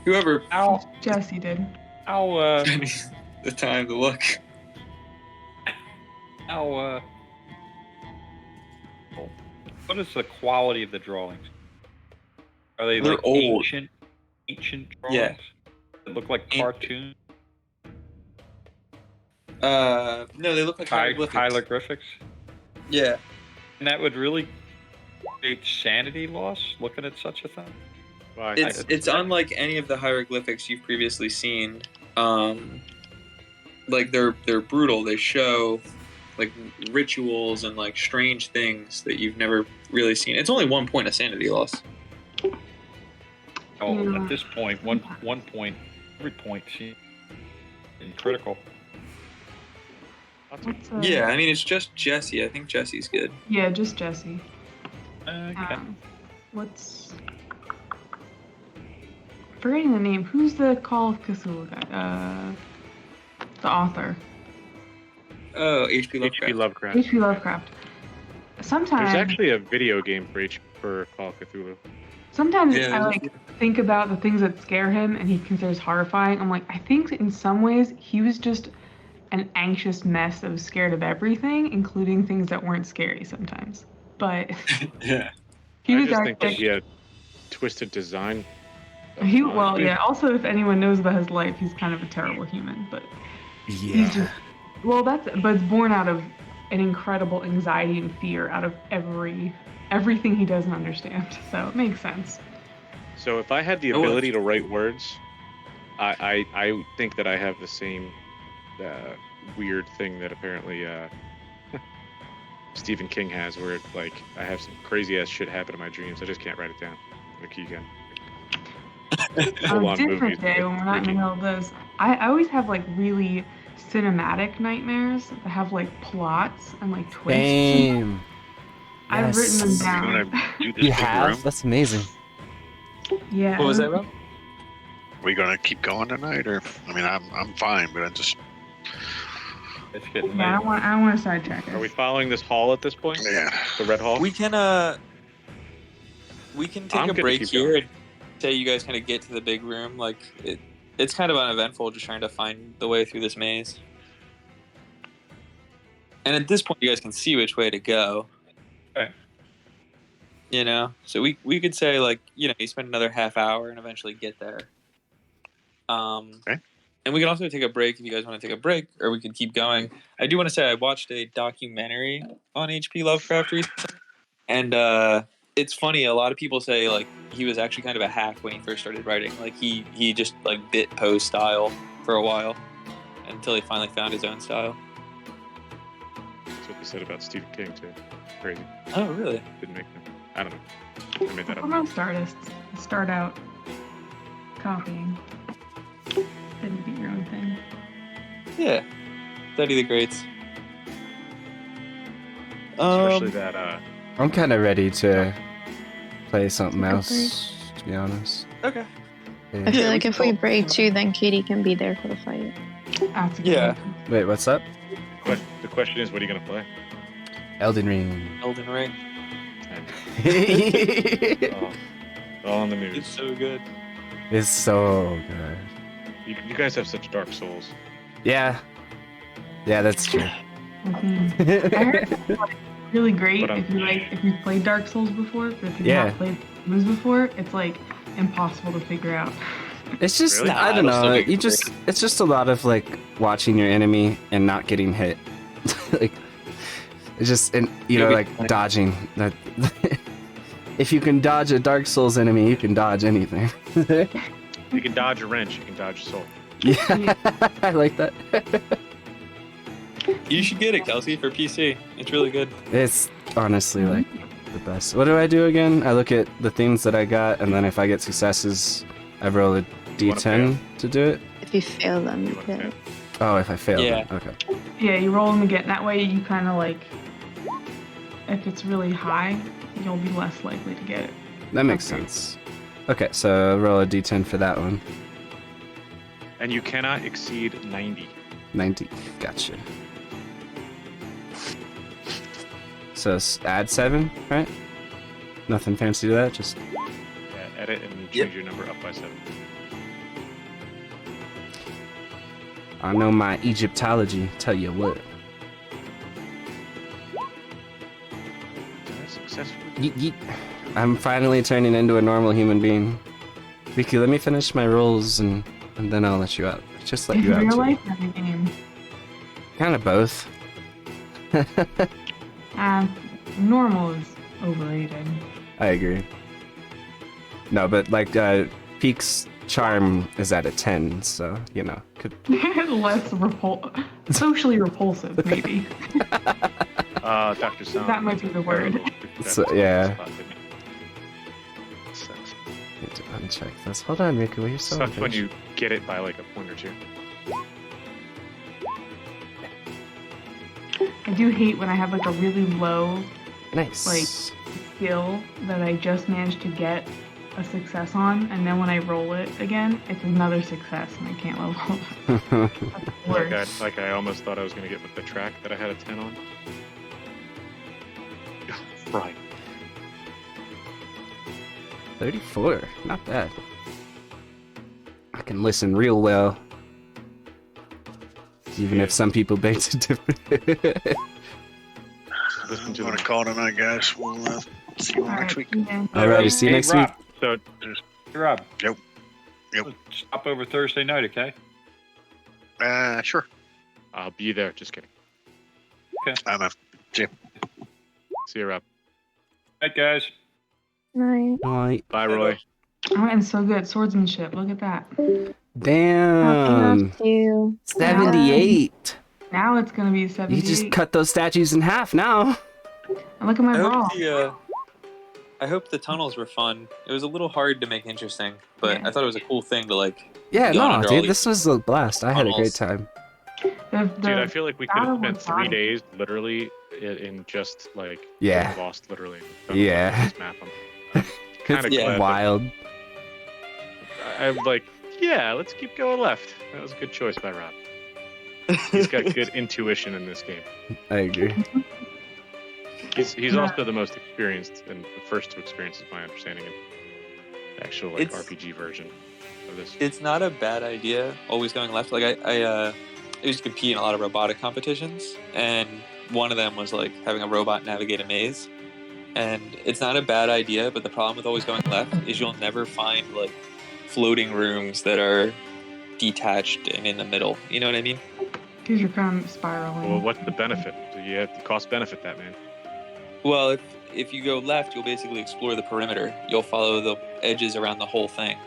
Whoever Jesse did. How spending the time to look. what is the quality of the drawings? Are they They're like old. ancient drawings? Yeah. That look like cartoons? No, they look like hieroglyphics. Hieroglyphics? Yeah. And that would really create sanity loss looking at such a thing? Why? It's unlike any of the hieroglyphics you've previously seen. Like they're brutal. They show like rituals and like strange things that you've never really seen. It's only 1 point of sanity loss. Oh, at this point, one point, every point seems critical. Yeah, I mean it's just Jesse. I think Jesse's good. Yeah, just Jesse. Okay. What's forgetting the name? Who's the Call of Cthulhu guy? The author. Oh, H.P. Lovecraft. H.P. Lovecraft. H.P. Lovecraft. Sometimes. There's actually a video game for Call of Cthulhu. Sometimes Yeah, I think about the things that scare him and he considers horrifying. I'm like, I think in some ways he was just an anxious mess that was scared of everything, including things that weren't scary sometimes. But yeah, he I was just think that he had twisted design. Also, if anyone knows about his life, he's kind of a terrible human. But he's just but it's born out of an incredible anxiety and fear out of everything he doesn't understand. So it makes sense. So if I had the ability to write words, I think that I have the same weird thing that apparently Stephen King has, where like I have some crazy ass shit happen in my dreams. I just can't write it down. Like you can. On a different day when we're not in the middle of those, I always have like really cinematic nightmares that have like plots and like twists. Same. I've written them down. You have? That's amazing. Yeah. What was that, Rob? We gonna keep going tonight, or I mean, I'm fine, but I just. It's getting late. I want to sidetrack us. Are we following this hall at this point? Yeah. The red hall. We can take a break here and say you guys kind of get to the big room. Like it's kind of uneventful, just trying to find the way through this maze. And at this point, you guys can see which way to go. Okay. So we could say like you spend another half hour and eventually get there. Okay. And we can also take a break if you guys want to take a break, or we could keep going. I do want to say I watched a documentary on H.P. Lovecraft recently, and it's funny. A lot of people say like he was actually kind of a hack when he first started writing. Like he just like bit Poe's style for a while until he finally found his own style. That's what they said about Stephen King too. Crazy. Oh really? Didn't make them. I don't know. I made that up. Most artists start out copying. Then do your own thing. Yeah. Study the greats. Especially that. I'm kind of ready to play something else, to be honest. Okay. Yeah. I feel like if we break too, then Katie can be there for the fight. Yeah. Wait, what's up? The question is, what are you gonna play? Elden Ring. Elden Ring. All on the news. It's so good. It's so good. You guys have such dark souls. Yeah. Yeah, that's true. I heard it's like really great if you've played Dark Souls before, but if you've not played games before, it's like impossible to figure out. It's just I don't know. It's just a lot of like watching your enemy and not getting hit. Like it's just like dodging. That if you can dodge a Dark Souls enemy, you can dodge anything. You can dodge a wrench. You can dodge a soul. Yeah, I like that. You should get it, Kelsey, for PC. It's really good. It's honestly like the best. What do I do again? I look at the things that I got, and then if I get successes, I roll a d10 to do it? If you fail them, you hit. Oh, if I fail Yeah. them. Okay. Yeah, you roll them again. That way you kind of like, if it's really high, you'll be less likely to get it. That makes sense. Okay, so roll a d10 for that one. And you cannot exceed 90. 90. Gotcha. So add 7, right? Nothing fancy to that, just... Yeah, edit and change your number up by 7. I know my Egyptology, tell you what. Successfully. Yeet. I'm finally turning into a normal human being. Vicky, let me finish my rolls and then I'll let you out. Just let In you out real too. life or in the game? Kind of both. Normal is overrated. I agree. No, but like Peak's charm is at a 10, so you know could. Less socially repulsive, maybe. Dr. Sound. That might be the word. So, yeah. Sucks. Need to uncheck this. Hold on, Riku, you're so Sucks when impatient. you get it by like a point or two. I do hate when I have like a really low Nice. like skill that I just managed to get a success on, and then when I roll it again, it's another success and I can't level up. Like I almost thought I was gonna get with the track that I had a 10 on. Right. 34, not bad. I can listen real well. Even if some people beg to differ. I'm going to call tonight, guys. We'll see you next week. Alright, see you next week. So, hey, Rob. Yep. Let's stop over Thursday night, okay? Sure. I'll be there. Just kidding. Okay. I'm a Jim. See you, Rob. Night, guys. Night. Night. Bye, Roy. Oh, and so good. Swordsmanship. Look at that. Damn. 78. Now it's going to be 78. You just cut those statues in half now. And look at my I hope the tunnels were fun. It was a little hard to make interesting, but I thought it was a cool thing to like. Yeah, go no, under all dude, these this was a blast. I had a great tunnels. time. Dude, I feel like we could have spent 3 days literally in just like Yeah. Lost literally. Yeah. This map. I'm kind of glad. Wild. I'm like, yeah, let's keep going left. That was a good choice by Rob. He's got good intuition in this game. I agree. He's also the most experienced and the first to experience, is my understanding, of the actual like RPG version of this. It's not a bad idea always going left. Like I used to compete in a lot of robotic competitions, and one of them was like having a robot navigate a maze. And it's not a bad idea, but the problem with always going left is you'll never find like floating rooms that are detached and in the middle. You know what I mean? Because you're kind of spiraling. Well, what's the benefit? You have to cost benefit that, man. Well, if you go left, you'll basically explore the perimeter. You'll follow the edges around the whole thing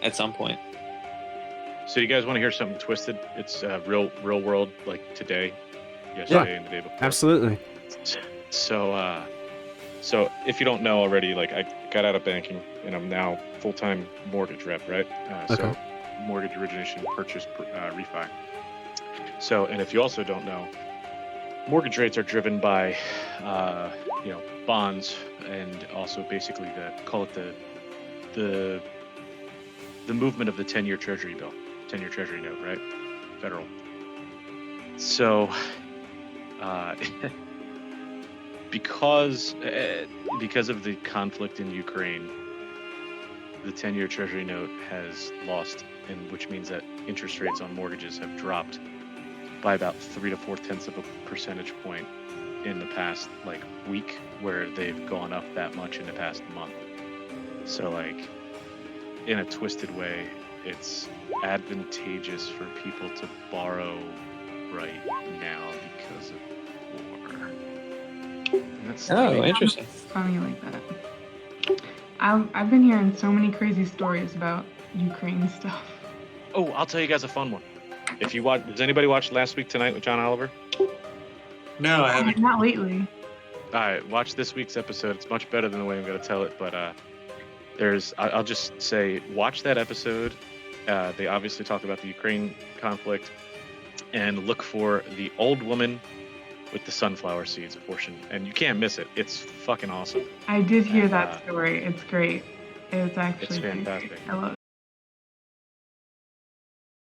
at some point. So you guys want to hear something twisted? It's real world, like today, yesterday, and the day before. Absolutely. So if you don't know already, like I got out of banking and I'm now full-time mortgage rep, right? So mortgage origination, purchase, refi. So, and if you also don't know, mortgage rates are driven by, bonds, and also basically the movement of the 10-year Treasury bill, 10-year Treasury note, right? Federal. So, because of the conflict in Ukraine, the 10-year Treasury note has lost, and which means that interest rates on mortgages have dropped by about 3 to 4/10 of a percentage point in the past week, where they've gone up that much in the past month. So like, in a twisted way, it's advantageous for people to borrow right now because of war. And that's interesting. Funny like that. I've been hearing so many crazy stories about Ukraine stuff. Oh, I'll tell you guys a fun one. If you watch, does anybody watch Last Week Tonight with John Oliver? No, I haven't. Not lately. All right, watch this week's episode. It's much better than the way I'm going to tell it, but I'll just say, watch that episode. They obviously talk about the Ukraine conflict, and look for the old woman with the sunflower seeds portion, and you can't miss it. It's fucking awesome. I did hear that story. It's great. It's actually It's fantastic. I love